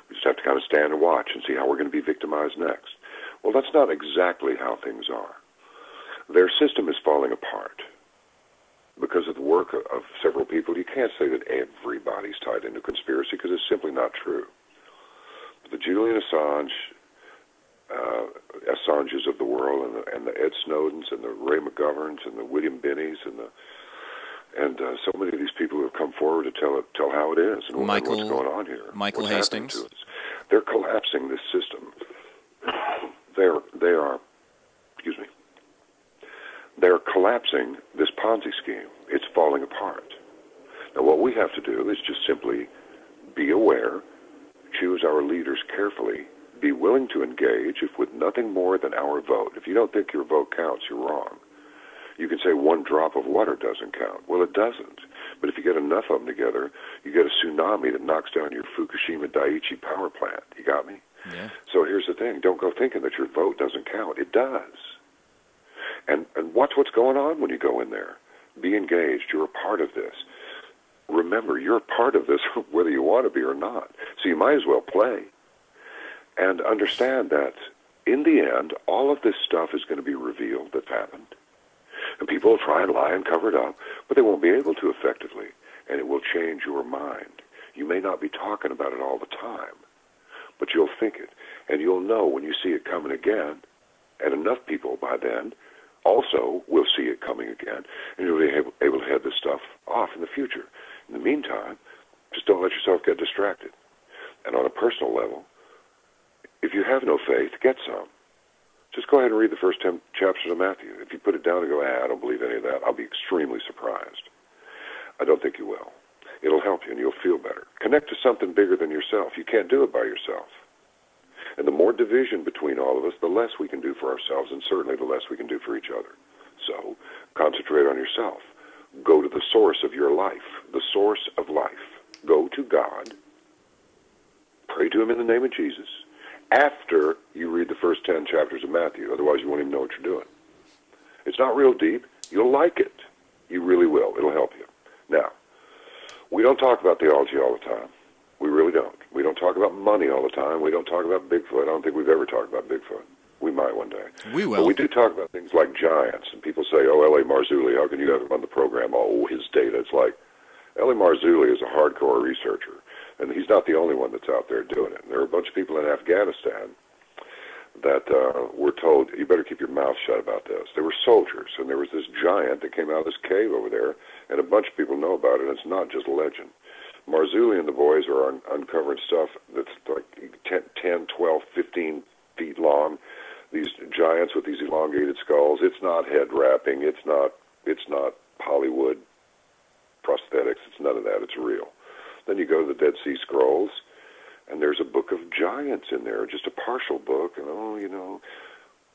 We just have to kind of stand and watch and see how we're going to be victimized next. Well, that's not exactly how things are. Their system is falling apart because of the work of several people. You can't say that everybody's tied into conspiracy because it's simply not true. But the Julian Assanges of the world, and the Ed Snowdens, and the Ray McGoverns, and the William Binneys, and so many of these people who have come forward to tell how it is and what's going on here.
Michael Hastings.
They're collapsing this system. They're collapsing this Ponzi scheme. It's falling apart. Now, what we have to do is just simply be aware, choose our leaders carefully, be willing to engage, if with nothing more than our vote. If you don't think your vote counts, you're wrong. You can say one drop of water doesn't count. Well, it doesn't, But if you get enough of them together, you get a tsunami that knocks down your Fukushima Daiichi power plant. You got me?
Yeah.
So here's the thing. Don't go thinking that your vote doesn't count. It does. And watch what's going on when you go in there. Be engaged. You're a part of this. Remember, you're a part of this whether you want to be or not. So you might as well play. And understand that in the end, all of this stuff is going to be revealed that's happened. And people will try and lie and cover it up, but they won't be able to effectively. And it will change your mind. You may not be talking about it all the time, but you'll think it. And you'll know when you see it coming again, and enough people by then also will see it coming again, and you'll be able to head this stuff off in the future. In the meantime, just don't let yourself get distracted. And on a personal level, if you have no faith, get some. Just go ahead and read the first 10 chapters of Matthew. If you put it down and go, I don't believe any of that, I'll be extremely surprised. I don't think you will. It'll help you and you'll feel better. Connect to something bigger than yourself. You can't do it by yourself. And the more division between all of us, the less we can do for ourselves, and certainly the less we can do for each other. So concentrate on yourself. Go to the source of your life, the source of life. Go to God. Pray to him in the name of Jesus after you read the first 10 chapters of Matthew. Otherwise, you won't even know what you're doing. It's not real deep. You'll like it. You really will. It'll help you. Now, we don't talk about theology all the time. We really don't. We don't talk about money all the time. We don't talk about Bigfoot. I don't think we've ever talked about Bigfoot. We might one day.
We will.
But we do talk about things like giants. And people say, oh, L.A. Marzulli, how can you have him on the program? Oh, his data. It's like, L.A. Marzulli is a hardcore researcher. And he's not the only one that's out there doing it. And there are a bunch of people in Afghanistan that were told, you better keep your mouth shut about this. They were soldiers, and there was this giant that came out of this cave over there, and a bunch of people know about it, and it's not just legend. Marzulli and the boys are uncovering stuff that's like 10, 12, 15 feet long, these giants with these elongated skulls. It's not head wrapping. It's not Hollywood prosthetics. It's none of that. It's real. Then you go to the Dead Sea Scrolls, and there's a book of giants in there, just a partial book, and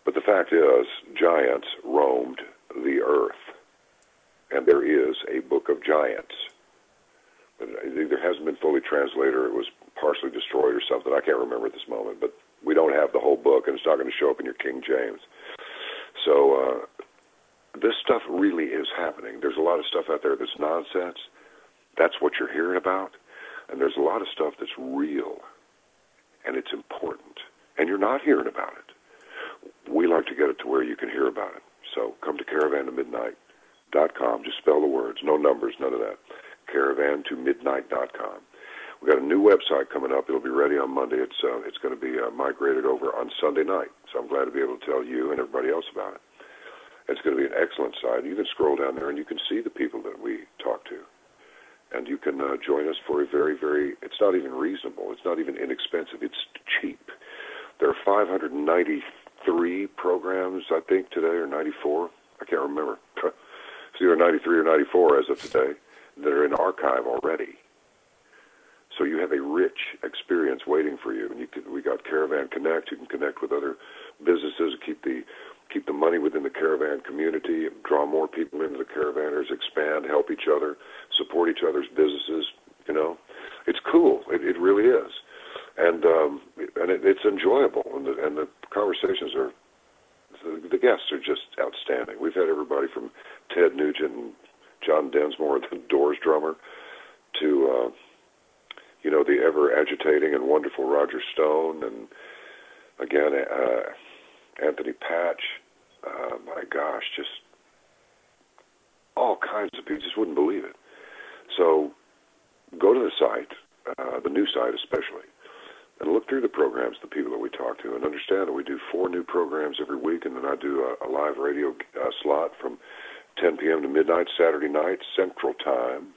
But the fact is, giants roamed the earth, and there is a book of giants. But it either hasn't been fully translated or it was partially destroyed or something. I can't remember at this moment, but we don't have the whole book, and it's not going to show up in your King James. So this stuff really is happening. There's a lot of stuff out there that's nonsense. That's what you're hearing about. And there's a lot of stuff that's real, and it's important. And you're not hearing about it. We like to get it to where you can hear about it. So come to caravantomidnight.com. Just spell the words. No numbers, none of that. caravantomidnight.com. We got a new website coming up. It'll be ready on Monday. It's going to be migrated over on Sunday night. So I'm glad to be able to tell you and everybody else about it. It's going to be an excellent site. You can scroll down there and you can see the people that we talk to. And you can join us for a very, very, it's not even reasonable. It's not even inexpensive. It's cheap. There are 593 programs, I think, today, or 94. I can't remember. It's either 93 or 94 as of today that are in archive already. So you have a rich experience waiting for you. And we got Caravan Connect. You can connect with other businesses, keep the money within the caravan community, draw more people into the caravanners, expand, help each other, support each other's businesses. It's cool. It really is, and it's enjoyable. And the conversations are, the guests are just outstanding. We've had everybody from Ted Nugent and John Densmore, the Doors drummer, to the ever agitating and wonderful Roger Stone, and again Anthony Patch. My gosh, just all kinds of people. Just wouldn't believe it. So go to the site, the new site especially, and look through the programs, the people that we talk to, and understand that we do 4 new programs every week, and then I do a live radio slot from 10 p.m. to midnight Saturday night Central Time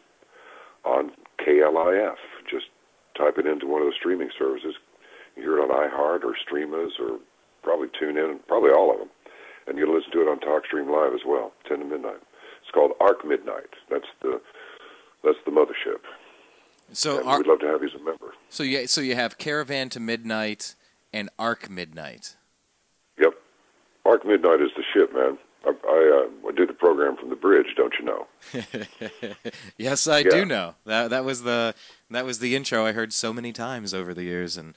on KLIF. Just type it into one of the streaming services. You hear it on iHeart or Streamas or probably TuneIn, probably all of them. And you can listen to it on TalkStream Live as well, 10 to midnight. It's called Ark Midnight. That's the mothership. So we'd love to have you as a member.
So you have Caravan to Midnight and Ark Midnight.
Yep. Ark Midnight is the ship, man. I do the program from the bridge, don't you know?
Yes, I do know. That was the intro I heard so many times over the years. And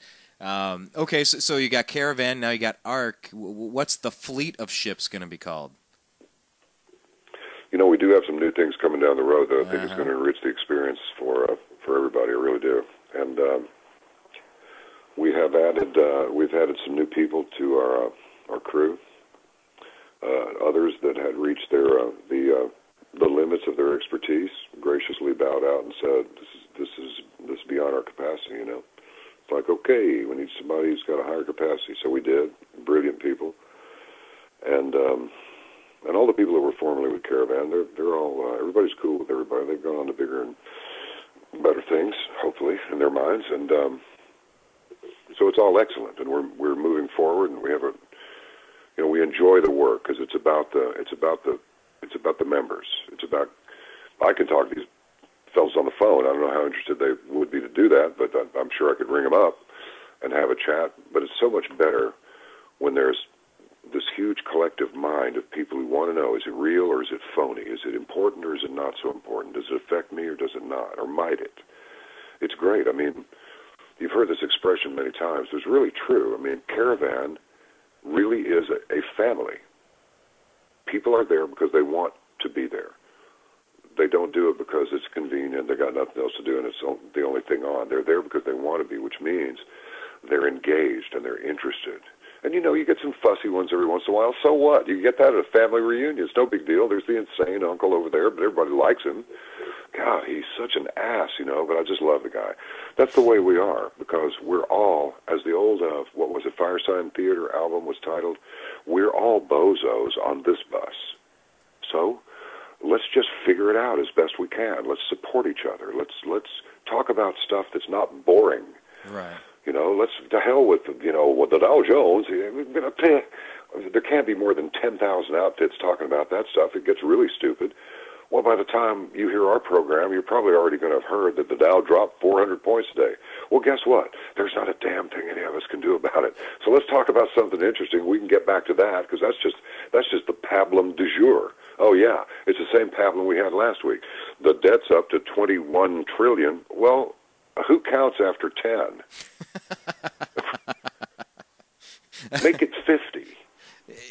okay, so you got Caravan, now you got Ark. What's the fleet of ships going to be called?
You know, we do have some new things coming down the road, though. I think it's going to enrich the experience for everybody. I really do. And we've added some new people to our crew. Others that had reached the limits of their expertise graciously bowed out and said, "This is beyond our capacity." You know, it's like, okay, we need somebody who's got a higher capacity. So we did. Brilliant people, and all the people that were formerly with Caravan, they're all everybody's cool with everybody. They've gone on to bigger and better things, hopefully, in their minds, and so it's all excellent. And we're moving forward, and we have we enjoy the work because it's about the members. It's about, I can talk to these fellas on the phone. I don't know how interested they would be to do that, but I'm sure I could ring them up and have a chat. But it's so much better when there's this huge collective mind of people who want to know, is it real or is it phony? Is it important or is it not so important? Does it affect me or does it not? Or might it? It's great. I mean, you've heard this expression many times. It's really true. I mean, Caravan really is a family. People are there because they want to be there. They don't do it because it's convenient, they got nothing else to do, and it's the only thing on. They're there because they want to be, which means they're engaged and they're interested. And, you get some fussy ones every once in a while. So what? You get that at a family reunion. It's no big deal. There's the insane uncle over there, but everybody likes him. God, he's such an ass, but I just love the guy. That's the way we are, because we're all, as the old, Fireside Theater album was titled, we're all bozos on this bus. So let's just figure it out as best we can. Let's support each other. Let's talk about stuff that's not boring.
Right.
Let's to hell with with the Dow Jones. There can't be more than 10,000 outfits talking about that stuff. It gets really stupid. Well, by the time you hear our program, you're probably already going to have heard that the Dow dropped 400 points today. Well, guess what? There's not a damn thing any of us can do about it. So let's talk about something interesting. We can get back to that, because that's just the pablum du jour. Oh, yeah, it's the same pablum we had last week. The debt's up to $21 trillion. Well, who counts after 10? Make it 50.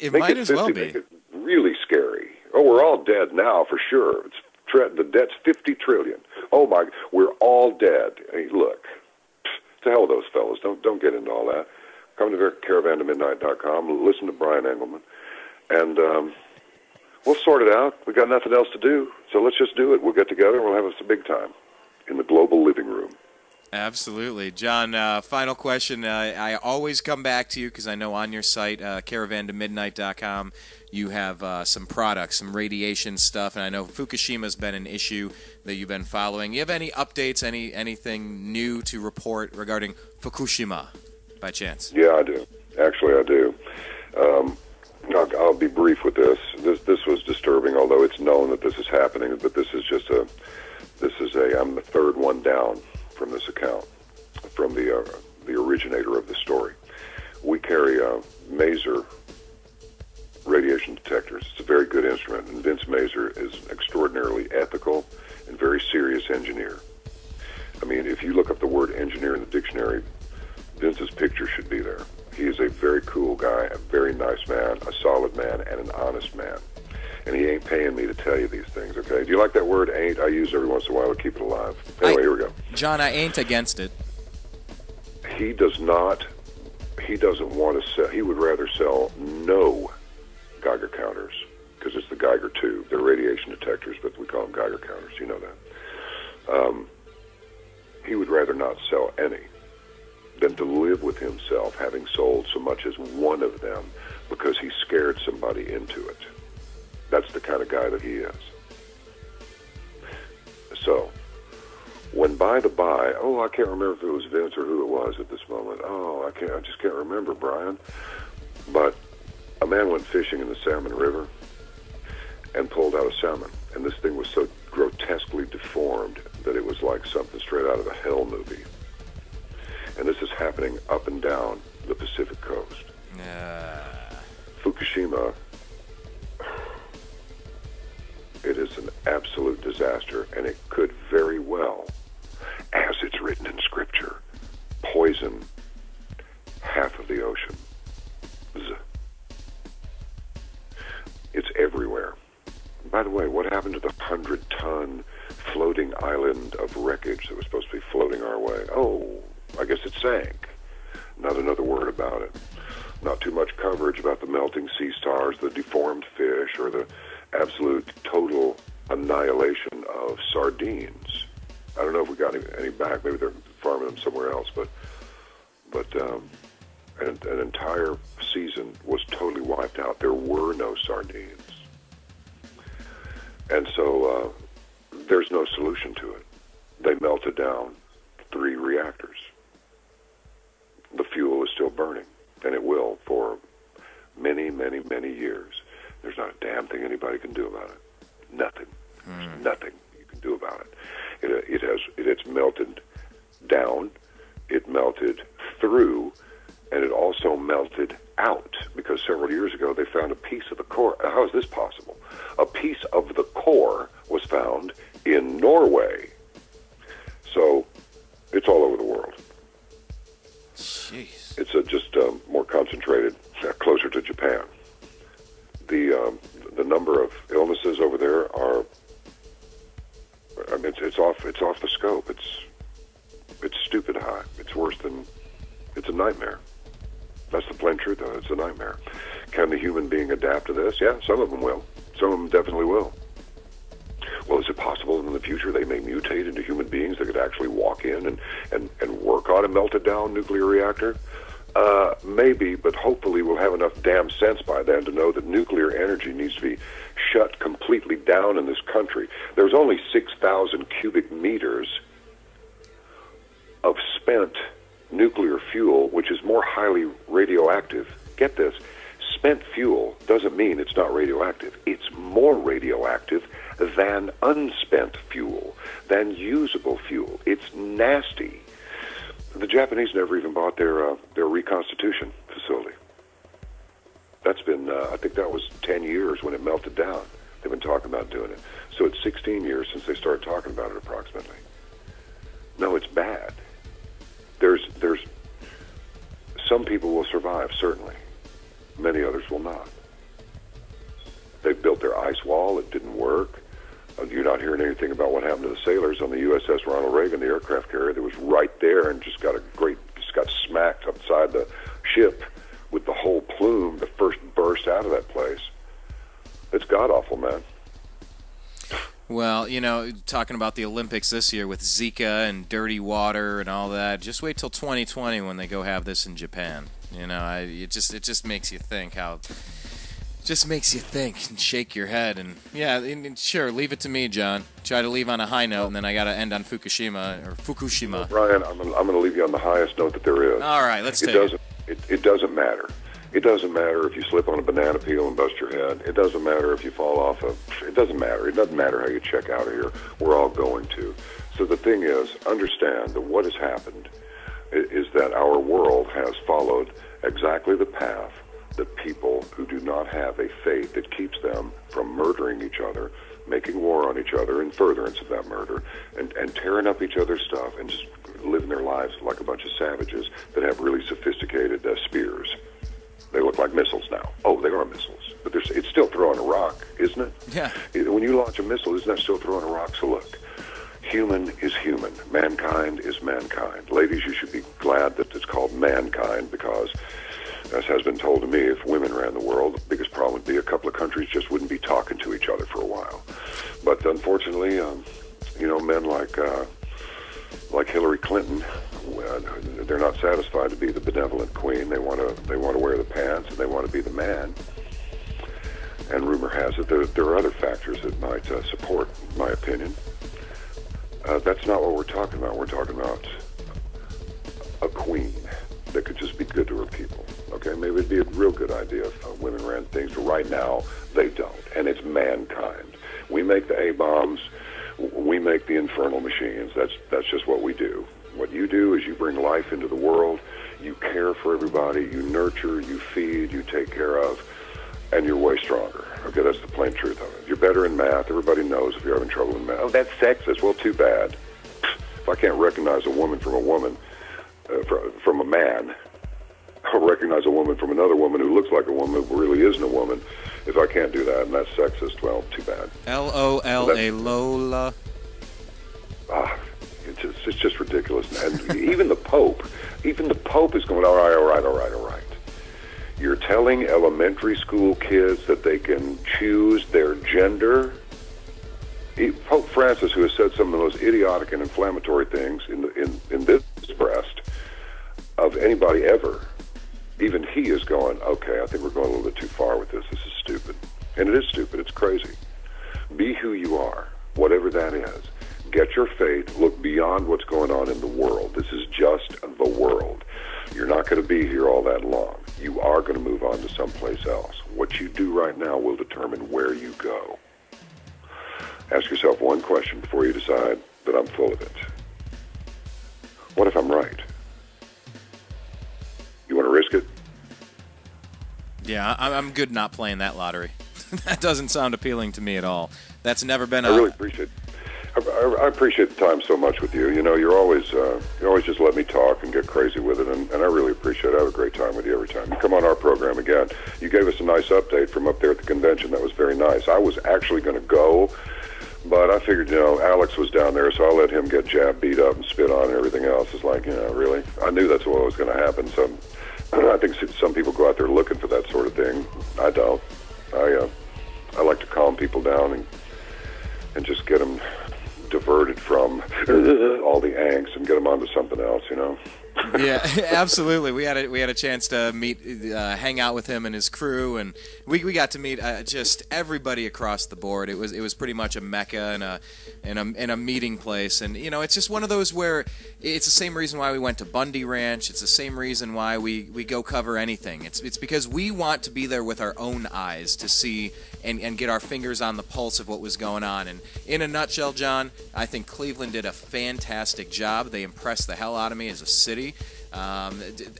It might as well be.
Make it really scary. Oh, we're all dead now for sure. The debt's $50 trillion. Oh my, we're all dead. Hey, look, to hell with those fellas. Don't get into all that. Come to caravantomidnight.com. Listen to Brian Engelman, and we'll sort it out. We got nothing else to do, so let's just do it. We'll get together and we'll have us a big time in the global living room.
Absolutely. John, final question. I always come back to you because I know on your site, caravantomidnight.com, you have some products, some radiation stuff, and I know Fukushima's been an issue that you've been following. You have any updates, anything new to report regarding Fukushima, by chance?
Yeah, I do. Actually, I do. I'll be brief with this. This was disturbing, although it's known that this is happening, but this is I'm the third one down from this account, from the originator of the story. We carry Maser radiation detectors. It's a very good instrument, and Vince Maser is an extraordinarily ethical and very serious engineer. I mean, if you look up the word engineer in the dictionary, Vince's picture should be there. He is a very cool guy, a very nice man, a solid man, and an honest man. And he ain't paying me to tell you these things, okay? Do you like that word, ain't? I use it every once in a while to keep it alive. Anyway, here we go.
John, I ain't against it.
He doesn't want to sell. He would rather sell no Geiger counters, because it's the Geiger tube. They're radiation detectors, but we call them Geiger counters. You know that. He would rather not sell any than to live with himself having sold so much as one of them because he scared somebody into it. That's the kind of guy that he is. So, when by the by, I can't remember if it was Vince or who it was at this moment. I just can't remember, Brian. But a man went fishing in the Salmon River and pulled out a salmon. And this thing was so grotesquely deformed that it was like something straight out of a hell movie. And this is happening up and down the Pacific coast. Fukushima, It is an absolute disaster, and it could very well, as it's written in Scripture, poison half of the ocean. It's everywhere. By the way, what happened to the 100-ton floating island of wreckage that was supposed to be floating our way? Oh, I guess it sank. Not another word about it. Not too much coverage about the melting sea stars, the deformed fish, or the absolute total annihilation of sardines. I don't know if we got any back. Maybe they're farming them somewhere else, but an entire season was totally wiped out. There were no sardines. And so there's no solution to it. They melted down 3 reactors. The fuel is still burning, and it will for many, many, many years. There's not a damn thing anybody can do about it. Nothing. There's nothing you can do about it. It's melted down, it melted through, and it also melted out, because several years ago they found a piece of the core. How is this possible? A piece of the core was found in Norway. So it's all over the world.
Jeez.
It's just more concentrated, closer to Japan. The number of illnesses over there are, I mean, it's off the scope. It's stupid high. It's worse than, it's a nightmare. That's the plain truth of it. It's a nightmare. Can the human being adapt to this? Yeah, some of them will. Some of them definitely will. Well, is it possible in the future they may mutate into human beings that could actually walk in and work on a melted down nuclear reactor? Maybe, but hopefully we'll have enough damn sense by then to know that nuclear energy needs to be shut completely down in this country. There's only 6,000 cubic meters of spent nuclear fuel, which is more highly radioactive. Get this, spent fuel doesn't mean it's not radioactive. It's more radioactive than unspent fuel, than usable fuel. It's nasty. The Japanese never even bought their reconstitution facility. That's been, I think that was 10 years when it melted down. They've been talking about doing it. So it's 16 years since they started talking about it, approximately. No, it's bad. There's some people will survive, certainly. Many others will not. They built their ice wall. It didn't work. You're not hearing anything about what happened to the sailors on the USS Ronald Reagan, the aircraft carrier that was right there and just got smacked upside the ship with the whole plume that first burst out of that place. It's god-awful, man.
Well, you know, talking about the Olympics this year with Zika and dirty water and all that, just wait till 2020 when they go have this in Japan. You know, it just makes you think how... Just makes you think and shake your head, and yeah, and sure, leave it to me, John. Try to leave on a high note, and then I got to end on Fukushima.
Brian, I'm going to leave you on the highest note that there is.
All right, let's take it.
It doesn't matter. It doesn't matter if you slip on a banana peel and bust your head. It doesn't matter if you fall off it doesn't matter. It doesn't matter how you check out of here. We're all going to. So the thing is, understand that what has happened is that our world has followed exactly the path that people who do not have a faith that keeps them from murdering each other, making war on each other in furtherance of that murder, and tearing up each other's stuff and just living their lives like a bunch of savages that have really sophisticated spears. They look like missiles now. Oh, they are missiles. But it's still throwing a rock, isn't it?
Yeah.
When you launch a missile, isn't that still throwing a rock? So look, human is human. Mankind is mankind. Ladies, you should be glad that it's called mankind, because as has been told to me, if women ran the world, the biggest problem would be a couple of countries just wouldn't be talking to each other for a while. But unfortunately, men like Hillary Clinton, they're not satisfied to be the benevolent queen. They want to wear the pants, and they want to be the man. And rumor has it there are other factors that might support my opinion. That's not what we're talking about. We're talking about a queen that could just be good to her people. Okay, maybe it'd be a real good idea if women ran things, but right now they don't, and it's mankind. We make the A-bombs, we make the infernal machines. That's just what we do. What you do is you bring life into the world, you care for everybody, you nurture, you feed, you take care of, and you're way stronger. Okay, that's the plain truth of it. You're better in math. Everybody knows if you're having trouble in math. Oh, that's sexist. Well, too bad. If I can't recognize a woman, from a man, I'll recognize a woman from another woman who looks like a woman who really isn't a woman. If I can't do that, and that's sexist, well, too bad.
L-O-L-A, Lola.
It's just ridiculous. And even the Pope is going, all right. You're telling elementary school kids that they can choose their gender? Pope Francis, who has said some of the most idiotic and inflammatory things in this breast of anybody ever, even he is going, okay, I think we're going a little bit too far with this. This is stupid. And it is stupid. It's crazy. Be who you are, whatever that is. Get your faith. Look beyond what's going on in the world. This is just the world. You're not going to be here all that long. You are going to move on to someplace else. What you do right now will determine where you go. Ask yourself one question before you decide that I'm full of it. What if I'm right? You want to risk it?
Yeah, I'm good not playing that lottery. That doesn't sound appealing to me at all. That's never been.
I really appreciate. I appreciate the time so much with you. You know, you always just let me talk and get crazy with it, and I really appreciate it. I have a great time with you every time. You come on our program again. You gave us a nice update from up there at the convention. That was very nice. I was actually going to go, but I figured, Alex was down there, so I'll let him get jabbed, beat up, and spit on and everything else. It's like, really? I knew that's what was going to happen. So I think some people go out there looking for that sort of thing. I don't. I like to calm people down and just get them diverted from all the angst and get them onto something else,
Yeah, absolutely. We had a chance to meet, hang out with him and his crew, and we got to meet just everybody across the board. It was pretty much a mecca and a meeting place, and it's just one of those where it's the same reason why we went to Bundy Ranch. It's the same reason why we go cover anything. It's because we want to be there with our own eyes to see and get our fingers on the pulse of what was going on. And in a nutshell, John, I think Cleveland did a fantastic job. They impressed the hell out of me as a city.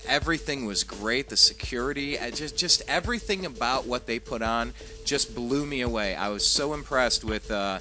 Everything was great. The security, just everything about what they put on just blew me away. I was so impressed with the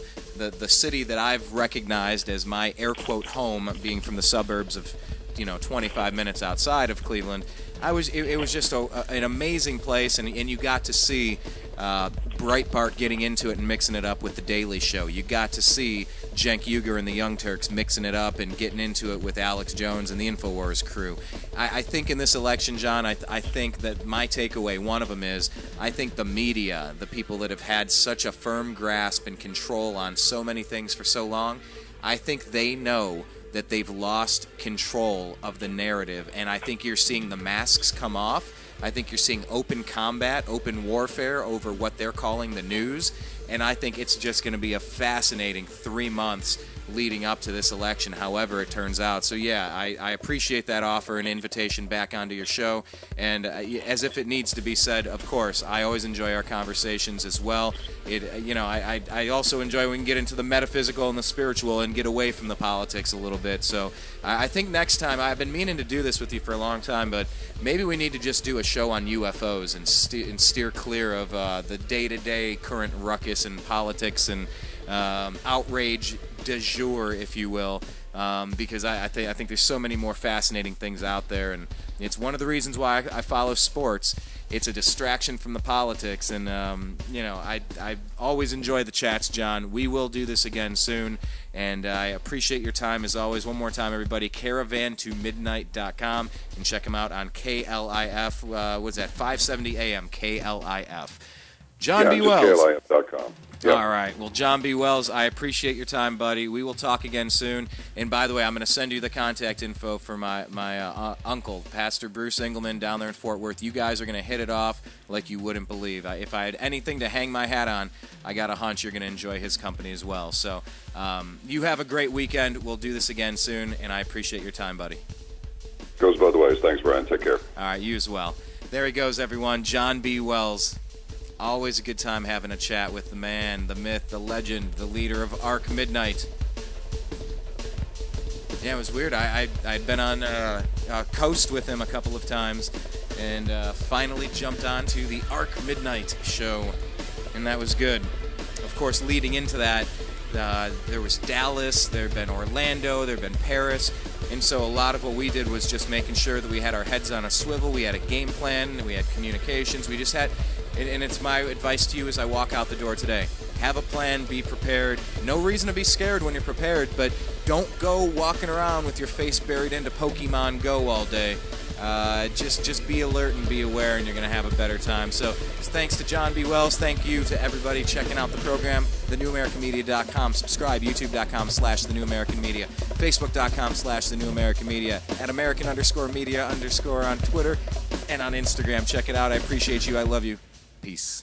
city that I've recognized as my air quote home, being from the suburbs of 25 minutes outside of Cleveland. It was just an amazing place, and you got to see Breitbart getting into it and mixing it up with The Daily Show. You got to see Cenk Uygur and the Young Turks mixing it up and getting into it with Alex Jones and the InfoWars crew. I think in this election, John, I think that my takeaway, one of them is, I think the media, the people that have had such a firm grasp and control on so many things for so long, I think they know that they've lost control of the narrative, and I think you're seeing the masks come off. I think you're seeing open combat, open warfare over what they're calling the news, and I think it's just going to be a fascinating 3 months leading up to this election, however it turns out. So yeah, I appreciate that offer and invitation back onto your show, and as if it needs to be said, of course, I always enjoy our conversations as well. I also enjoy when we can get into the metaphysical and the spiritual and get away from the politics a little bit. So I think next time, I've been meaning to do this with you for a long time, but maybe we need to just do a show on UFOs and steer clear of the day-to-day current ruckus in politics and outrage de jour, if you will, because I think there's so many more fascinating things out there, and it's one of the reasons why I follow sports. It's a distraction from the politics, and I always enjoy the chats, John. We will do this again soon, and I appreciate your time as always. One more time, everybody, caravantomidnight.com, and check them out on KLIF. What's that? 570 AM, KLIF. John B. Wells.
KLIF.com. Yep.
All right. Well, John B. Wells, I appreciate your time, buddy. We will talk again soon. And by the way, I'm going to send you the contact info for my uncle, Pastor Bruce Engelman, down there in Fort Worth. You guys are going to hit it off like you wouldn't believe. If I had anything to hang my hat on, I got a hunch you're going to enjoy his company as well. So you have a great weekend. We'll do this again soon, and I appreciate your time, buddy.
Goes both ways. Thanks, Brian. Take care.
All right. You as well. There he goes, everyone. John B. Wells. Always a good time having a chat with the man, the myth, the legend, the leader of Ark Midnight. Yeah, it was weird. I'd been on Coast with him a couple of times, and finally jumped on to the Ark Midnight show, and that was good. Of course, leading into that, there was Dallas, there had been Orlando, there had been Paris, and so a lot of what we did was just making sure that we had our heads on a swivel, we had a game plan, we had communications, we just had, and it's my advice to you as I walk out the door today. Have a plan, be prepared. No reason to be scared when you're prepared, but don't go walking around with your face buried into Pokemon Go all day. Just be alert and be aware, and you're going to have a better time. So thanks to John B. Wells. Thank you to everybody checking out the program. TheNewAmericanMedia.com. Subscribe. YouTube.com/TheNewAmericanMedia. Facebook.com/TheNewAmericanMedia. At American_media_ on Twitter and on Instagram. Check it out. I appreciate you. I love you. Peace.